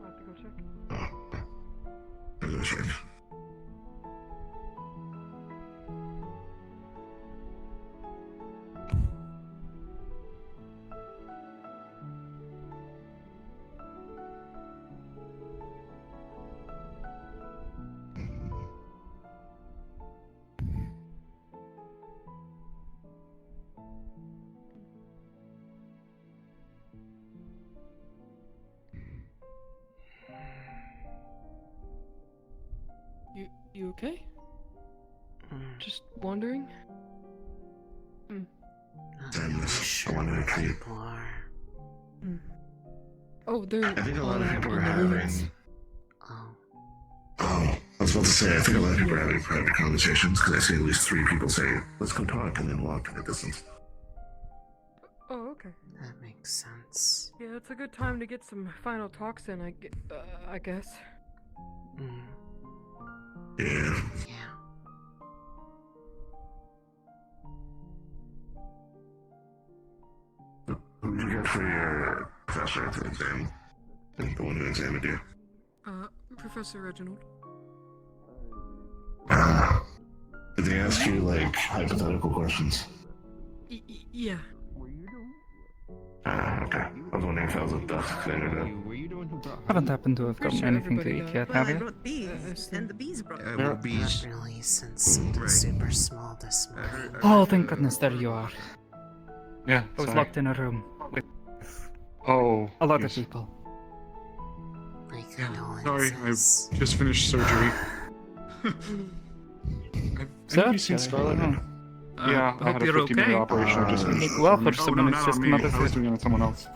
I'll have to go check. I'll go check. You okay? Just wondering? Timeless. I wanted a treat. Oh, they're I think a lot all of people are in the having. ruins. Oh, I was about to say, I think a lot of people are having private conversations because I see at least 3 people say, let's go talk, and then walk in the distance. Oh, okay. That makes sense. Yeah, it's a good time to get some final talks in, I guess. Yeah. Who did you get for your professor at the exam? Like the one who examined you? Professor Reginald. Did they ask you, like, hypothetical questions? Yeah. Okay. I was wondering if that was a dusk thing or that. Haven't happened to have gotten anything to eat yet, Well, have I you? brought bees, and the bees brought I brought bees. Not really, since it was super small this morning. Oh, thank goodness, there you are. Yeah, I was sorry. locked in a room with Oh, a lot yes. of people. My Sorry, condolences. I just finished surgery. Have you seen Scarlet? Yeah, I had a 50-minute operation. I just finished. Well, for Oh, someone no, who's not just on come me. out of I was doing it on someone else.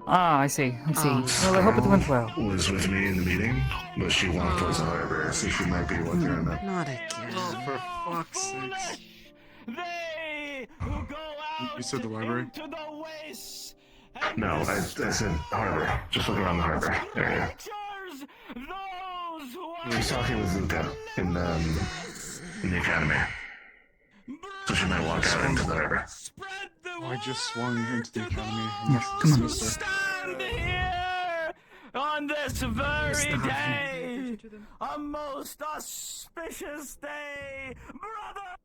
Ah, I see. Well, I hope it went well. Was with me in the meeting, but she walked towards the harbor, so she might be working on that. Not again. Oh, for fuck's sakes. You said the library? No, I said harbor. Just look around the harbor area. She's talking with Luca in the academy. So she might walk out into the harbor. Oh, I just swung into the academy. Yes, come on. Stand here on this very day, a most auspicious day, brother.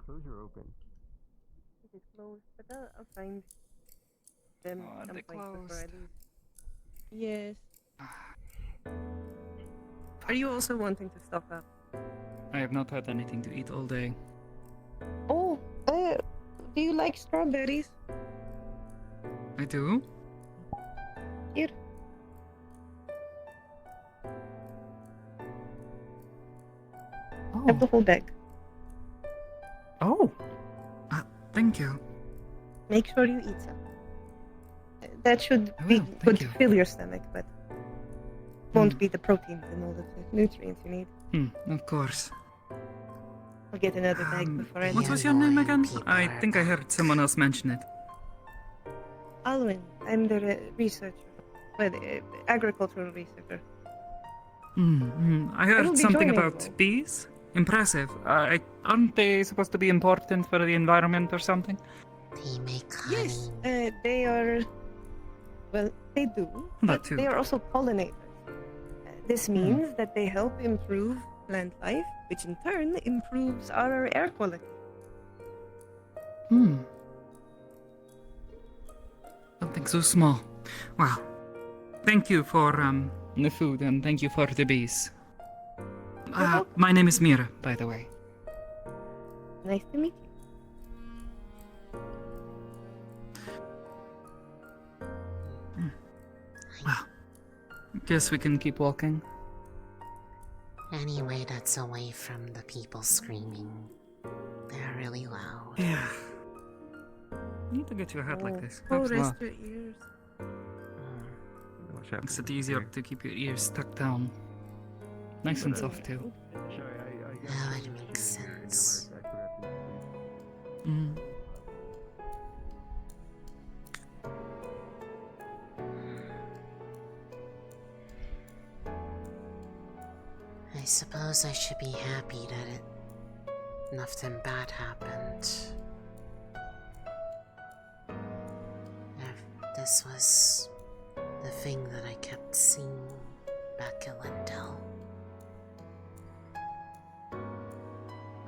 Close your open. It's closed, but I'll find them some point before I leave. Yes. Are you also wanting to stock up? I have not had anything to eat all day. Oh, do you like strawberries? I do? Here. Have the whole bag. Oh! Thank you. Make sure you eat some. That should be good to fill your stomach, but won't be the proteins and all of the nutrients you need. Of course. I'll get another bag before I leave. What was your name again? I think I heard someone else mention it. Alwyn. I'm the researcher. Well, the agricultural researcher. I will heard be something joining about you. bees. Impressive. Aren't they supposed to be important for the environment or something? They make honey. Yes, they are. Well, they do. That But too. they are also pollinators. This means that they help improve plant life, which in turn improves our air quality. Something so small. Wow. Thank you for the food and thank you for the bees. My name is Mira, by the way. Nice to meet you. Well, guess we can keep walking. Anyway, that's away from the people screaming. They're really loud. Yeah. You need to get your head like this. Oh, Helps a rest lot. your ears. Makes it easier to keep your ears stuck down. Nice and soft too. Now it makes sense. I suppose I should be happy that nothing bad happened. This was the thing that I kept seeing back at Lindell.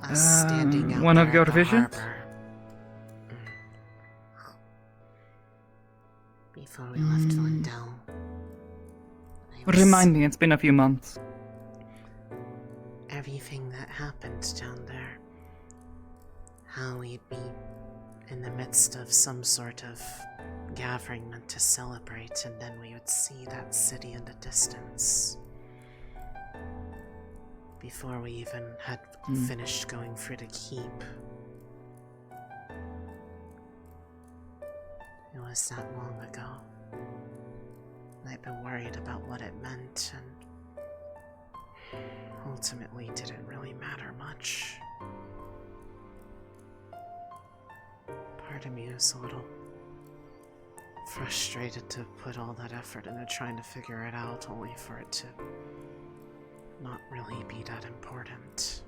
Us standing out one there of your at the visions? harbor. Before we left Lindell. Remind me, it's been a few months. Everything that happened down there. How we'd be in the midst of some sort of gathering meant to celebrate, and then we would see that city in the distance. Before we even had finished going through the keep. It was that long ago. I've been worried about what it meant, and ultimately didn't really matter much. Part of me was a little frustrated to put all that effort into trying to figure it out, only for it to not really be that important.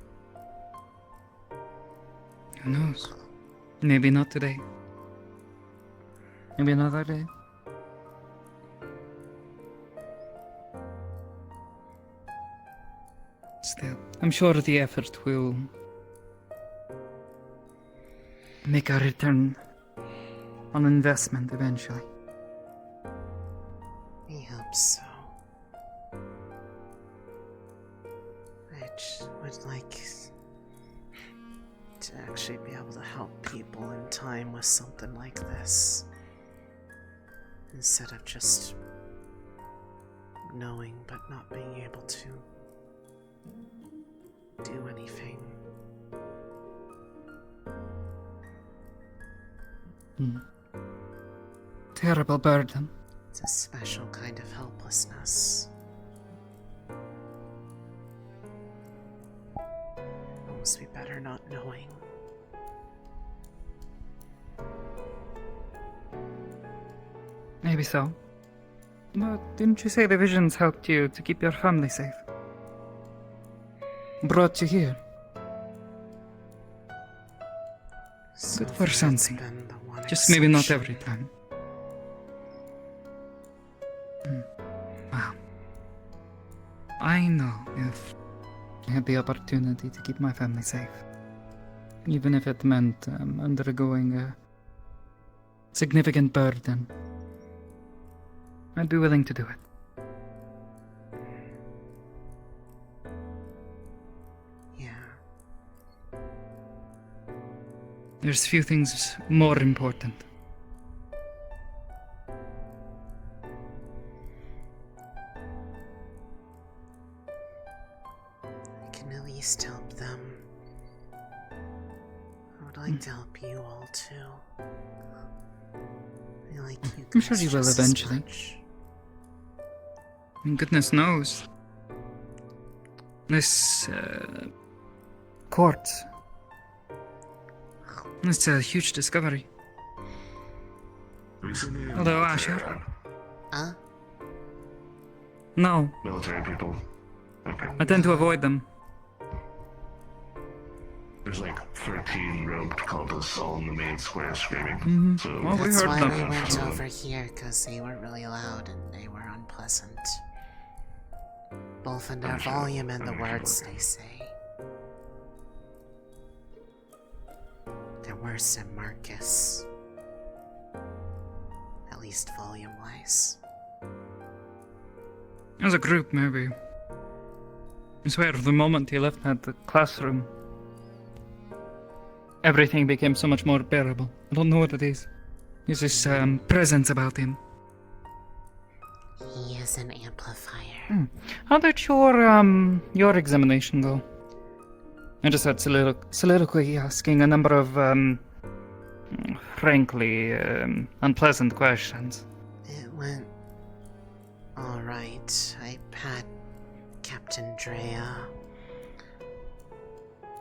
Who knows? Maybe not today. Maybe another day. Still, I'm sure the effort will make a return on investment eventually. I hope so. I would like to actually be able to help people in time with something like this. Instead of just knowing but not being able to do anything. Terrible burden. It's a special kind of helplessness. Almost be better not knowing. Maybe so. But didn't you say the visions helped you to keep your family safe? Brought you here? Good for something. Just maybe not every time. Wow. I know if I had the opportunity to keep my family safe, even if it meant undergoing a significant burden, I'd be willing to do it. Yeah. There's few things more important. I can at least help them. I would like to help you all too. I like you guys. I'm sure you will just as eventually. much. And goodness knows. This quartz. It's a huge discovery. Hello, Asher. Huh? No, Military people. Okay. I tend to avoid them. There's like 13 robed cultists all in the main square screaming. So Well, we That's heard why them. we went over here, because they were really loud and they were unpleasant. both in their volume and the words they say. They're worse than Marcus. At least volume-wise. As a group, maybe. I swear, the moment he left the classroom, everything became so much more bearable. I don't know what it is. There's this presence about him. He is an amplifier. How did your examination go? I just had soliloquy asking a number of, frankly, unpleasant questions. It went alright. I had Captain Drea.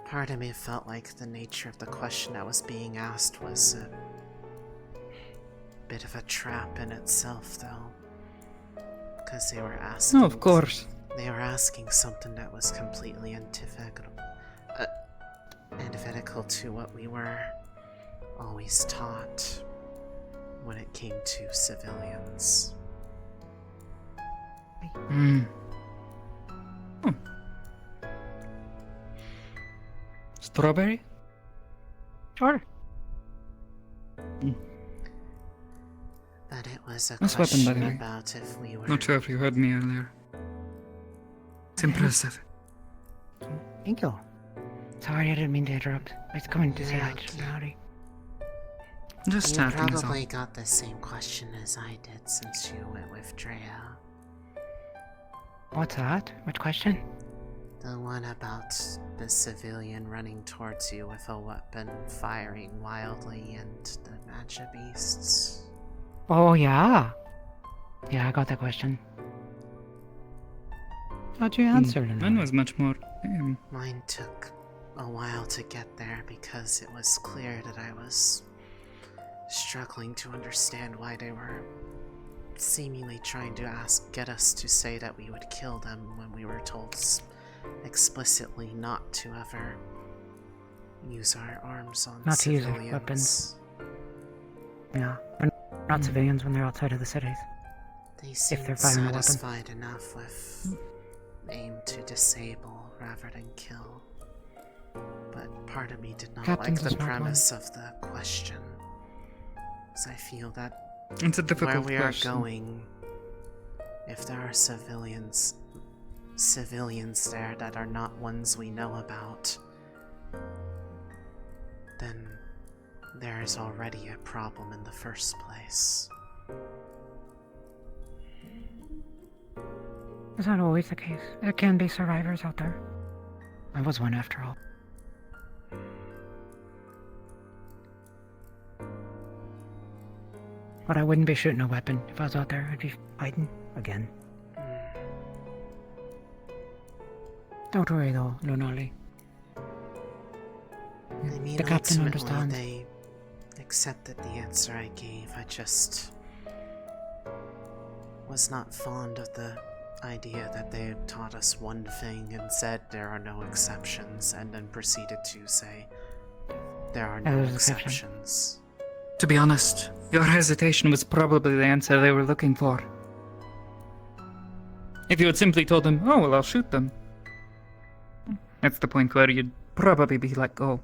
Part of me felt like the nature of the question that was being asked was a bit of a trap in itself, though. Because they were asking... No, of course. They were asking something that was completely antithetical to what we were always taught when it came to civilians. Strawberry? Sure. But it was a Nice weapon, by the question way. about if we were... Not sure if you heard me earlier. It's impressive. Thank you. Sorry, I didn't mean to interrupt. I was coming to say hi to Lunali. Just You starting us off. probably got the same question as I did since you went with Drea. What's that? Which question? The one about the civilian running towards you with a weapon, firing wildly, and the matcha beasts. Oh, yeah. Yeah, I got that question. How'd you answer it? Mine was much more... Mine took a while to get there because it was clear that I was struggling to understand why they were seemingly trying to get us to say that we would kill them when we were told explicitly not to ever use our arms on Not to use civilians. our weapons. Yeah, we're not civilians when they're outside of the cities. They If seemed they're firing a weapon. satisfied enough with aim to disable rather than kill. But part of me did not Captain's like a the smart one. premise of the question. Because I feel that It's a where difficult we question. are going, if there are civilians there that are not ones we know about, then there is already a problem in the first place. Is that always the case? There can be survivors out there. I was one after all. But I wouldn't be shooting a weapon if I was out there. I'd be fighting again. Don't worry though, Lunali. I mean, The captain ultimately, understands. they accepted the answer I gave. I just was not fond of the idea that they taught us one thing and said there are no exceptions, and then proceeded to say there are no There's an exception. exceptions. To be honest, your hesitation was probably the answer they were looking for. If you had simply told them, oh, well, I'll shoot them. That's the point where you'd probably be like, oh.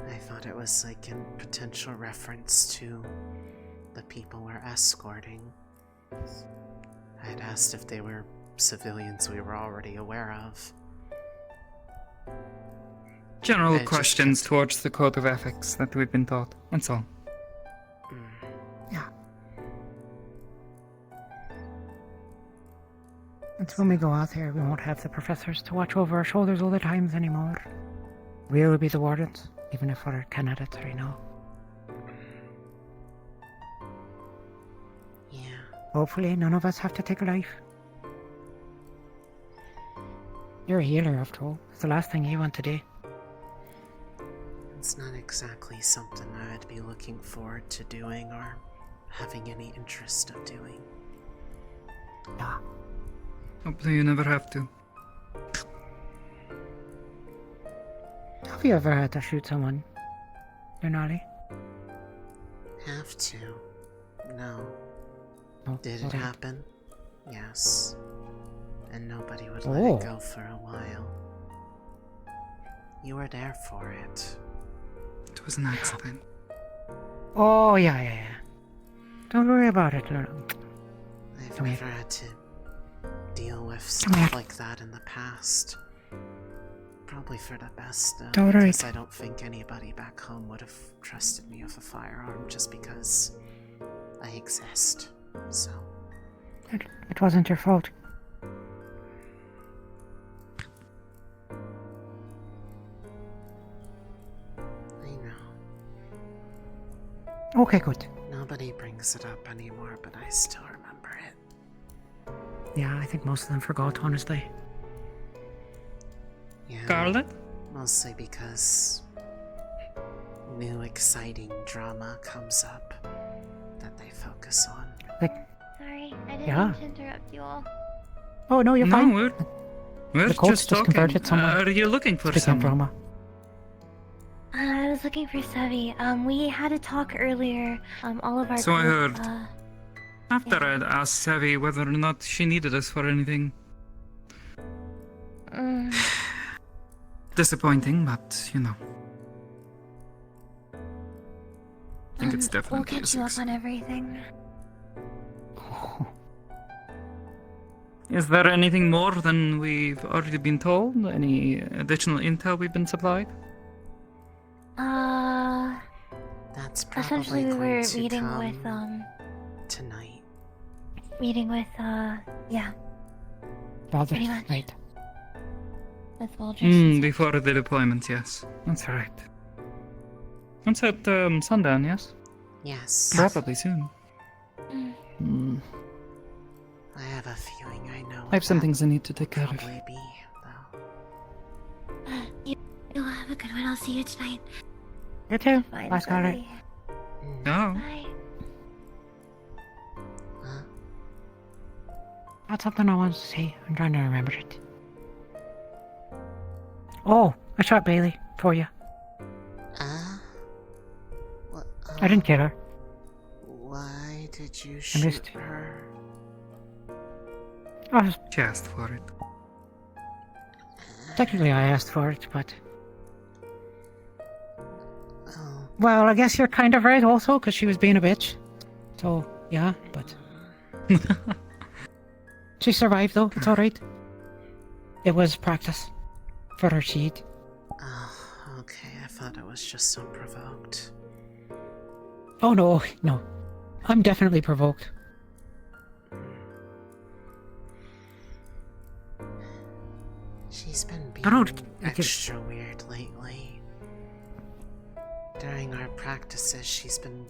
I thought it was like a potential reference to the people we're escorting. I'd asked if they were civilians we were already aware of. General I just questions towards the code of ethics that we've been taught, that's all. Yeah. And when we go out there, we won't have the professors to watch over our shoulders all the times anymore. We will be the wardens, even if we're candidates right now. Yeah. Hopefully, none of us have to take a life. You're a healer, after all. It's the last thing you want to do. It's not exactly something I'd be looking forward to doing or having any interest of doing. Yeah. Hopefully you never have to. Have you ever had to shoot someone, Lunali? Have to? No. Did it alright. happen? Yes. And nobody would Oh. let it go for a while. You were there for it. It was an accident. Oh, yeah. Don't worry about it, Luna. I've Come here. never had to deal with Come here. stuff like that in the past. Probably for the best, though, Don't worry. because I don't think anybody back home would have trusted me with a firearm just because I exist. So. It wasn't your fault. I know. Okay, good. Nobody brings it up anymore, but I still remember it. Yeah, I think most of them forgot, honestly. Yeah. Scarlet? Mostly because new exciting drama comes up that they focus on. Sorry, I didn't Yeah. mean to interrupt you all. Oh, no, you're fine. We're The coach just talking. converted someone. Are you looking for Speaking of someone? drama. I was looking for Sevi. We had a talk earlier. All of our So I group, heard. After I'd asked Savvy whether or not she needed us for anything. Disappointing, but you know. I think it's definitely we'll catch a you up success. on everything. Is there anything more than we've already been told? Any additional intel we've been supplied? That's Essentially, probably we were going to meeting come with tonight. Yeah, Father, pretty much. right. With Vultures. Before the deployment, yes. That's right. It's at sundown, yes? Yes. Probably soon. Hmm. I have a feeling I know. I have some things I need to take care of. Probably be, though. You'll have a good one. I'll see you tonight. You too. Fine, Bye, Scarlet. Sevi. No. Bye. That's something I wanted to say. I'm trying to remember it. Oh, I shot Bailey for you. I didn't kill her. Why did you I shoot missed. her? She asked for it. Technically, I asked for it, but. Well, I guess you're kind of right also, because she was being a bitch. So, yeah, but. She survived though, it's alright. It was practice for her sheet. Oh, okay. I thought it was just unprovoked. Oh no. I'm definitely provoked. She's been I don't- being extra weird lately. During our practices, she's been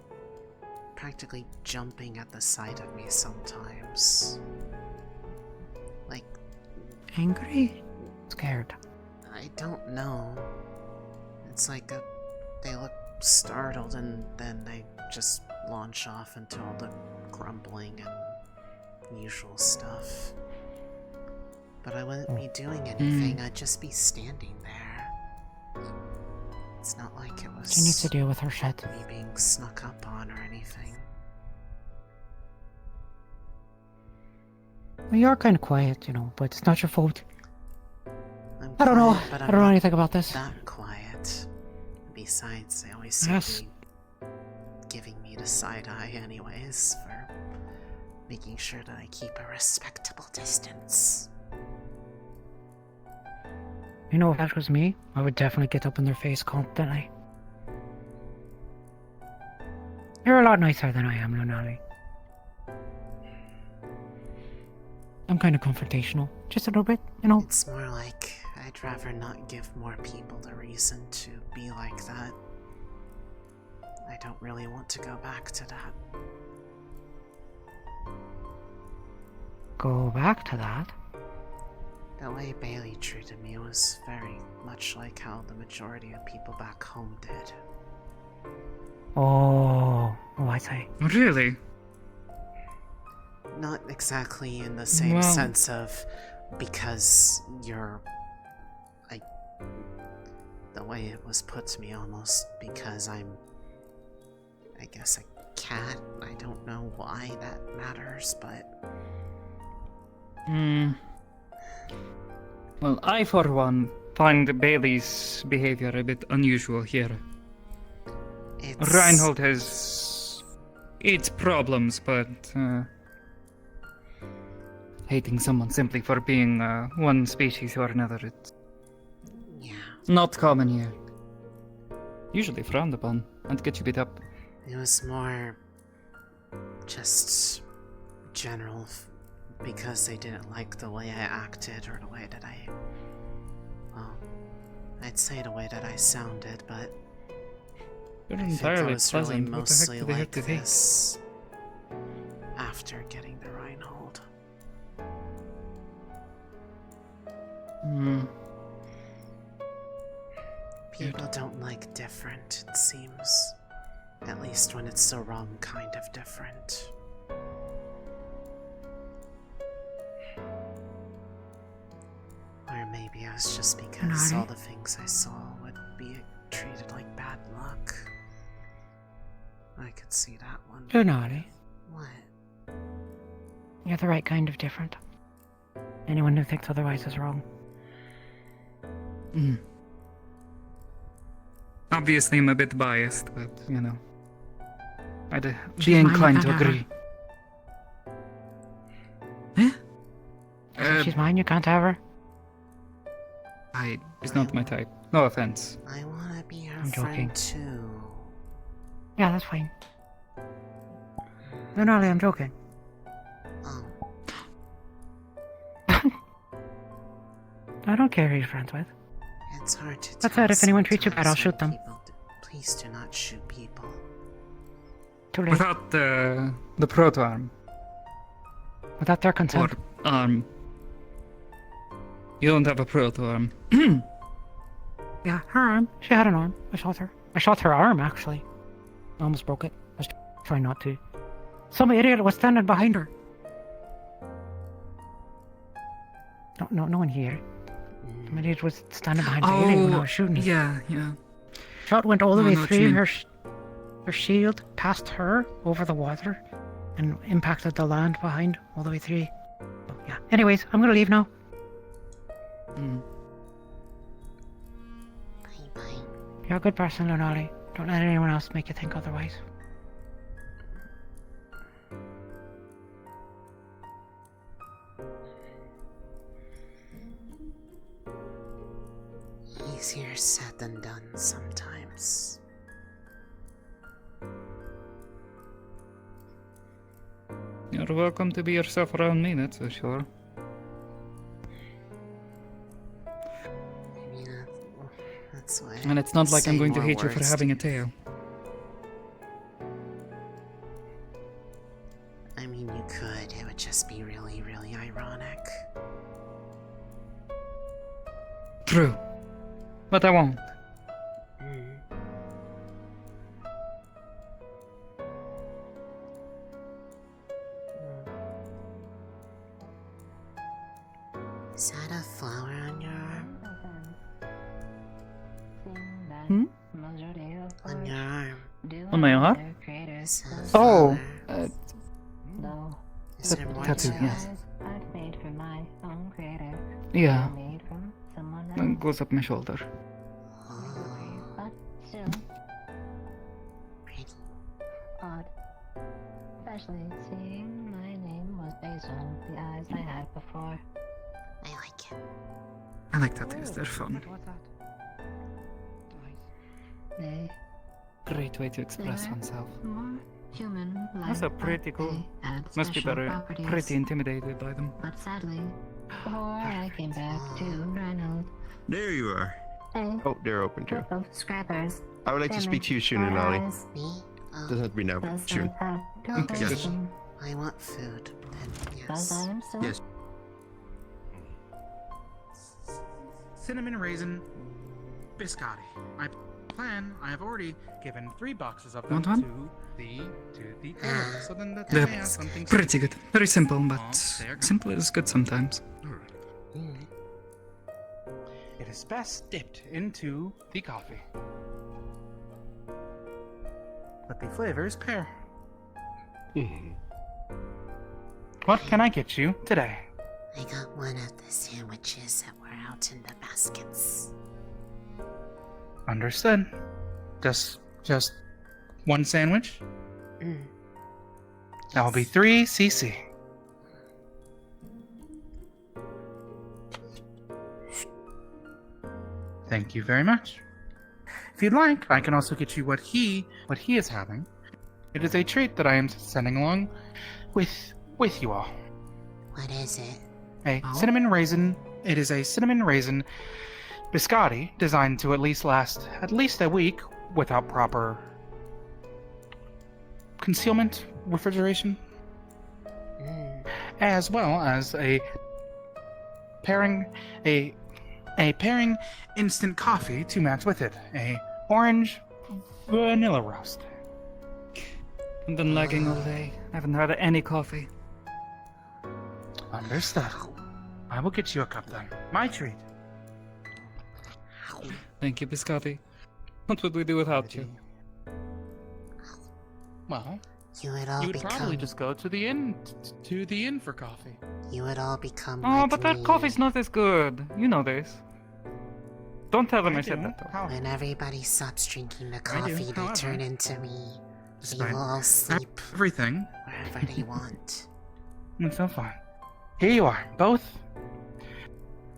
practically jumping at the sight of me sometimes. Like, Angry? Scared. I don't know. It's like they look startled and then they just launch off into all the grumbling and usual stuff. But I wouldn't be doing anything, I'd just be standing there. It's not like it was She needs to deal with her shit. me being snuck up on or anything. Well, you're kind of quiet, but it's not your fault. I'm I don't know. quiet, but I I'm don't know not anything about this. That quiet. Besides, they always seem Yes. to be giving me the side eye anyways for making sure that I keep a respectable distance. If that was me, I would definitely get up in their face constantly. You're a lot nicer than I am, Lunali. I'm kind of confrontational. Just a little bit, It's more like I'd rather not give more people the reason to be like that. I don't really want to go back to that. Go back to that. The way Bailey treated me was very much like how the majority of people back home did. Oh, I see. Really? Not exactly in the same Well- sense of because you're... The way it was put to me almost because I'm... I guess a cat. I don't know why that matters, but... Well, I, for one, find Bailey's behavior a bit unusual here. Reinhold has its problems, but hating someone simply for being one species or another, it's not common here. Usually frowned upon and get you beat up. It was more just general because they didn't like the way I acted or the way that I'd say the way that I sounded, but You're I think I entirely was really pleasant. What the heck mostly do they have like to take? this after getting the Reinhold. People don't like different, it seems. At least when it's the wrong kind of different. Or maybe it was just because all the things I saw would be treated like bad luck. I could see that one. You're naughty. What? You're the right kind of different. Anyone who thinks otherwise is wrong. Obviously, I'm a bit biased, but, you know. I'd be She's mine, inclined to you can't have agree. Huh? She's mine, you can't have her. It's not my type. No offense. I wanna be her I'm joking. friend too. Yeah, that's fine. Lunali, I'm joking. I don't care who you're friends with. It's hard to That tell said, if anyone treats you bad, I'll sometimes shoot them. when people please do not shoot people. Too late. Without the proto-arm. Without their consent. Or arm. You don't have a proto-arm. Yeah, her arm. She had an arm. I shot her. I shot her arm, actually. I almost broke it. I was trying not to. Some idiot was standing behind her. No one here. Some idiot was standing behind Bailey when I was shooting. Yeah. Shot went all the I way know what you through mean. her shield, past her, over the water, and impacted the land behind all the way through. Oh, yeah. Anyways, I'm gonna leave now. Bye-bye. You're a good person, Lunali. Don't let anyone else make you think otherwise. Easier said than done sometimes. You're welcome to be yourself around me, that's for sure. That's why. And it's not like I'm say going to more hate you for words having to a tail. I mean, you could. It would just be really, really ironic. True. But I won't. Is that a flower on your arm? On your arm. On my arm? Is that a Oh! flower? Is there more tattoo, to yes. it? Yeah. It goes up my shoulder. Especially seeing my name was based on the eyes I had before. I like it. I like tattoos, they're fun. They Great way to express They're oneself. more human like. Also pretty cool. Must be better, pretty intimidated by them. But sadly, before I came back to Reinhold, There you are. a Oh, they're open too. group of scrappers. I would like to speak to you soon, Lunali. Doesn't have to be now, but soon. Yes. I want food. Then Because I yes. am still Yes. Cinnamon raisin biscotti. My plan, I have already given 3 boxes of them Want one? to the owner, so then that They're they have something pretty good. Very simple, but there. simple is good sometimes. It is best dipped into the coffee. But the flavors pair. What can I get you today? I got one of the sandwiches that were out in the baskets. Understood. Just one sandwich? That will be 3 CC. Thank you very much. If you'd like, I can also get you what he is having. It is a treat that I am sending along with you all. What is it? Cinnamon raisin. It is a cinnamon raisin biscotti designed to last at least a week without proper concealment, refrigeration, as well as a pairing instant coffee to match with it. A orange vanilla roast. I've been lagging all day. I haven't had any coffee. Understood. I will get you a cup then. My treat. Thank you, Biscotti. What would we do without you? Well, you would probably just go to the inn for coffee. You would all become Oh, like but that me. coffee's not as good. You know this. Don't tell them I said that, though. When everybody stops drinking the coffee, they however. turn into me. They Despite will all sleep everything. wherever they want. It's so fine. Here you are, both.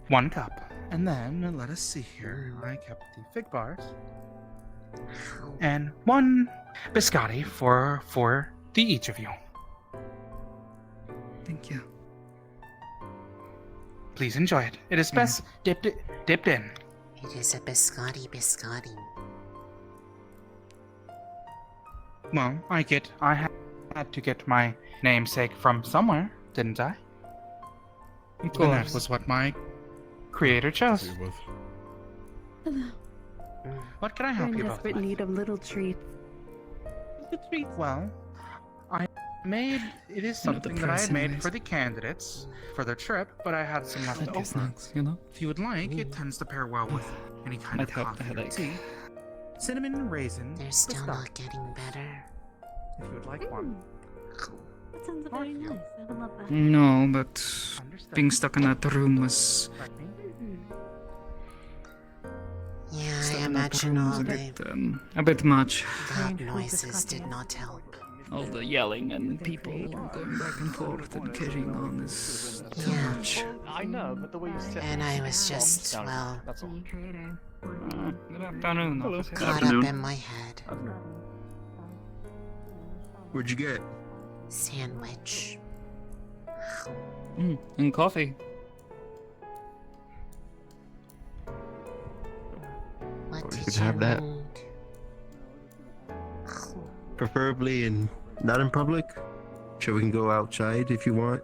1 cup. And then, let us see here. I kept the fig bars. And 1 biscotti for the each of you. Thank you. Please enjoy it. It is best dipped in. It is a biscotti. Well, I had to get my namesake from somewhere, didn't I? And that was what my creator chose. Hello. What can I help We're you in both desperate with? need of little treats. Well, it is something that I had made for the candidates for their trip, but I had some left over. Snacks, you know? If you would like, it tends to pair well with any kind Might of help the coffee or headache. tea. Cinnamon raisin. They're still biscotti, not getting better. If you would like one. That sounds very nice. I would love that. No, but being stuck in that room was... Yeah, Stuck I in that imagine room all was the a bit much. loud noises did not help. All the yelling and people going back and forth and carrying on is too Yeah. much. I know, but the way you said And I was just, well, That's all. Good afternoon, officer. caught up in my head. What'd you get? Sandwich. And coffee. What You did could you have that. need? Preferably not in public. So we can go outside if you want.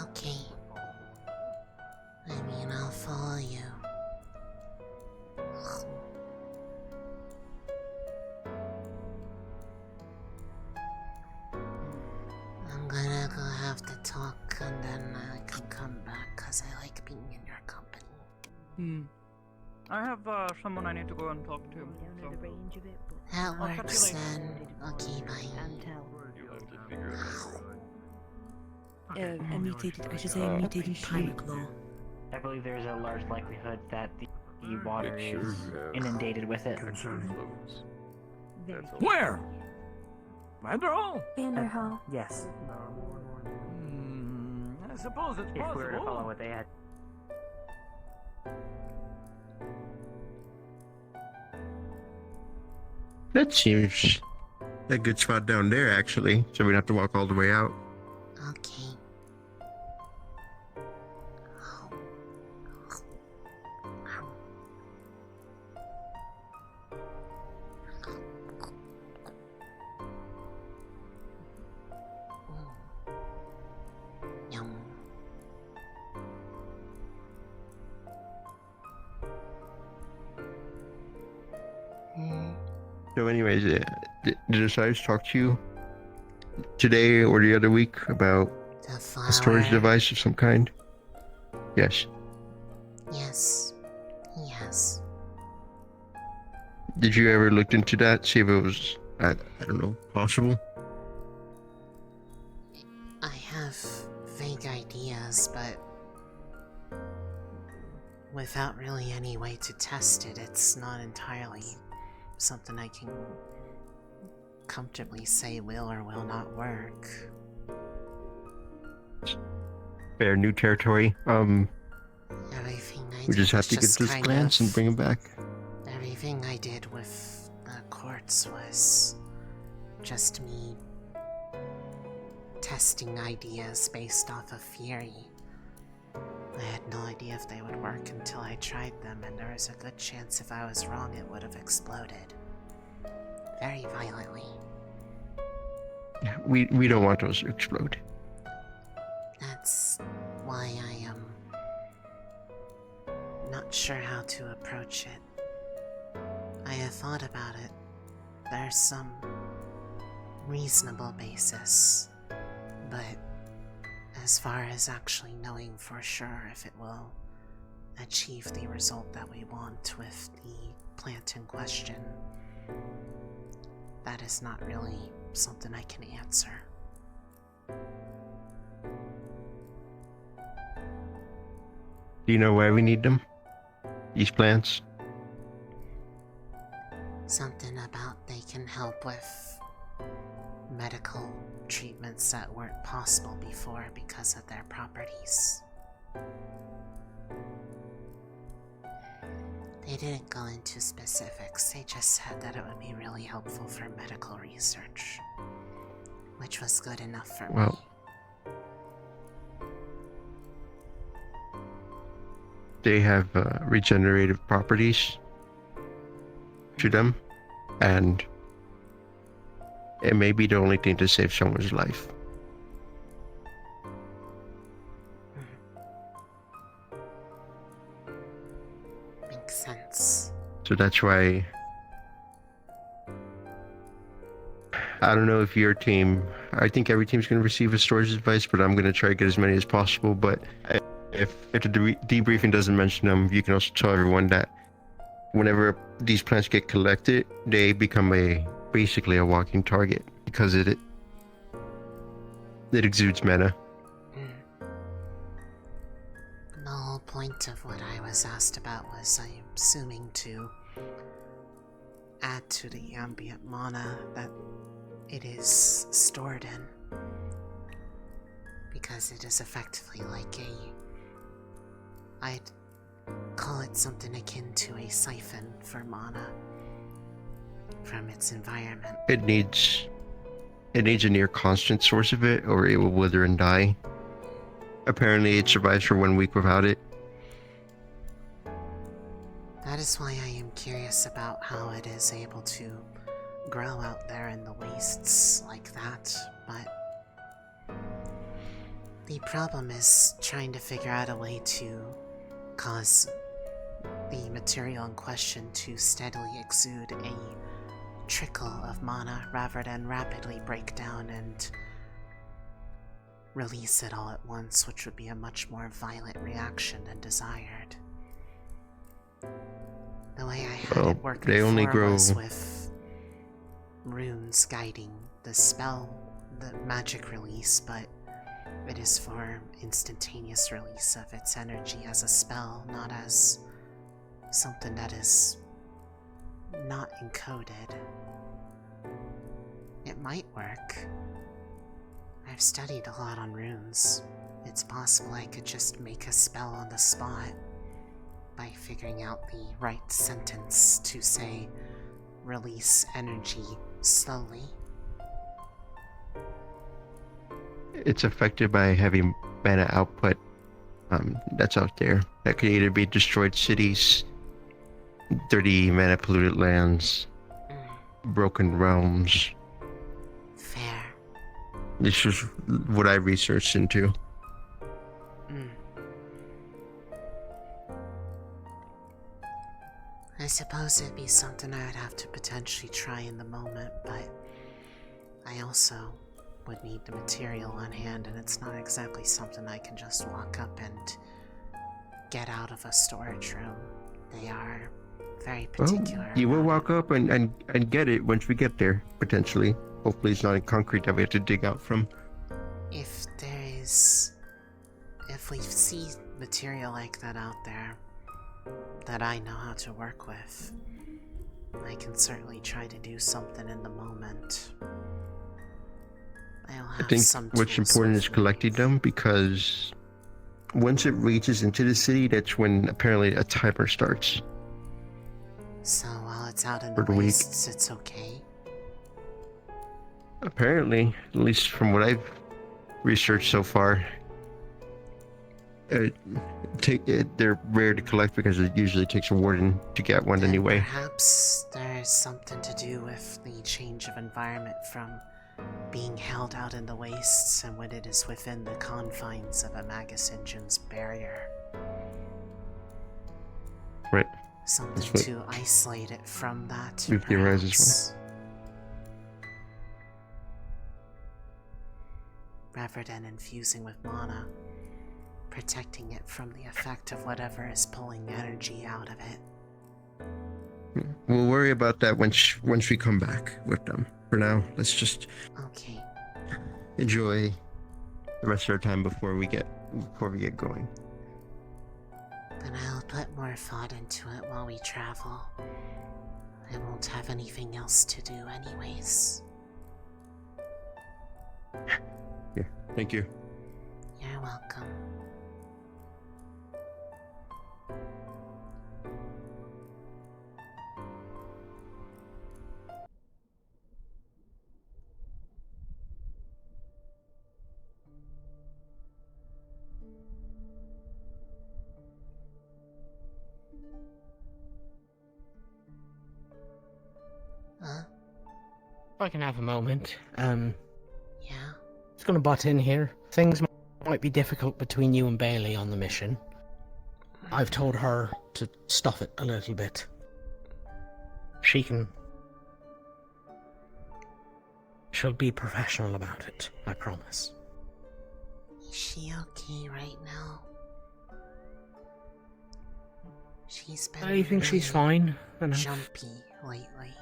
Okay. I mean, I'll follow you. I'm gonna go have to talk and then I can come back because I like being in your company. I have someone I need to go and talk to. That works then. Okay, bye. A mutated pirate law. I believe there's a large likelihood that the water is inundated with it. Where? Vanderhall? Vanderhall. Yes. I suppose it's If we were to follow possible. what they had. That seems a good spot down there, actually. So we don't have to walk all the way out. Okay. Yum. So, anyways, did Osiris talk to you today or the other week about a storage device of some kind? Yes. Yes. Yes. Did you ever look into that? See if it was, I don't know, possible? of vague ideas, but without really any way to test it, it's not entirely something I can comfortably say will or will not work. Fair, new territory. Everything I We did just have was to get just this kind plants of- and bring them back. Everything I did with the courts was just me testing ideas based off of theory. I had no idea if they would work until I tried them, and there was a good chance if I was wrong it would have exploded. Very violently. Yeah, we don't want those to explode. That's why I am not sure how to approach it. I have thought about it. There's some reasonable basis, but as far as actually knowing for sure if it will achieve the result that we want with the plant in question, that is not really something I can answer. Do you know why we need them? These plants? Something about they can help with medical treatments that weren't possible before because of their properties. They didn't go into specifics, they just said that it would be really helpful for medical research, which was good enough for me. They have regenerative properties to them, and it may be the only thing to save someone's life. Makes sense. So that's why I don't know if your team, I think every team's going to receive a storage device, but I'm going to try to get as many as possible. But if the debriefing doesn't mention them, you can also tell everyone that whenever these plants get collected, they become basically a walking target because it exudes mana. The whole point of what I was asked about was, I'm assuming, to add to the ambient mana that it is stored in, because it is effectively like I'd call it something akin to a siphon for mana from its environment. It needs a near constant source of it, or it will wither and die. Apparently, it survives for 1 week without it. That is why I am curious about how it is able to grow out there in the wastes like that, but the problem is trying to figure out a way to cause the material in question to steadily exude a trickle of mana rather than rapidly break down and release it all at once, which would be a much more violent reaction than desired. The way I had it work they only before grow was with runes guiding the spell, the magic release, but it is for instantaneous release of its energy as a spell, not as something that is not encoded. It might work. I've studied a lot on runes. It's possible I could just make a spell on the spot by figuring out the right sentence to say, release energy slowly. It's affected by heavy mana output that's out there. That could either be destroyed cities, dirty mana polluted lands, broken realms. Fair. This is what I researched into. I suppose it'd be something I would have to potentially try in the moment, but I also would need the material on hand, and it's not exactly something I can just walk up and get out of a storage room. They are very particular. You will walk up and get it once we get there, potentially. Hopefully it's not in concrete that we have to dig out from. If there Otherwise, if we see material like that out there that I know how to work with, I can certainly try to do something in the moment. I'll I have think some what's tools important with is me. collecting them, because once it reaches into the city, that's when apparently a timer starts. So while it's out in For the the week. wastes, it's okay. Apparently, at least from what I've researched so far, they're rare to collect because it usually takes a warden to get one Then anyway. perhaps there's something to do with the change of environment from being held out in the wastes and when it is within the confines of a Magus Engine's barrier. Right. Something That's what to isolate it from that. we've theorized as perhaps. Rather than infusing with mana, protecting it from the effect of whatever is pulling energy out of it. We'll worry about that once we come back with them. For now, let's just Okay. enjoy the rest of our time before we get going. Then I'll put more thought into it while we travel. I won't have anything else to do anyways. Yeah, thank you. You're welcome. Huh? If I can have a moment. Yeah? Just gonna butt in here. Things might be difficult between you and Bailey on the mission. I've told her to stuff it a little bit. She'll be professional about it, I promise. Is she okay right now? She's been I think she's fine enough. jumpy lately.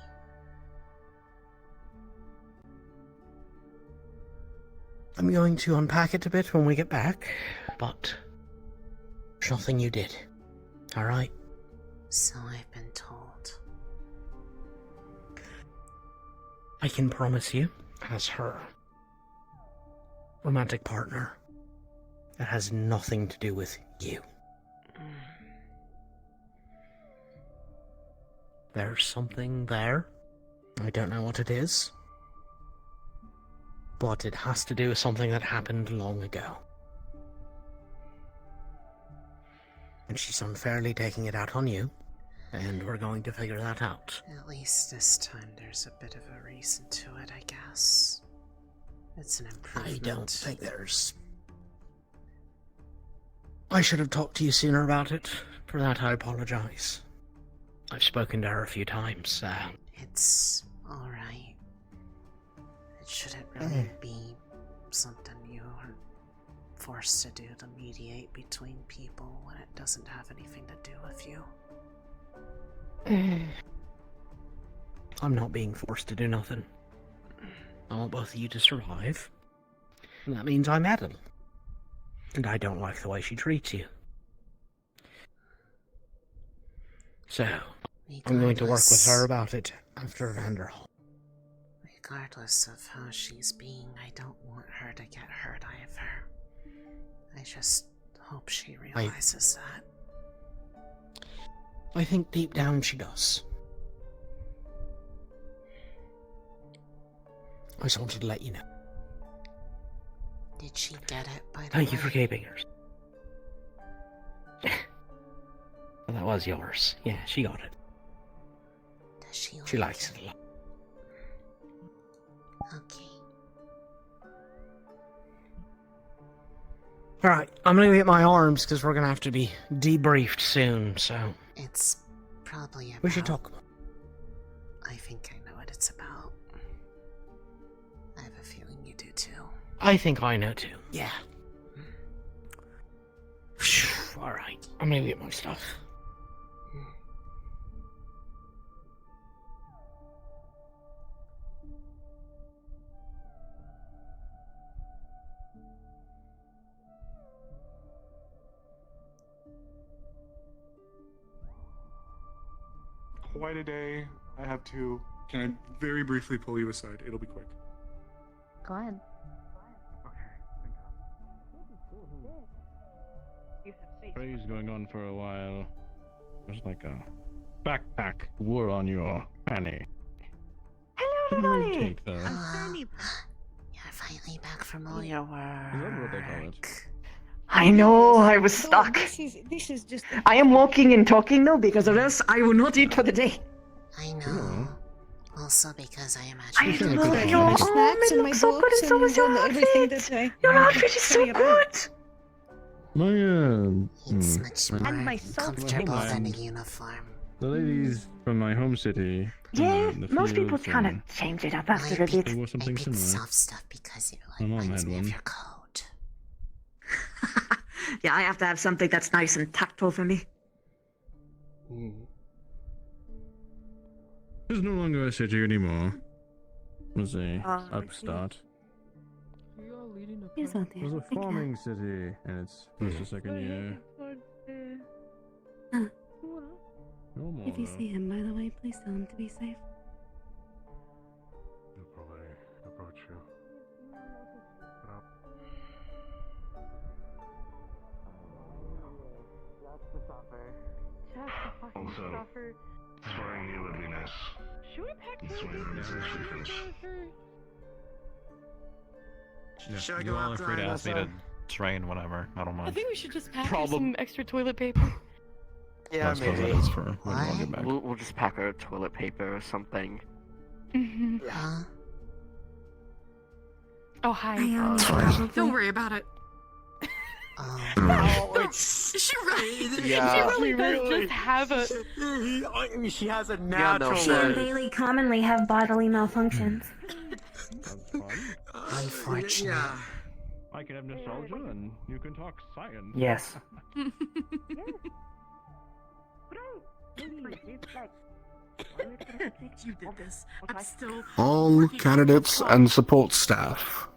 I'm going to unpack it a bit when we get back, but there's nothing you did. Alright? So I've been told. I can promise you, as her romantic partner, it has nothing to do with you. There's something there. I don't know what it is. But it has to do with something that happened long ago. And she's unfairly taking it out on you, and we're going to figure that out. At least this time there's a bit of a reason to it, I guess. It's an improvement. I don't think there's... I should have talked to you sooner about it. For that, I apologize. I've spoken to her a few times. It's alright. It shouldn't really be something you are forced to do to mediate between people when it doesn't have anything to do with you. I'm not being forced to do nothing. I want both of you to survive. And that means I'm Adam. And I don't like the way she treats you. So, I'm going to work with her about it after Vanderhall. Regardless of how she's being, I don't want her to get hurt either. I just hope she realizes that. I think deep down she does. I just wanted to let you know. Did she get it, by the way? Thank you for keeping hers. Well, that was yours. Yeah, she got it. Does she like She likes it a lot. Okay. Alright, I'm gonna get my arms because we're gonna have to be debriefed soon, so. It's probably about... We should talk about it. I think I know what it's about. I have a feeling you do too. I think I know too, yeah. Alright, I'm gonna get my stuff. quite a day. I have to. Can I very briefly pull you aside? It'll be quick. Go ahead. Spray's going on for a while. There's like a backpack war on your fanny. Hello, Lunali! Lunali. You're finally back from all your work. Is that what they call it? I know, I was stuck. This is just. I am walking and talking now because or else I will not eat for the day. I know. Also because I I imagine love your arm. It looks so good, and so was your outfit. Your outfit is so good. it's much more And my salt comfortable chips. than a uniform. The ladies from my home city. Yeah, the most people fields kind of and change it up after a bit. They wore something It's similar. soft stuff because it My mom reminds had me of one. your coat. Yeah, I have to have something that's nice and tactile for me. It's no longer a city anymore. It was a I see. upstart. He's not It was a farming city, and it's just the second year. No more. If you see him, by the way, please tell him to be safe. He'll probably approach you. Also, swearing you would be nice. Should we pack This way it's actually finished. Yeah, you all are free to ask me to train whenever. I don't I mind. think we should just pack Problem- some extra toilet paper. Yeah, I suppose that is for when What? we'll get back. We'll just pack our toilet paper or something. Huh? Oh, hi. Don't worry about it. Oh, Is she right? Yeah. She really does just have a. She has a natural. She and Bailey commonly have bodily malfunctions. Unfortunate. I can have nostalgia, and you can talk science. Yes. You did this. I'm still. All candidates and support staff,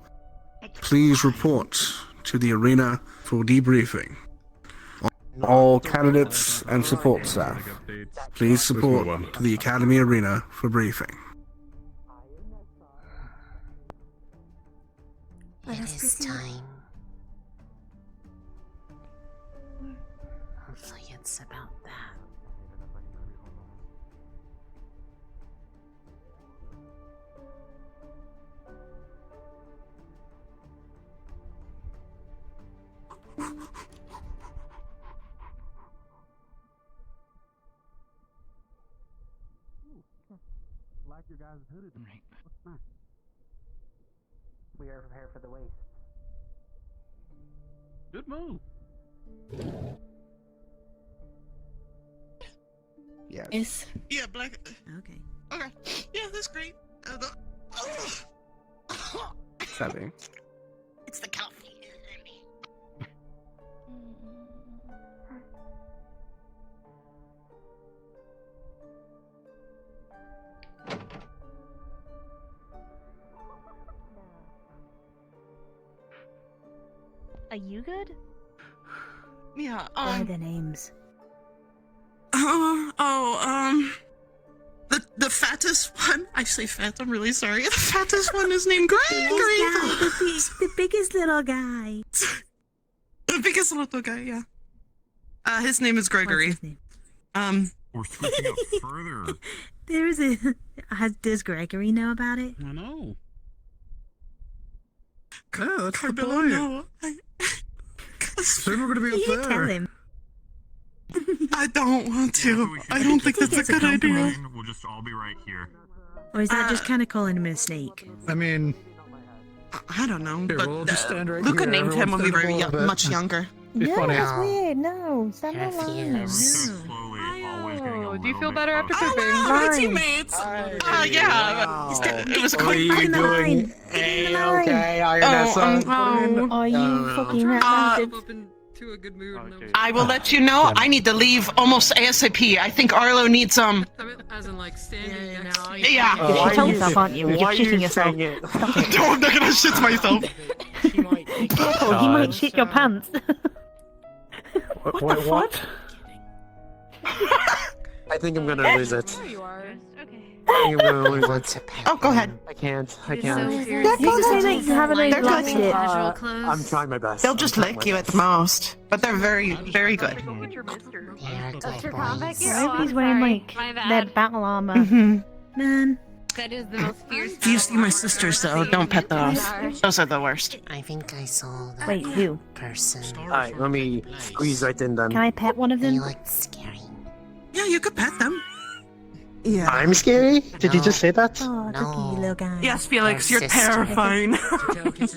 please report to the arena for debriefing. All candidates and support staff, please report to the Academy arena for briefing. It is time. Hopefully it's about that. Like your guys' hooded. Right. What's that? We are prepared for the waste. Good move. Yes. Yeah, black. Okay. Okay. Yeah, that's great. Savvy. It's the coffee. Are you good? Yeah. What are the names? The fattest one. I say fat. I'm really sorry. The fattest one is named Gregory. The biggest little guy. The biggest little guy. Yeah. His name is Gregory. What's his name? We're switching up further. Does Gregory know about it? I know. Good. That's I the don't point. know. Soon we're gonna be up You there. tell him. I don't want to. I don't think that's a good idea. We'll just all be right here. Or is that just kind of calling him a snake? I mean, I don't know. here, But we'll just stand right Luca here. named him when we were Everyone stand up a little bit. much younger. Be No, funny. that's weird. No, stand alone. Refuse. Oh, do you feel better after pooping? Hi, Fine. teammates. Wow. It was Are quick. you in the line. doing In the line. A-okay, Oh, Ionessa? Are you fucking that Up into a good mood. And I will let you know. I need to leave almost ASAP. I think Arlo needs I mean, as in like standing next to me. Yeah. You're shitting yourself, aren't you? You're shitting yourself. No, I'm not gonna shit myself. Careful, he might shit your pants. What? I think I'm gonna lose it. There you are. Okay. I think I'm gonna lose it. Oh, go ahead. I can't. I You're can't. so They're fierce. You just say that you haven't They're lost good. it. Casual clothes. I'm trying my best. They'll just lick you at most, but they're very, very good. Go get your mister. That's your combat gear? I hope Oh, he's I'm wearing sorry. like My bad. that battle armor. Mm-hmm. Man. That is the most fierce. You see my sisters though, don't pet those. Those are the worst. I think I saw that Wait, who? person. Alright, let me squeeze right in then. Can I pet one of They them? looked scary. Yeah, you could pet them. Yeah. I'm scary? Did you just say that? Oh, look at you, little guy. Yes, Felix, Our you're sister. terrifying.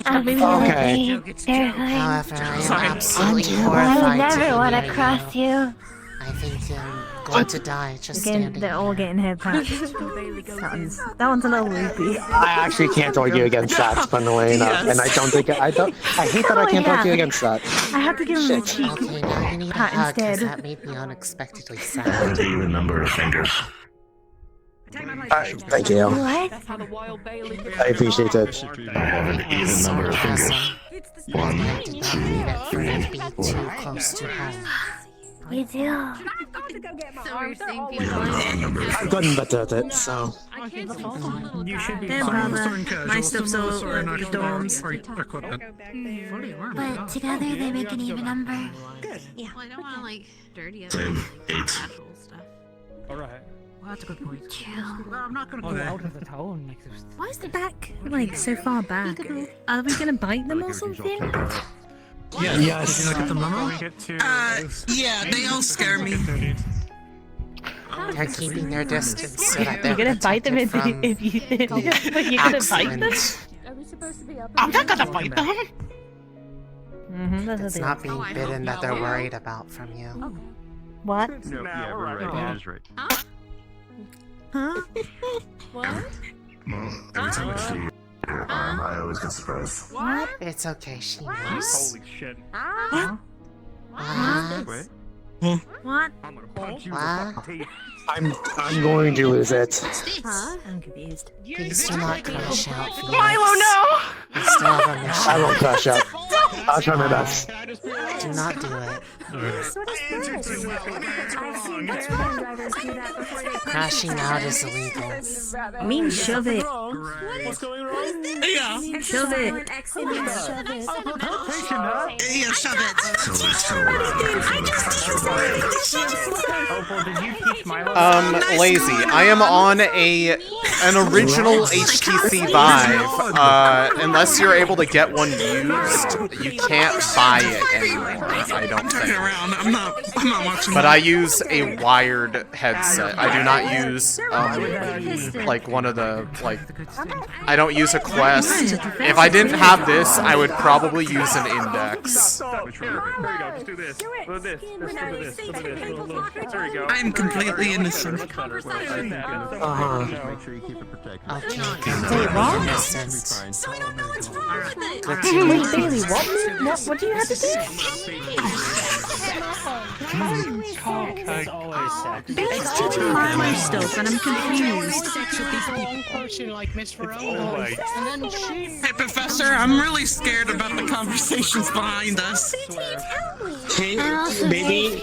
I'll be Okay. terrifying. However, I am Sorry. absolutely I horrified would to never be want to near cross you. you. I think I'm going to die just standing They're all getting head pats. That one's a little loopy. I actually can't argue against that, funnily enough. And I don't think I hate that I can't argue against that. I have to give him a cheek Okay, now you need a pat hug because instead. that made me unexpectedly sad. Even number of fingers. Thank you. What? That's how the wild Bailey gets I appreciate it. I have an even number of fingers. Sarcasm. 1, I did not 2, mean it for 3, it to be 4. too close to home. You do. So we're seeing people I've gotten better at it, so. I can't see little You should be guys. fine. Baba. My stuff's all at the dorms. But together they make an even number. Well, I don't want to like dirty up Same. like 8. natural stuff. Alright. Well, that's a good point. True. Well, I'm not gonna Okay. go out of the town. Like, Why is the back like so far back? Are we gonna bite them or something? Yes. Did you not get the memo? Yeah, they all scare me. They're keeping their distance so that they're You're gonna bite them if protected you, from if you but you're gonna bite them? accident. Are we supposed to be up? I'm not gonna bite them. That's It's what not they being bitten that they're worried about from you. What? No, yeah, we're right. That is right. Huh? What? Well, every time I see your arm, I always get surprised. What? It's okay, she knows. Holy shit. Huh? What? What? I'm gonna punch you in What? the fucking teeth. I'm going to lose it. Huh? I'm confused. Please do not crash out, Felix. Milo, no! We still have a I mission. won't crash out. I'll try my best. Do not do it. Crashing out is illegal. I mean, shove it. What's going wrong? Yeah. Shove it. Yeah, shove it. So it's so loud. Opal, did you teach Milo? Lazy. I am on an original HTC Vive. Unless you're able to get one used, you can't buy it anymore. I don't Turn it think. around. I'm not watching. But I use a wired headset. I do not use like one of the I don't use a Quest. If I didn't have this, I would probably use an Index. There we go. Just do this. Do this. Do this. There we go. I'm completely innocent. Uh-huh. Make sure you keep it protected. Okay, Wait, what? innocent. So we don't know what's wrong with it. Good Wait, to know. Bailey, what do you have to do? Bailey's teaching Milo stuff, and I'm confused. Hey, Professor, I'm really scared about the conversations behind us. Hey, baby,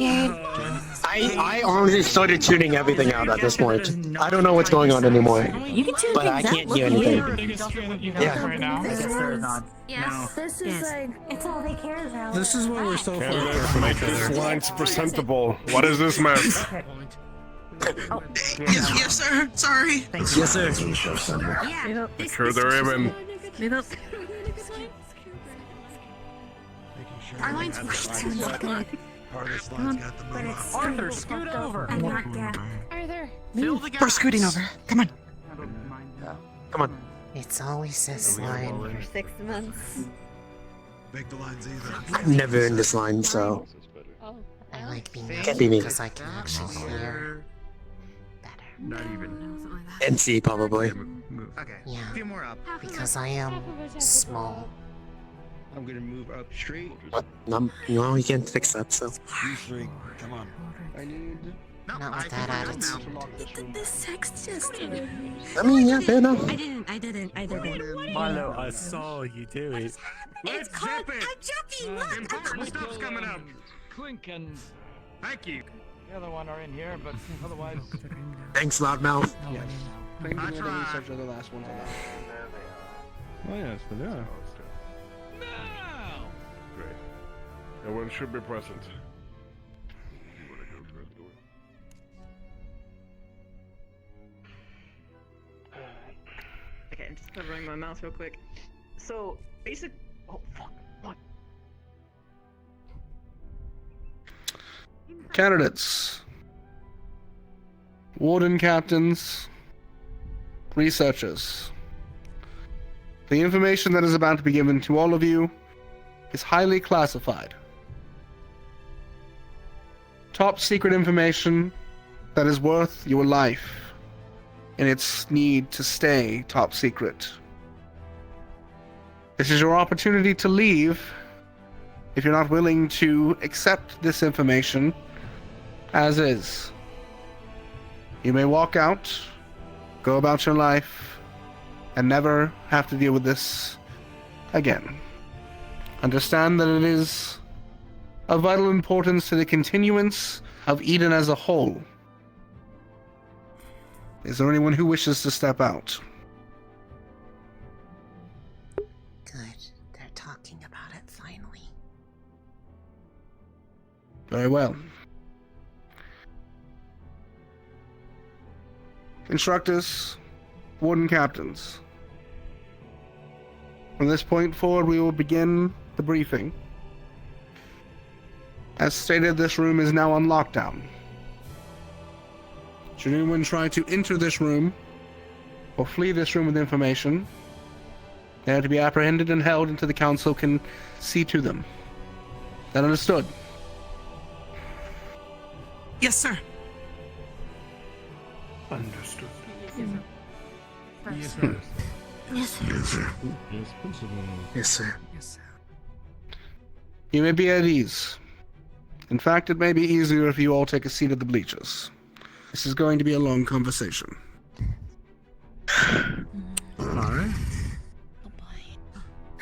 I honestly started tuning everything out at this point. I don't know what's going on anymore. You can tune But I things can't out. hear Look anything. Yeah. Yes. This is like, it's all they care about. This is what we're so This line's presentable. What is this mess? Yes, sir. Sorry. Yes, sir. Secure the ribbon. Move up. Our line's way too long. Arthur, scoot over. Arthur. We're scooting over. Come on. Come on. It's always this line. For 6 months. I'm never in this line, so I like being Can't be me. because I can actually hear better. Not even. and C probably. Okay. Yeah, A few more up. because I am small. I'm gonna move up straight. What? No, you can't fix that. So. You three, come on. I need. Not with that attitude. This text just. I mean, yeah, fair enough. I didn't. Milo, I saw you do it. It's called. I'm joking. Look. Important stuff's coming up. Clink and. Thank you. The other one are in here, but otherwise. Thanks, loudmouth. Yes. Claims of the research are the last ones allowed. Oh yes, but yeah. Great. Everyone should be present. Okay, I'm just covering my mouth real quick. So, basic. Oh, fuck. What? Candidates. Warden captains. Researchers. The information that is about to be given to all of you is highly classified. Top secret information that is worth your life and its need to stay top secret. This is your opportunity to leave if you're not willing to accept this information as is. You may walk out, go about your life, and never have to deal with this again. Understand that it is of vital importance to the continuance of Eden as a whole. Is there anyone who wishes to step out? Good. They're talking about it finally. Very well. Instructors, warden captains. From this point forward, we will begin the briefing. As stated, this room is now on lockdown. Should anyone try to enter this room or flee this room with information, they are to be apprehended and held until the council can see to them. That understood? Yes, sir. Understood. Yes, sir. Yes, sir. Yes, sir. Yes, principal. Yes, sir. You may be at ease. In fact, it may be easier if you all take a seat at the bleachers. This is going to be a long conversation. Alright.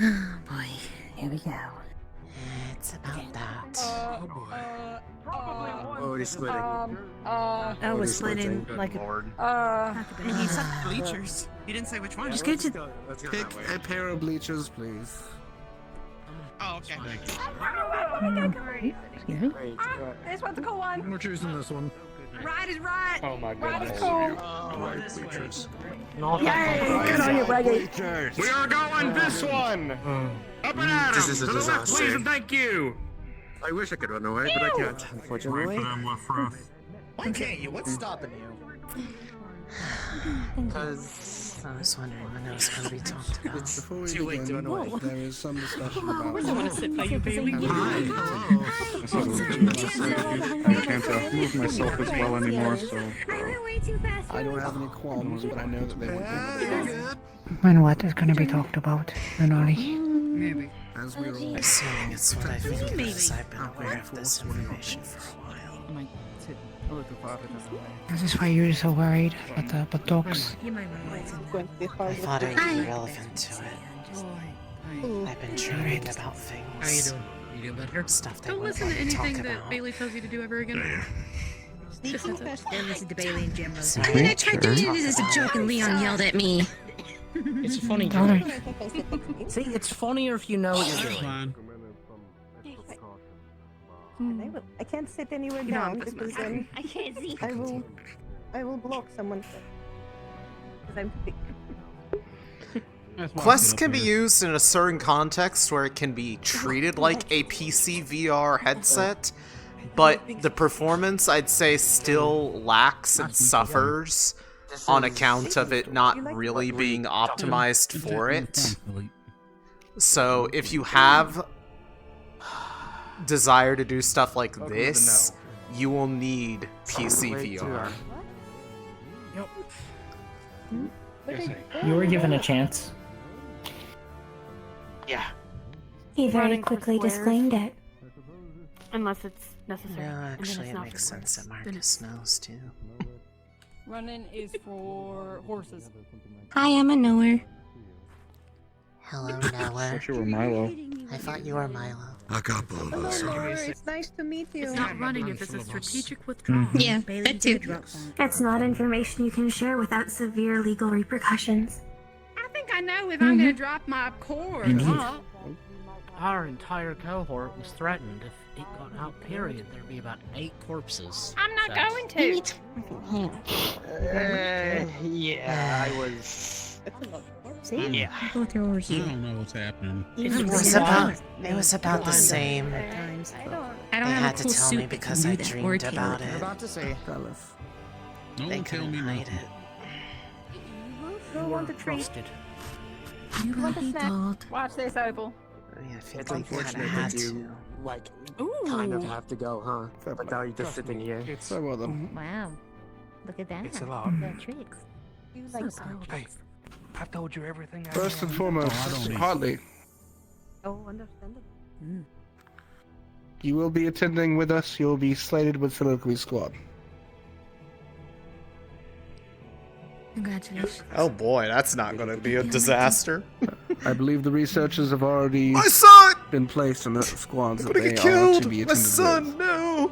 Oh boy, here we go. It's about that. Oh boy. Oh, he's splitting. I was splitting like And he said bleachers. He didn't say which one. Just go to. Pick a pair of bleachers, please. Oh, okay. This one's a cool one. We're choosing this one. Right is right. Oh my Right is goodness. cool. Right bleachers. Yay! Good on you, Reggie. We are going this one! Up and at 'em! This is a To the left, disaster. please, and thank you! I wish I could run away, but I can't, unfortunately. Why can't you? What's stopping you? Because I was wondering when it was going to be talked about. Before we Too late to begin, run away. there is some discussion about... I want to sit by you, baby. I saw I can't move myself as well anymore, so... I don't have any qualms, but I know that they would be. When what is going to be talked about, Lunali? Maybe. As we roll... Assuming it's what I think it is, I've been aware of this information for a while. This is why you're so worried about dogs. I thought it would be relevant to it. I've been dreaming about things. How you doing? You doing better? Stuff they Don't wouldn't listen to want to talk anything that about. Bailey tells you to do ever again. Just heads up. Don't listen to Bailey and Jim. Sorry, I mean, I tried doing it as a joke and Leon yelled at me. It's a funny Dollar. joke. See, it's funnier if you know what you're doing. I can't sit anywhere You know down I'm just because messing. I can't see. I will block someone. Because I'm thick. Quests can be used in a certain context where it can be treated like a PC VR headset, but the performance, I'd say, still lacks and suffers on account of it not really being optimized for it. So if you have desire to do stuff like this, you will need PC VR. You were given a chance. Yeah. He very Running for quickly squares. disclaimed it. Unless it's necessary. No, And then actually, it's it not makes for sense that squares. Marcus knows, too. Running is for horses. Hi, I'm a knower. Hello, Noah. Tyler. thought you were Milo. I thought you were Milo. A couple of us. It's nice to meet you. It's not running if it's a strategic withdrawal. Yeah, Bailey that too. did drop by. It's not information you can share without severe legal repercussions. I think I know if I'm gonna drop my core or not. Our entire cohort was threatened. If it got out, period, there'd be about 8 corpses. I'm not going to. Yeah, I was. See? Yeah. I thought they were I here. don't know what's happening. It was about the same. I don't They have had a to cool tell suit me that because can I do that or dreamed carry about it. it. About to say. No They one tell couldn't me hide nothing. it. You want a treat? Busted. You Want got a me, snack? dog. Watch this, Opal. I think It's we kind of unfortunate had that to. you, like, Ooh. kind of have to go, huh? But now you're just sitting here. So well then. Wow. Look at that. It's a lot. The tricks. You like Hey, I've told you everything. First and I foremost, don't need- Hartley, Oh, understandable. you will be attending with us. You'll be slated with Soliloquy Squad. Congratulations. Oh boy, that's not gonna be a disaster. I believe the researchers have already My son! been placed in the squads I'm that gonna they get are to killed! be My attended son, with. no!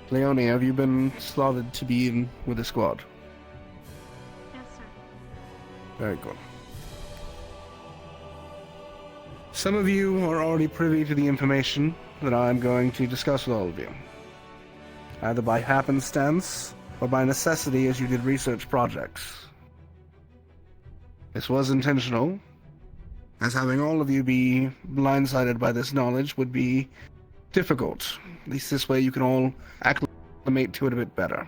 Leone, have you been slotted to be in with the squad? Yes, sir. Very good. Some of you are already privy to the information that I'm going to discuss with all of you. Either by happenstance or by necessity as you did research projects. This was intentional, as having all of you be blindsided by this knowledge would be difficult. At least this way you can all acclimate to it a bit better.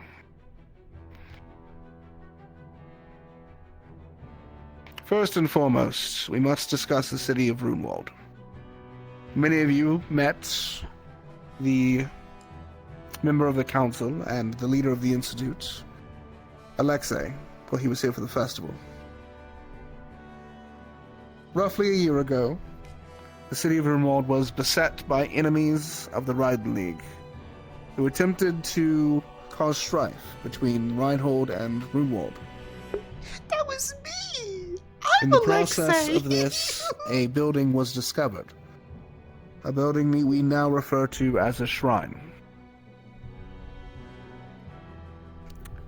First and foremost, we must discuss the city of Runewald. Many of you met the member of the council and the leader of the institute, Alexei, while he was here for the festival. Roughly a year ago, the city of Runewald was beset by enemies of the Raiden League, who attempted to cause strife between Reinhold and Runewald. That was me! In the process of this, a building was discovered. A building that we now refer to as a shrine.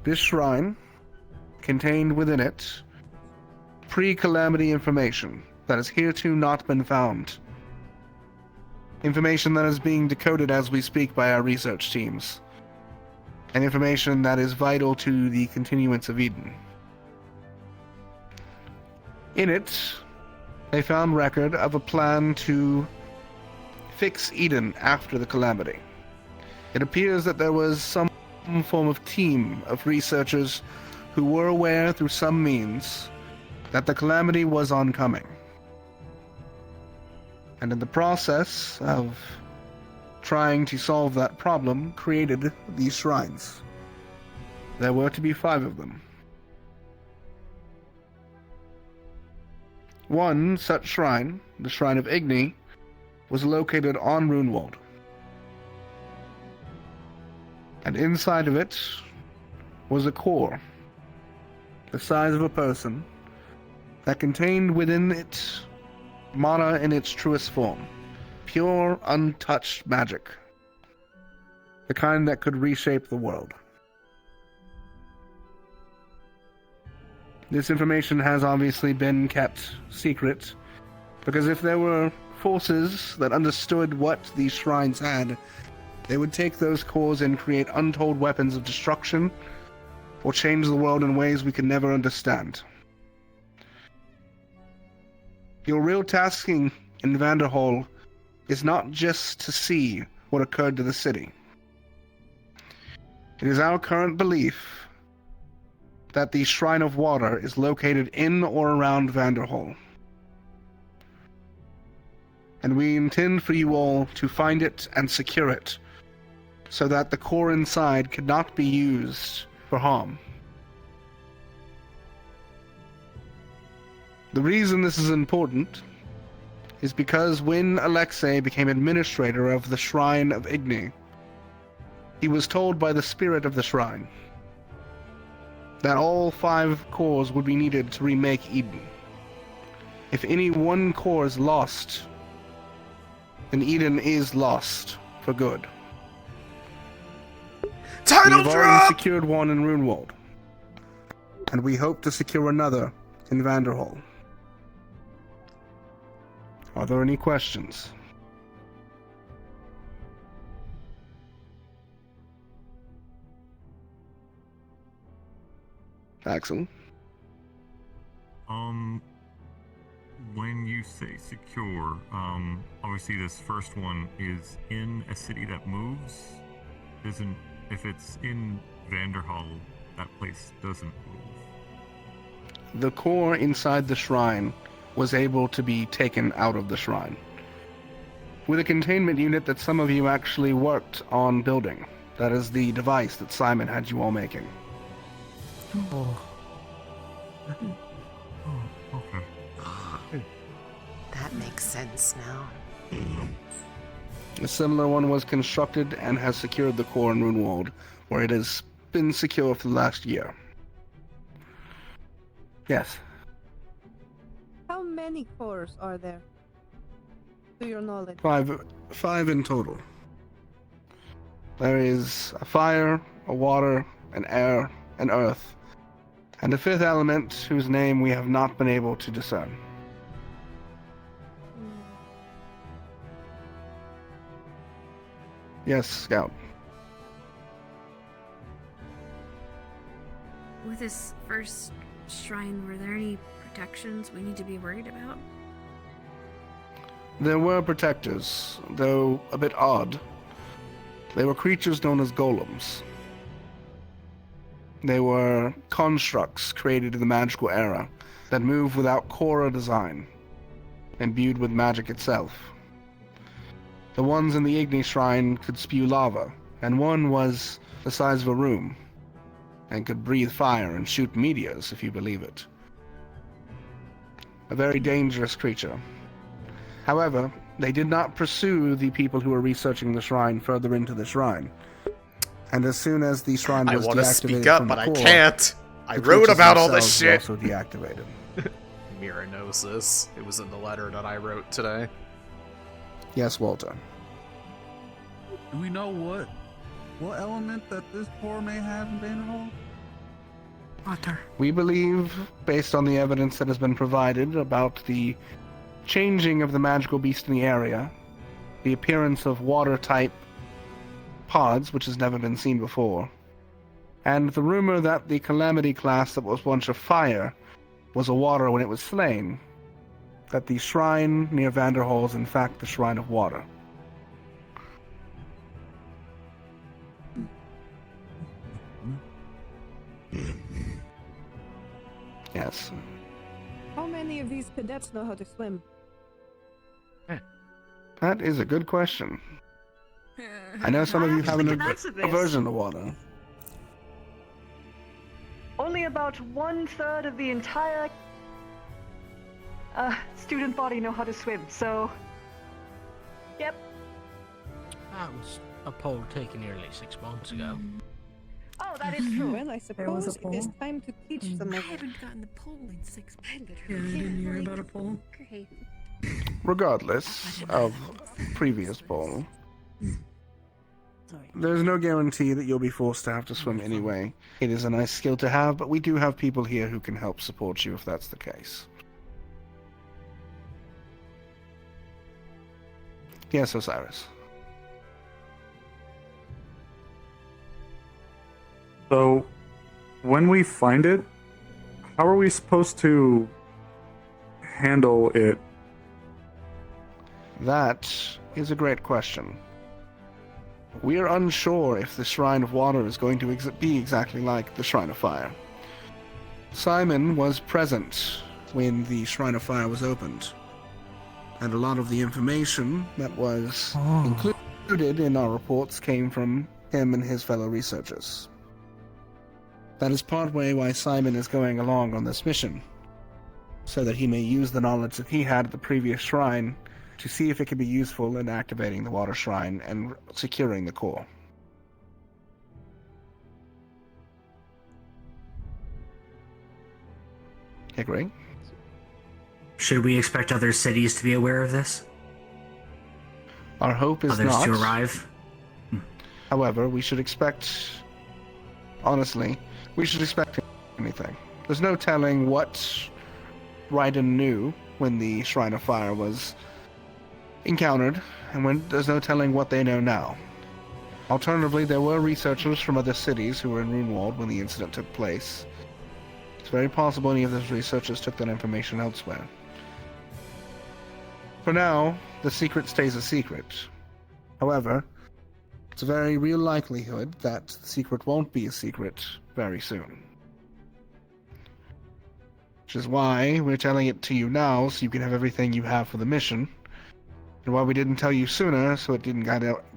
This shrine contained within it pre-Calamity information that has hereto not been found. Information that is being decoded as we speak by our research teams. And information that is vital to the continuance of Eden. In it, they found record of a plan to fix Eden after the Calamity. It appears that there was some form of team of researchers who were aware through some means that the Calamity was oncoming. And in the process of trying to solve that problem, created these shrines. There were to be 5 of them. One such shrine, the Shrine of Igni, was located on Runewald. And inside of it was a core, the size of a person, that contained within it mana in its truest form. Pure, untouched magic. The kind that could reshape the world. This information has obviously been kept secret, because if there were forces that understood what these shrines had, they would take those cores and create untold weapons of destruction, or change the world in ways we could never understand. Your real tasking in Vanderhall is not just to see what occurred to the city. It is our current belief that the Shrine of Water is located in or around Vanderhall. And we intend for you all to find it and secure it, so that the core inside cannot be used for harm. The reason this is important is because when Alexei became administrator of the Shrine of Igni, he was told by the spirit of the shrine that all 5 cores would be needed to remake Eden. If any one core is lost, then Eden is lost for good. Title We've already secured one in Runewald, and we hope to secure another in Vanderhall. Are there any questions? Axel? When you say secure, obviously this first one is in a city that moves. If it's in Vanderhall, that place doesn't move. The core inside the shrine was able to be taken out of the shrine with a containment unit that some of you actually worked on building. That is the device that Simon had you all making. Oh. Okay. That makes sense now. A similar one was constructed and has secured the core in Runewald, where it has been secure for the last year. Yes. How many cores are there? To your knowledge. Five in total. There is a fire, a water, an air, an earth, and a fifth element whose name we have not been able to discern. Yes, Scout. With this first shrine, were there any protections we need to be worried about? There were protectors, though a bit odd. They were creatures known as golems. They were constructs created in the magical era that move without core or design, imbued with magic itself. The ones in the Igni Shrine could spew lava, and one was the size of a room, and could breathe fire and shoot meteors, if you believe it. A very dangerous creature. However, they did not pursue the people who were researching the shrine further into the shrine. And as soon as the shrine was I want to deactivated speak up, from the but core, I can't. I the wrote creatures about all this themselves shit. were also deactivated. Mira knows this. It was in the letter that I wrote today. Yes, Walter. Do we know what element that this core may have in Vanderhall? Water. We believe, based on the evidence that has been provided about the changing of the magical beast in the area, the appearance of water-type pods, which has never been seen before, and the rumor that the Calamity class that was once a fire was a water when it was slain, that the shrine near Vanderhall is in fact the Shrine of Water. Yes. How many of these cadets know how to swim? That is a good question. I know some of you have an aversion to water. Only about 1/3 of the entire student body know how to swim, so... Yep. That was a poll taken nearly 6 months ago. Oh, that is true. Well, I suppose it is time to teach them. I haven't gotten the poll in 6 months. Yeah, I didn't hear about a poll. Great. Regardless of previous poll, there's no guarantee that you'll be forced to have to swim anyway. It is a nice skill to have, but we do have people here who can help support you if that's the case. Yes, Osiris. So, when we find it, how are we supposed to handle it? That is a great question. We are unsure if the Shrine of Water is going to be exactly like the Shrine of Fire. Simon was present when the Shrine of Fire was opened, and a lot of the information that was included in our reports came from him and his fellow researchers. That is partway why Simon is going along on this mission, so that he may use the knowledge that he had at the previous shrine to see if it can be useful in activating the Water Shrine and securing the core. Hickory? Should we expect other cities to be aware of this? Our hope is Others not. to arrive? However, we should expect... Honestly, we should expect anything. There's no telling what Raiden knew when the Shrine of Fire was encountered, and there's no telling what they know now. Alternatively, there were researchers from other cities who were in Runewald when the incident took place. It's very possible any of those researchers took that information elsewhere. For now, the secret stays a secret. However, it's a very real likelihood that the secret won't be a secret very soon. Which is why we're telling it to you now, so you can have everything you have for the mission. And why we didn't tell you sooner, so it didn't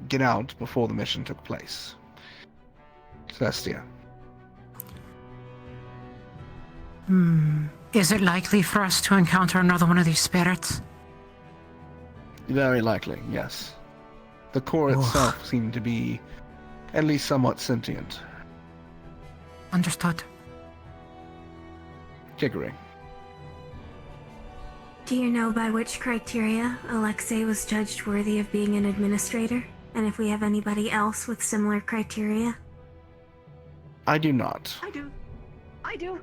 get out before the mission took place. Celestia. Is it likely for us to encounter another one of these spirits? Very likely, yes. The core itself seemed to be at least somewhat sentient. Understood. Chicory. Do you know by which criteria Alexei was judged worthy of being an administrator? And if we have anybody else with similar criteria? I do not. I do.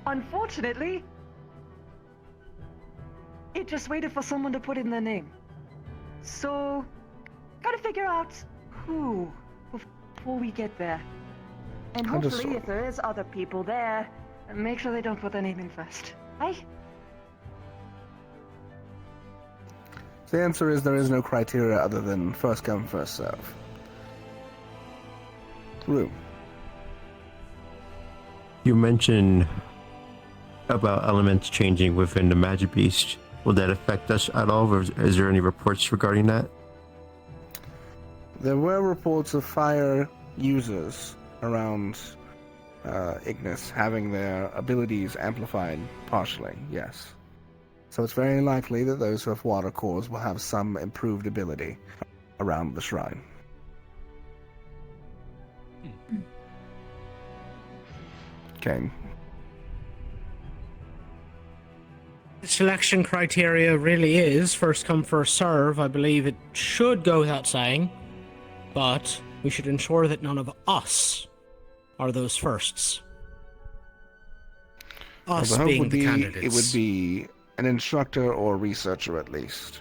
Unfortunately, it just waited for someone to put in their name. So, gotta figure out who before we get there. And hopefully, if there is other people there, make sure they don't put their name in first. Right? The answer is there is no criteria other than first come, first serve. Rue. You mentioned about elements changing within the Magic Beast. Will that affect us at all, or is there any reports regarding that? There were reports of fire users around Ignis having their abilities amplified partially, yes. So it's very likely that those who have water cores will have some improved ability around the shrine. Okay. The selection criteria really is first come, first serve. I believe it should go without saying, but we should ensure that none of us are those firsts. Us the hope being would the be, candidates. It would be an instructor or researcher at least.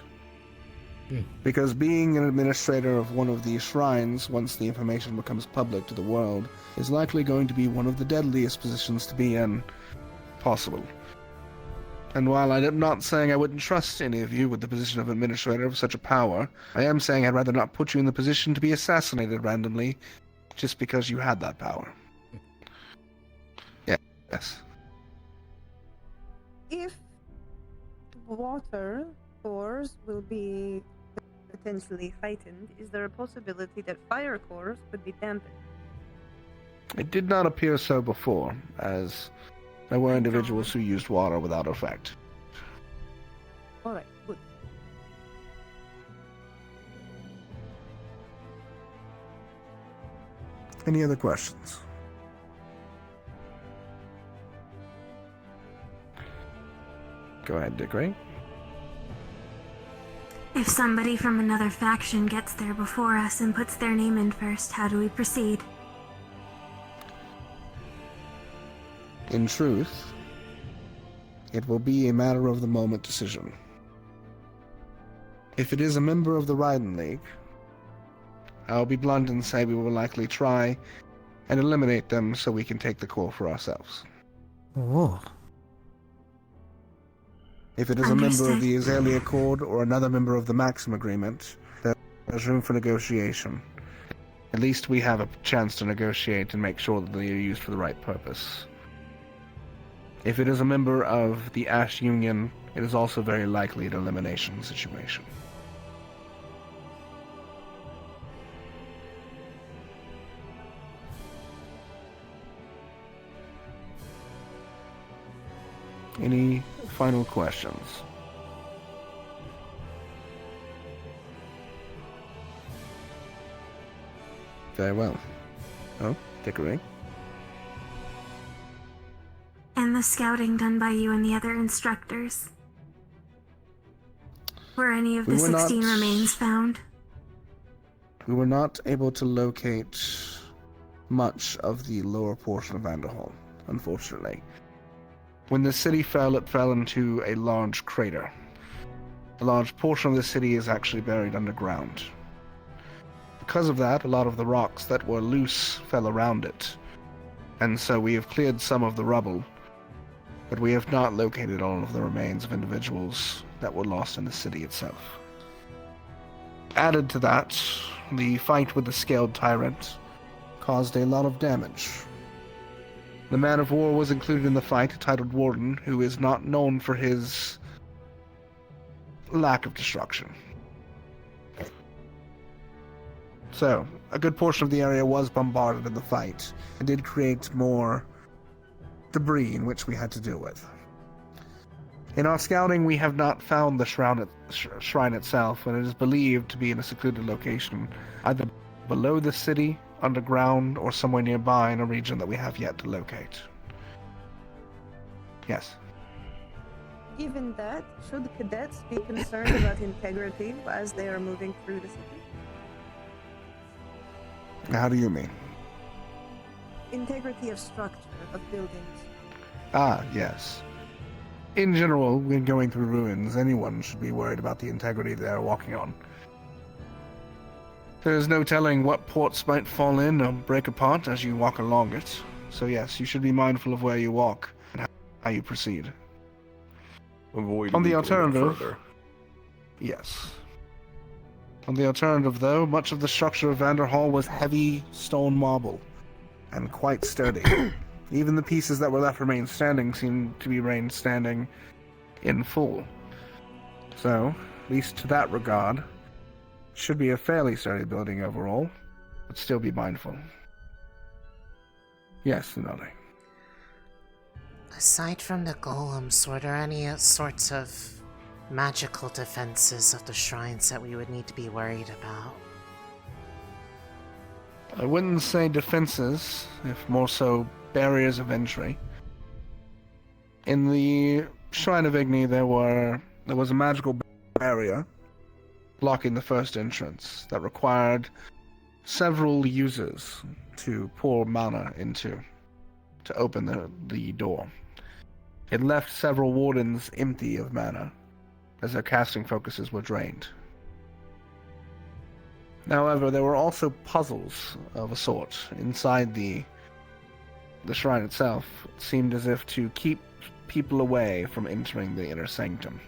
Because being an administrator of one of these shrines, once the information becomes public to the world, is likely going to be one of the deadliest positions to be in possible. And while I'm not saying I wouldn't trust any of you with the position of administrator of such a power, I am saying I'd rather not put you in the position to be assassinated randomly just because you had that power. Yeah, yes. If water cores will be potentially heightened, is there a possibility that fire cores could be dampened? It did not appear so before, as there were individuals who used water without effect. Alright, good. Any other questions? Go ahead, Dick Ray. If somebody from another faction gets there before us and puts their name in first, how do we proceed? In truth, it will be a matter of the moment decision. If it is a member of the Raiden League, I'll be blunt and say we will likely try and eliminate them so we can take the core for ourselves. Oh. If it is a member of the Azalea Accord or another member of the Maxim Agreement, there's room for negotiation. At least we have a chance to negotiate and make sure that they are used for the right purpose. If it is a member of the Ash Union, it is also very likely an elimination situation. Any final questions? Very well. Oh, Dickory? and the scouting done by you and the other instructors? Were any of the 16 remains found? We were not able to locate much of the lower portion of Vanderhall, unfortunately. When the city fell, it fell into a large crater. A large portion of the city is actually buried underground. Because of that, a lot of the rocks that were loose fell around it, and so we have cleared some of the rubble, but we have not located all of the remains of individuals that were lost in the city itself. Added to that, the fight with the scaled tyrant caused a lot of damage. The man of war was included in the fight, a titled Warden, who is not known for his lack of destruction. So, a good portion of the area was bombarded in the fight, and did create more debris in which we had to deal with. In our scouting, we have not found the shrine itself, and it is believed to be in a secluded location, either below the city, underground, or somewhere nearby in a region that we have yet to locate. Yes. Given that, should cadets be concerned about integrity as they are moving through the city? How do you mean? Integrity of structure, of buildings. Ah, yes. In general, when going through ruins, anyone should be worried about the integrity they are walking on. There is no telling what ports might fall in or break apart as you walk along it. So yes, you should be mindful of where you walk and how you proceed. On the alternative, yes. On the alternative, though, much of the structure of Vanderhall was heavy stone marble, and quite sturdy. Even the pieces that were left remain standing seem to be remain standing in full. So, at least to that regard, should be a fairly sturdy building overall, but still be mindful. Yes, Lunali. Aside from the golems, were there any sorts of magical defenses of the shrines that we would need to be worried about? I wouldn't say defenses, if more so barriers of entry. In the Shrine of Igni, there was a magical barrier blocking the first entrance that required several users to pour mana into to open the door. It left several wardens empty of mana as their casting focuses were drained. However, there were also puzzles of a sort inside the shrine itself. It seemed as if to keep people away from entering the inner sanctum.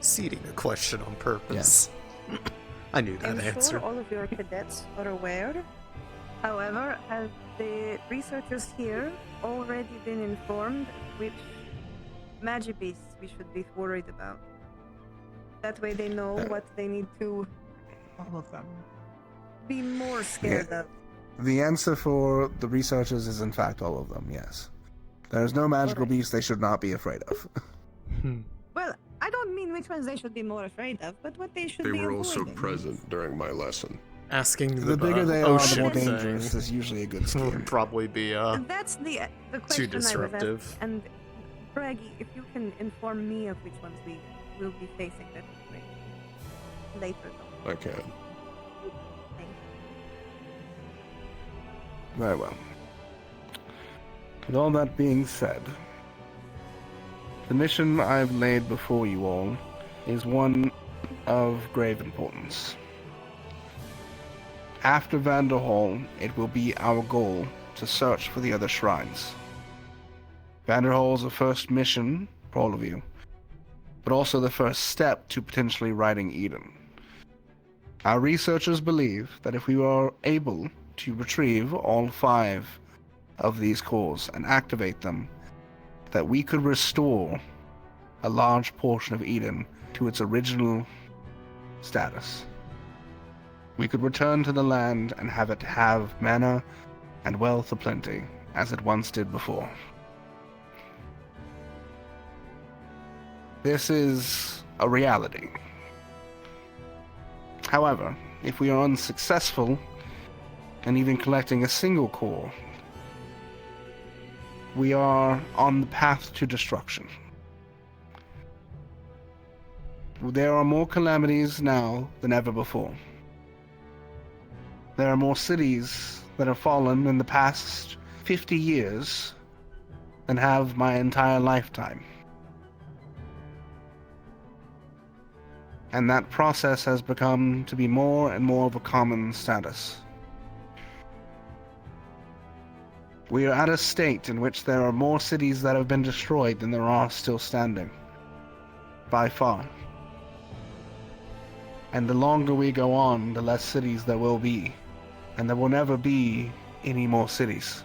Seeding a question on purpose. Yes. I knew that answer. I'm sure all of your cadets are aware. However, have the researchers here already been informed which magic beasts we should be worried about? That way they know what they need to all of them. Be more scared of. The answer for the researchers is in fact all of them, yes. There is no magical beast they should not be afraid of. Well, I don't mean which ones they should be more afraid of, but what they should be avoiding. They were also present during my lesson. Asking the bigger they are, the more dangerous is usually a good scheme. Would probably be that's the question too disruptive. I was asking. And Braggy, if you can inform me of which ones we will be facing, that would be great. Later, though. I can. Thank you. Very well. With all that being said, the mission I've laid before you all is one of grave importance. After Vanderhall, it will be our goal to search for the other shrines. Vanderhall is the first mission for all of you, but also the first step to potentially righting Eden. Our researchers believe that if we are able to retrieve all 5 of these cores and activate them, that we could restore a large portion of Eden to its original status. We could return to the land and have it have mana and wealth aplenty, as it once did before. This is a reality. However, if we are unsuccessful in even collecting a single core, we are on the path to destruction. There are more calamities now than ever before. There are more cities that have fallen in the past 50 years than have my entire lifetime. And that process has become to be more and more of a common status. We are at a state in which there are more cities that have been destroyed than there are still standing. By far. And the longer we go on, the less cities there will be. And there will never be any more cities.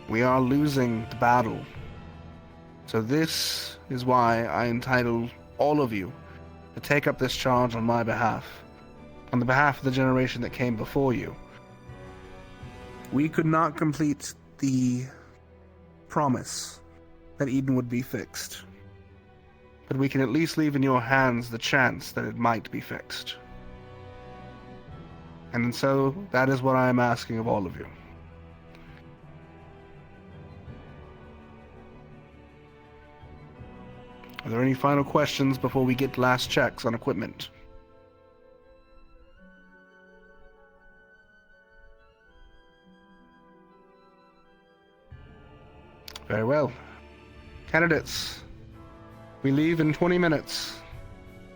We are losing the battle. So this is why I entitle all of you to take up this charge on my behalf. On the behalf of the generation that came before you. We could not complete the promise that Eden would be fixed. But we can at least leave in your hands the chance that it might be fixed. And so, that is what I am asking of all of you. Are there any final questions before we get last checks on equipment? Very well. Candidates, we leave in 20 minutes.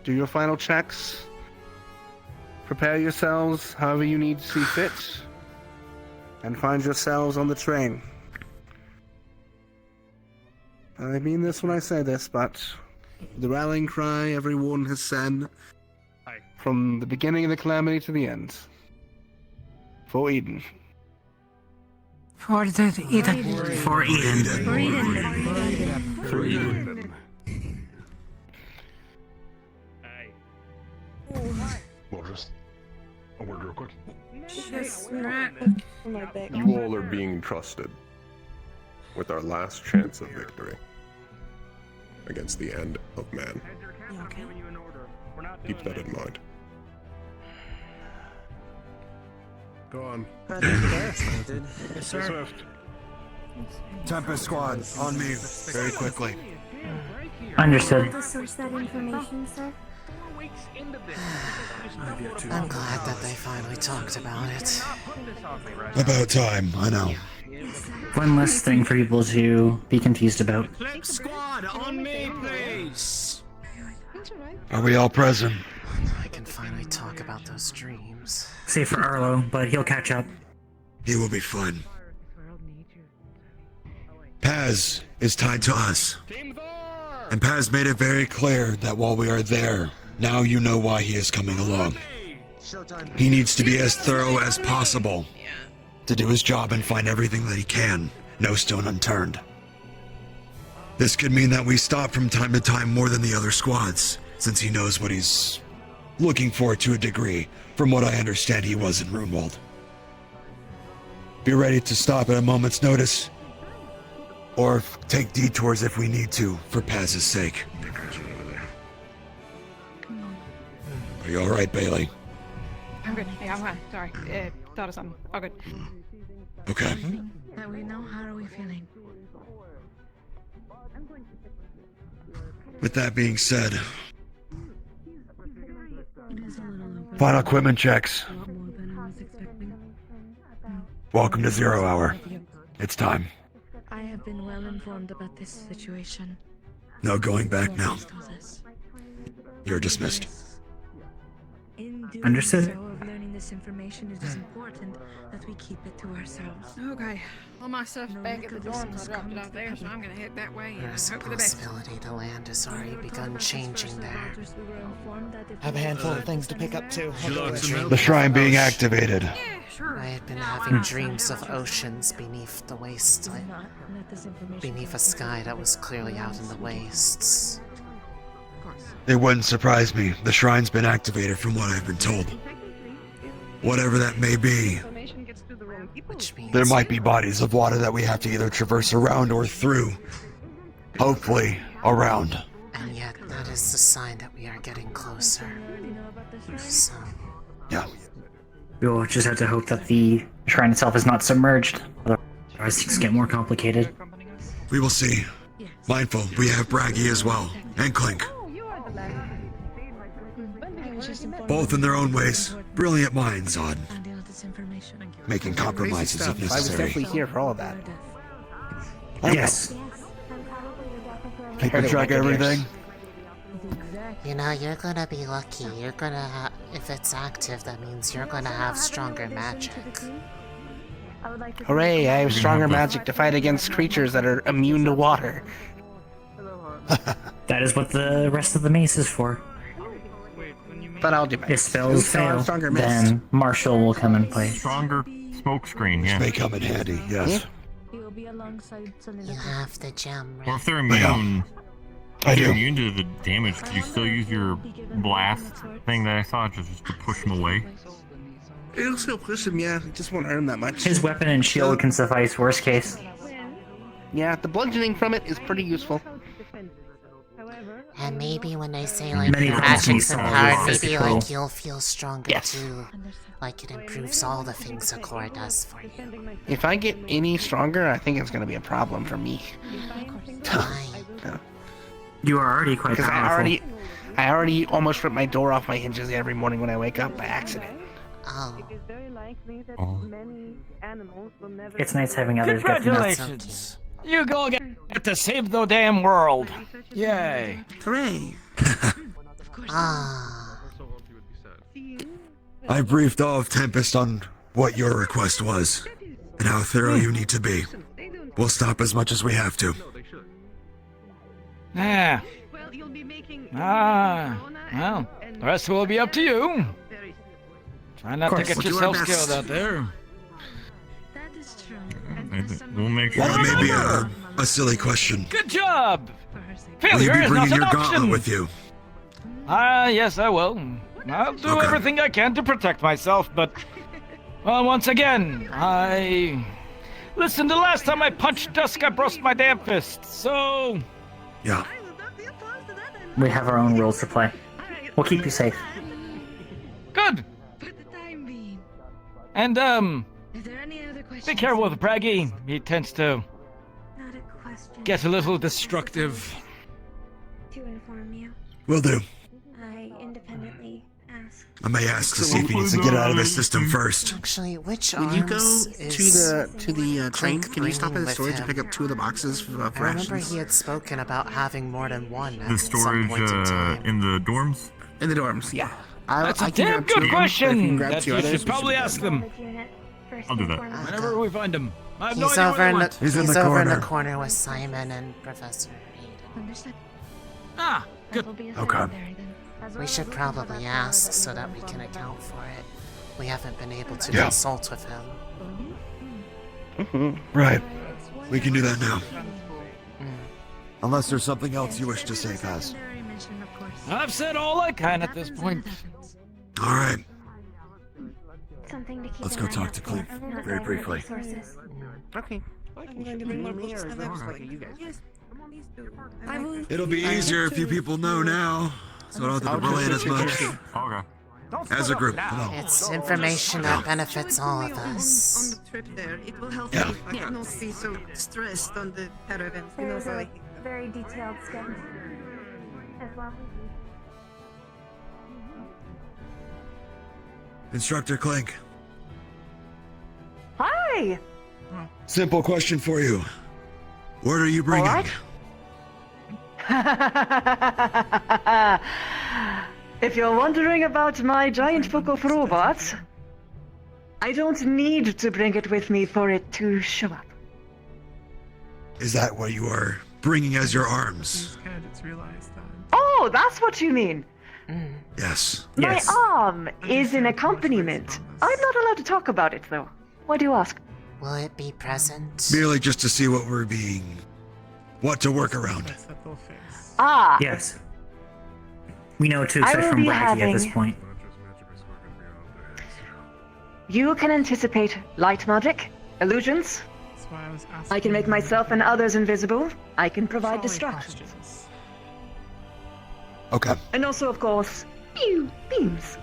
Do your final checks. Prepare yourselves however you need to see fit. And find yourselves on the train. I mean this when I say this, but the rallying cry every warden has said from the beginning of the Calamity to the end. For Eden. For the Eden. For Eden. For Eden. For Eden. Well, just a word real quick. You all are being trusted with our last chance of victory against the end of man. Keep that in mind. Go on. Yes, sir. Tempest squad, on me, very quickly. Want Understood. to search that information, sir? I'm glad that they finally talked about it. About time, I know. One less thing for people to be confused about. Squad, on me, please. Are we all present? I can finally talk about those dreams. Save for Arlo, but he'll catch up. He will be fine. Paz is tied to us. And Paz made it very clear that while we are there, now you know why he is coming along. He needs to be as thorough as possible to do his job and find everything that he can, no stone unturned. This could mean that we stop from time to time more than the other squads, since he knows what he's looking for to a degree, from what I understand he was in Runewald. Be ready to stop at a moment's notice, or take detours if we need to, for Paz's sake. Are you alright, Bailey? I'm good. Yeah, I'm fine. Sorry. Thought of something. All good. Okay. That we know, how are we feeling? With that being said, final equipment checks. Welcome to 0 Hour. It's time. I have been well informed about this situation. No going back now. You're dismissed. Understood. So of learning this information, it is important that we keep it to ourselves. Okay. All my stuff's back at the dorms. I dropped it out there, so I'm gonna head that way and There's a hope for the best. possibility the land has already begun changing there. I have a handful of things to pick up too. The shrine being activated. I had been having dreams of oceans beneath the wasteland. Beneath a sky that was clearly out in the wastes. It wouldn't surprise me. The shrine's been activated from what I've been told. Whatever that may be, there might be bodies of water that we have to either traverse around or through. Hopefully, around. And yet, that is the sign that we are getting closer. So... Yeah. We'll just have to hope that the shrine itself is not submerged. Otherwise things get more complicated. We will see. Mindful, we have Braggy as well. And Clink. Both in their own ways. Brilliant minds on making compromises if I was necessary. definitely here for all of that. Yes. Paper track everything. You know, you're gonna be lucky. You're gonna have... If it's active, that means you're gonna have stronger magic. Hooray, I have stronger magic to fight against creatures that are immune to water. That is what the rest of the mace is for. But I'll do my If spells fail, then Marshall will come and play. Stronger smoke screen, yeah. May come in handy, yes. You have the gem. Or if they're immune... I If you're do. immune to the damage, could you still use your blast thing that I saw just to push him away? It'll still push him, yeah. It just won't hurt him that much. His weapon and shield can suffice, worst case. Yeah, the bludgeoning from it is pretty useful. And maybe when they say, like, Many your things magic's can be empowered, solved maybe, physical. like, you'll feel stronger too. Like, it improves all the things a core does for you. If I get any stronger, I think it's going to be a problem for me. You are already quite Because powerful. I already almost rip my door off my hinges every morning when I wake up by accident. Oh. It's nice having others get to know. Congratulations! You go get to save the damn world. Yay! Hooray! Ah. I briefed all of Tempest on what your request was, and how thorough you need to be. We'll stop as much as we have to. Yeah. Well, the rest will be up to you. Try not to course, get we'll do yourself our best. killed out there. We'll make sure. Well, it may be a silly question. Good job! Will you Failure be is not bringing an your gauntlet option! with you? Yes, I will. I'll do everything I can to protect myself, but... Well, once again, Listen, the last time I punched Dusk, I broke my damn fist, so... Yeah. We have our own rules to play. We'll keep you safe. Good! And, be careful with Braggy. He tends to get a little destructive. To inform you, Will do. I independently asked. I may ask to see if he needs to get out of the system first. Actually, which When you go arms to the train, Clink can you stop at bringing the storage with and pick him? up 2 of the boxes of I remember rations? he had spoken about having more than one The at some storage point in time. in the dorms? In the dorms, yeah. That's a I can damn grab 2 good of them, but if you can question grab that 2 you others, should we probably be ask good. them I'll do that. whenever we find them. I have no He's idea over where in they the went. He's in he's the over in the corner. corner with Simon and Professor Reed. Understood. Ah, good. Okay. We should probably ask so that we can account for it. We haven't been able to Yeah. consult with him. Right. We can do that now. Unless there's something else you wish to say, Paz. I've said all I can at this point. All right. Something to keep Let's an go eye talk out to for. Clint very briefly. Resources. Okay. I'm going to bring more books and It'll be easier if you people know now, so I don't have to relay it as much. Okay. As a group, come on. It's information that benefits all of us. On the trip there, it will help Yeah. me not be so stressed on the caravans. You know, There's so a like very detailed schedule as well. Instructor Clink, Hi! simple question for you. What are you bringing? Alright. If you're wondering about my giant book of robots, I don't need to bring it with me for it to show up. Is that what you are bringing as your arms? Oh, that's what you mean. Yes. My arm is an accompaniment. I'm not allowed to talk about it, though. Why do you ask? Will it be present? Merely just to see what to work around. Ah. Yes. We know to I expect will from be Braggy at this having- point. You can anticipate light magic, illusions. I can make myself and others invisible. I can provide distractions. Okay. And also, of course, beams.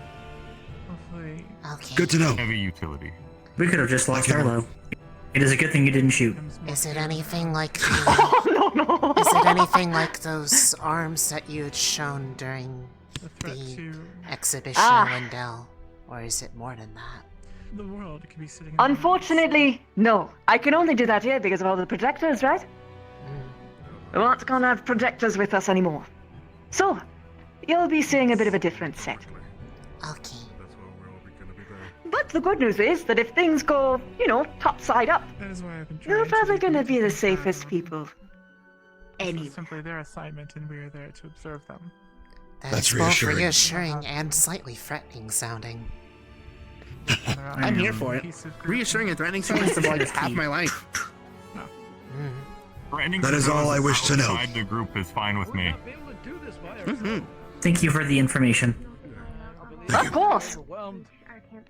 Okay. Good to know. Heavy utility. We could have just lost Arlo. It is a good thing you didn't shoot. Is it anything like the... Is it anything like those arms that you had shown during the exhibition in Lindell? Or is it more than that? The world could be sitting. Unfortunately, no. I can only do that here because of all the projectors, right? We're not gonna have projectors with us anymore. So, you'll be seeing a bit of a different set. Okay. But the good news is that if things go, top side up, you're probably gonna be the safest people. Anyway. Simply their assignment, and we are there to observe them. That's both reassuring. and slightly threatening sounding. I'm here for it. Reassuring and threatening seems to like half my life. That is all I wish to know. The group is fine with me. Thank you for the information. Of course.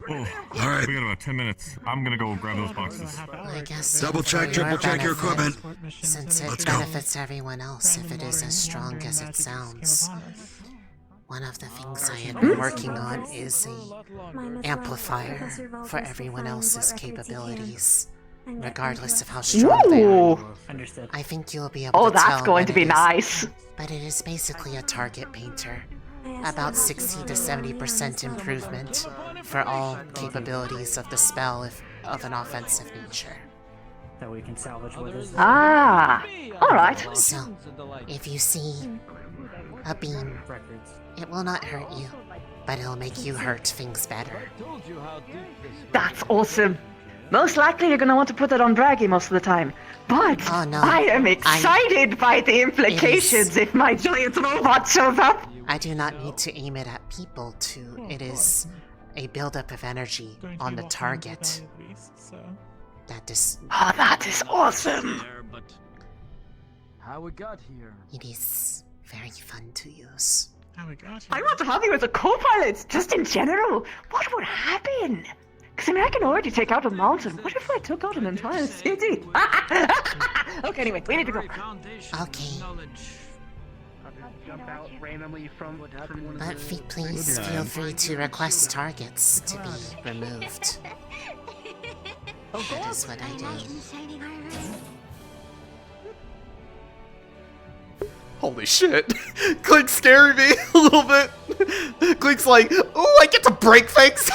Oh, alright. We got about 10 minutes. I'm gonna go grab those boxes. I guess Double check, triple check your equipment. Since it Let's go. benefits everyone else if it is as strong as it sounds. One of the things I have been working on is a amplifier for everyone else's capabilities, regardless of how strong they are. Understood. I think you'll be able to tell. Oh, that's going to be nice. But it is basically a target painter. About 60 to 70% improvement for all capabilities of the spell of an offensive nature. That we can salvage with us. Alright. So, if you see a beam, it will not hurt you, but it'll make you hurt things better. That's awesome. Most likely you're gonna want to put that on Braggy most of the time. But I am excited by the implications if my giant robot shows up. I do not need to aim it at people it is a buildup of energy on the target. That is... Oh, that is awesome! How we got here? It is very fun to use. I want to have you as a co-pilot, just in general. What would happen? Because, I can already take out a mountain. What if I took out an entire city? Okay, anyway, we need to go. Okay. Jump out randomly from But please feel free to request targets to be removed. That is what I do. Holy shit. Clink's scaring me a little bit. Clink's like, oh, I get to break things.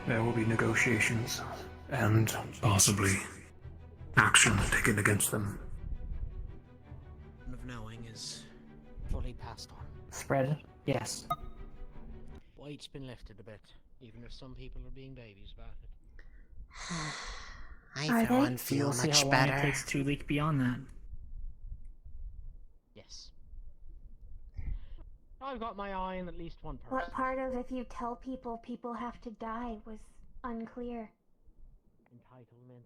There will be negotiations, and possibly action taken against them. Of knowing is fully passed on. Spread? Yes. Weight's been lifted a bit, even if some people are being babies about it. I, for one, feel see much how better. long it takes to leak beyond that. Yes. I've got my eye on at least one person. What part of if you tell people, people have to die was unclear? Entitlement.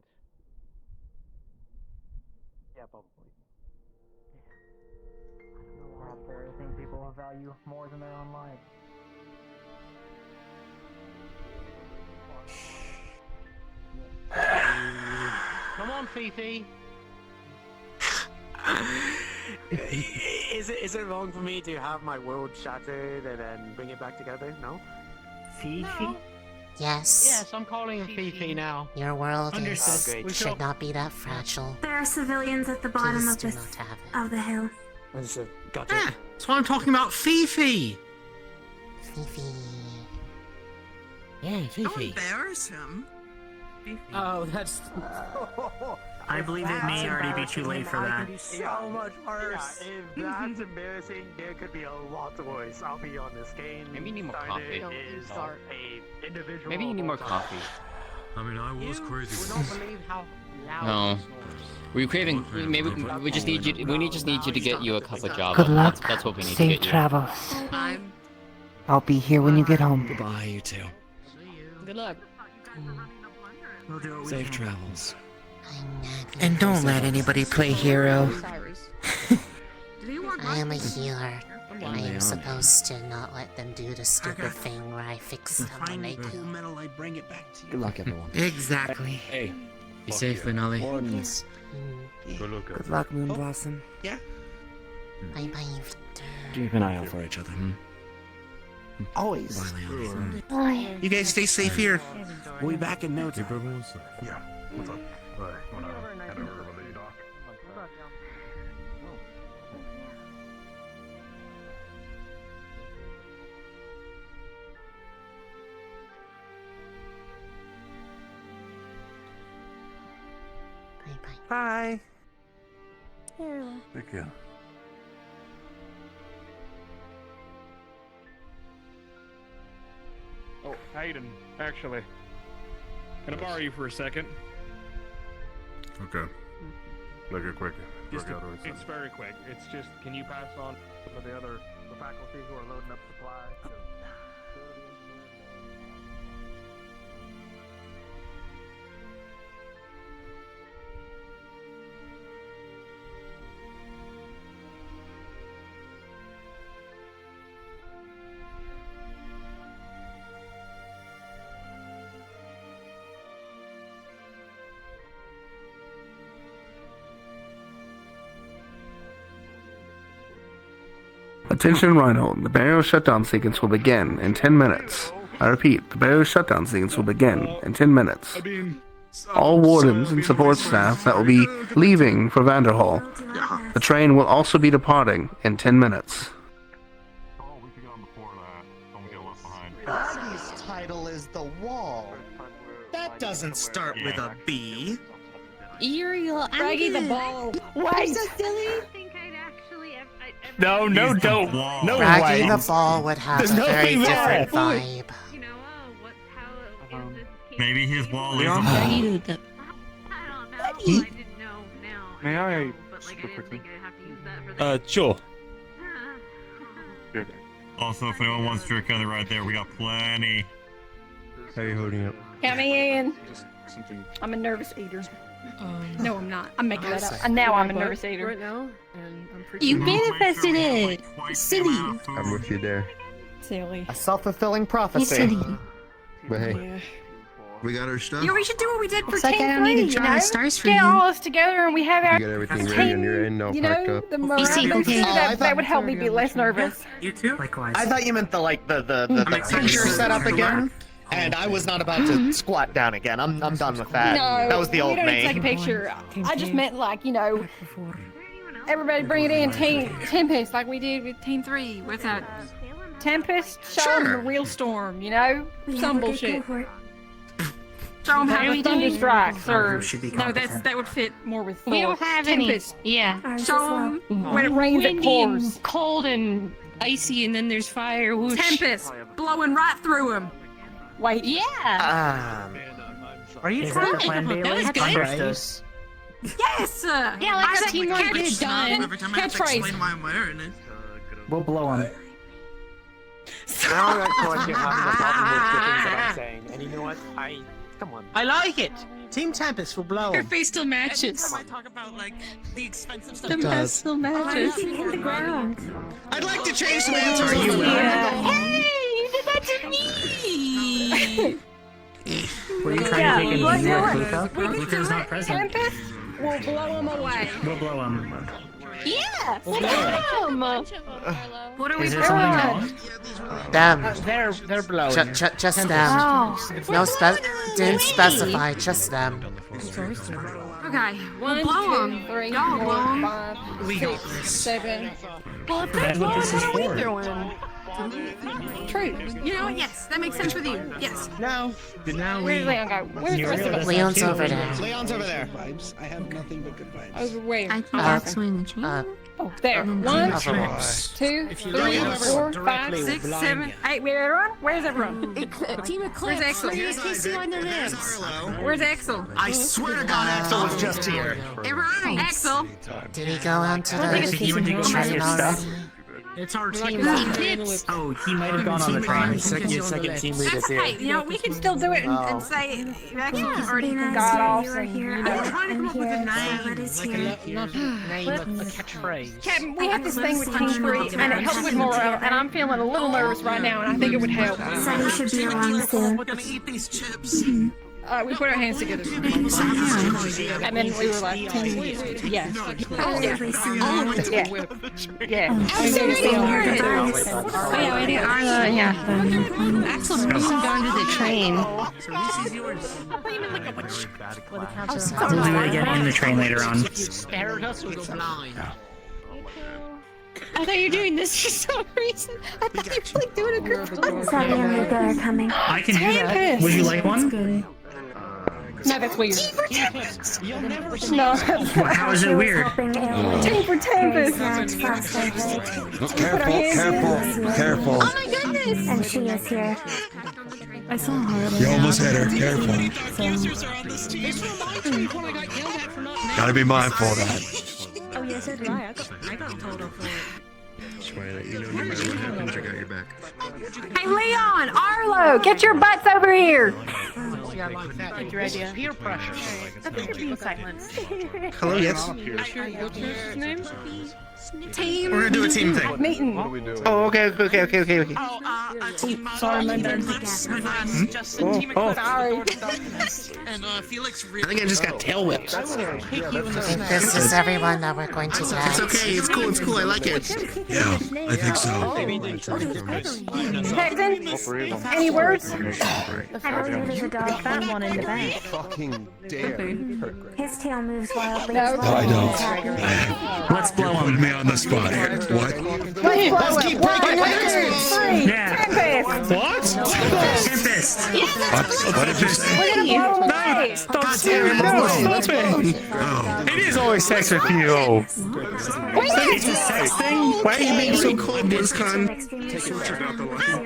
Yeah, probably. I don't know, perhaps there are things people value more than their own lives. Come on, Fifi. Is it wrong for me to have my world shattered and then bring it back together? No? Fifi? No. Yes. Yes, I'm calling him Fifi now. Your world Understood. should not be that fragile. There are civilians at the bottom Please of do this not have it. of the hill. Understood. Gotcha. Yeah, that's what I'm talking about, Fifi. Fifi. Yeah, Fifi. Don't embarrass him. Oh, that's... I believe it may already be too late for that. So much worse. Yeah, if that's embarrassing, there could be a lot worse. I'll be honest. Kane Maybe you need more coffee. A individual. Maybe you need more coffee. I mean, I was crazy. You would not believe how loud No. he snores. We're craving. Maybe we just need you. Just need you to get you a cup of Java. Good luck. That's what we need to Safe get you. travels. I'll be here when you get home. Goodbye, you two. Good luck. Safe travels. And don't let anybody play hero. I am a healer. I am supposed to not let them do the stupid thing where I fix them when they do. Exactly. Hey, Be safe, Lunali. Wardens. Go look Good luck, Moon Blossom. Yeah. Bye-bye, Victor. Keep an eye out for each other, Always. Bye. You guys stay safe here. We'll be back in no time. Yeah. What's up? Wanna head over with the doc? Bye. Take care. Oh, Hayden, actually. Can I borrow you for a second? Okay. Make it quick. It's very quick. It's just, can you pass on to the faculty who are loading up supplies? Attention Rhino, the barrier shutdown sequence will begin in 10 minutes. I repeat, the barrier shutdown sequence will begin in 10 minutes. All wardens and support staff that will be leaving for Vanderhall. The train will also be departing in 10 minutes. His title is The Wall. That doesn't start with a B. Uriel, Braggy the ball. Wait. I'm so silly. No, don't. No Raggy way. the Ball would have There's a no very way different there. vibe. Maybe his wall is Braggy the... May I? Sure. Also, if anyone wants to drink on the ride there, we got plenty. How are you holding up? Count me in. I'm a nervous eater. No, I'm not. I'm making that up. And now I'm a nervous eater. Right now, and I'm pretty You sure- manifested it. Silly. I'm with you there. Silly. A self-fulfilling prophecy. You silly. But hey, we got our stuff. Yeah, we should do what we did for Looks like I Team don't need 3, to you draw know? the stars for Get you. all us together and we have our You got everything ready on your end, all you packed know, up. the You morale see, booster okay. that would help me be less nervous. You too? Likewise. I thought you meant the picture setup again. And I was not about to squat down again. I'm done with that. No, that was the old we don't need to take a me. picture. I just meant like, you know, everybody bring it in Tempest like we did with Team 3. What's that? Tempest, show them the real storm, you know? Some bullshit. Show them how the thunder strikes, or no, that would fit more with Thor. We don't have Tempest. any. Yeah. Show them when it rains, it Windy pours. and cold and icy, and then there's fire. Whoosh. Tempest blowing right through them. Wait. Yeah. Are you Is trying that the plan, Bailey? That was good. Understood. Yes! Yeah, like how Team 1 did done. Catchphrase. why I'm wearing it. We'll blow him. Now I'm actually having a problem with the things that I'm saying. And you know what? Come on. I like it. Team Tempest will blow Your him. face still matches. I talk about like the expensive stuff. The mask still matches. the ground. I'd like to change the answer. Are you Hey, you did that to me! Were you trying to take what an do easy it? Pluto? We can Pluto's do not it. present. Tempest will blow him away. We'll blow him. Yeah. Damn. What are we Is there doing? something wrong? Them. They're blowing. Just them. Oh. No, didn't specify, just them. Okay, we'll blow him. 3, 4, 5, 6, 7. Well, if That's what this is for. True. You know what? Yes, that makes sense with you. Yes. Now Where's Leon go? Where's the rest of us? Leon's over there. Leon's over there. I have nothing but good vibes. Over where? I think that's swing the chain. Oh, there. 1, Otherwise. 2, If you 3, look 4, directly, 5, we're 6, blind 7, you. 8. Where everyone? Where's everyone? Team Where's Eclipse. Axel? Where's Casey on the lips? Where's Axel? I swear to God, Axel was just here. Everyone. Axel. Did he go on to He went to go the check train your stuff. already? It's our team. Eclipse. Oh, he might have gone on the train. Your second team leader That's here. okay. You know, we can still do it and say Axel already Sabina, got off. you are And, here. you know. I'm trying to come up with a name. What is here? Not name, but a catchphrase. Captain, we have this thing with Team 3, and it helps with morale, and I'm feeling a little nervous right now, and I think it would help. So you should be along soon. We're gonna eat these chips. We put our hands together. And then we were like, yeah. Yeah. Axel wasn't going to the train. We'll do it again in the train later on. Spared us with a blind. I thought you were doing this for some reason. I thought you were like doing a group. Sorry, I'm coming. I can do that. Would you like one? No, that's weird. No. How is it weird? Team for Tempest. Careful. Oh my goodness! And she is here. I saw her. You almost hit her. Careful. Gotta be mindful of that. Oh yes, so did I. I got told off for it. You know, no matter what happens, I got your back. Hey, Leon! Arlo! Get your butts over here! Yeah, like that. Good idea. Peer pressure. I think you're being silenced. Hello, yes. What's your name? Team. We're gonna do a team thing. Meeting. Oh, okay. Sorry, my bad. Sorry. And Felix. I think I just got tail whipped. I think this is everyone that we're going to get. It's okay. It's cool. I like it. Yeah, I think so. Captain, any words? Found one in the back. Fucking dare. His tail moves wildly. I don't. Let's blow Put him. me on the spot here. What? Let's keep breaking records. Yeah. Tempest. What? Tempest. What did you say? Stop staring. No, stop it. It is always sex with you. It's a sex thing? Why are you being so cold, BlizzCon?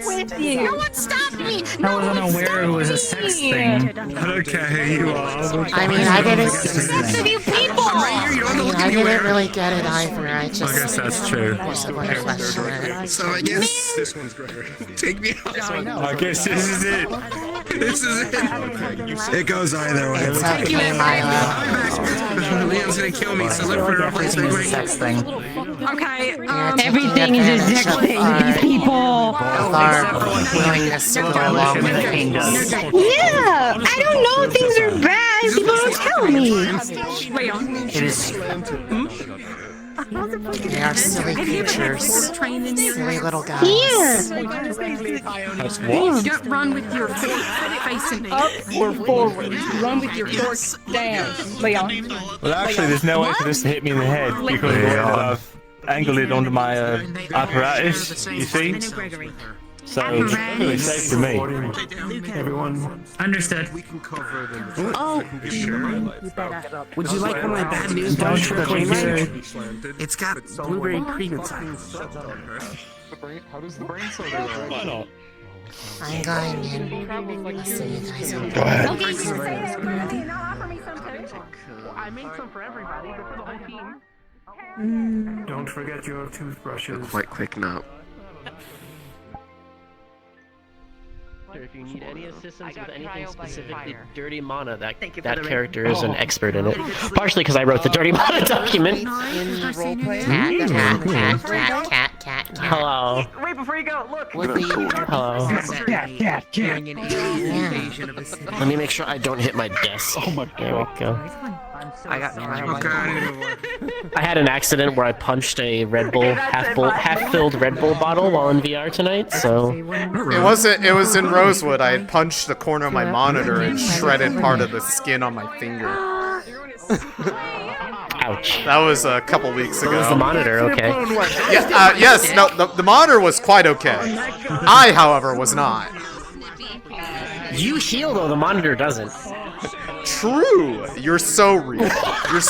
With you. No one stopped me! I wasn't aware it was a sex thing. Okay, you are. I mean, I didn't. Lots of you people! I didn't really get it either. I just. I guess that's true. wasn't going to question it. So I guess This one's Gregor. take me out. I guess this is it. This is it. It goes either way. It's okay, Milo. Leon's gonna kill me, so look for a It's a replacement. sex thing. Okay, Everything is a sex thing with these people. Of our willingness to go along with it. Yeah! I don't know if things are bad. People don't tell me. It is. They are silly creatures. Silly little guys. Yeah! That's You what? don't run with your fork facing up or forward. Run with your fork down. Leon. Well, actually, there's no way for this to hit me in the head because I've angled it onto my apparatus, you see? So it's really safe for me. Everyone. Understood. Oh! Would you like one of my bad news? Don't quickly do. It's got blueberry cream inside. How does the brain cell do Why not? I'm going in. I'll see you guys on Go ahead. Okay, you say that, Brandy, and I'll offer me some too. I made some for everybody, but for the whole team. Don't forget your toothbrushes. Quite quick nap. If you need any assistance with anything specifically dirty mana, that Thank you for that the character is an expert in it. Partially because I wrote the dirty mana document. Cat. Hello. Wait before you go. Look. Hello. Let me make sure I don't hit my desk. Oh my god. There we go. I got I had an accident where I punched a Red Bull half-filled Red Bull bottle while in VR tonight, so It was in Rosewood. I had punched the corner of my monitor and shredded part of the skin on my finger. ouch. That was a couple weeks ago. Where was the monitor? Okay. Yeah, yes, no, the monitor was quite okay. I, however, was not. You heal though, the monitor doesn't. True. You're so real. You're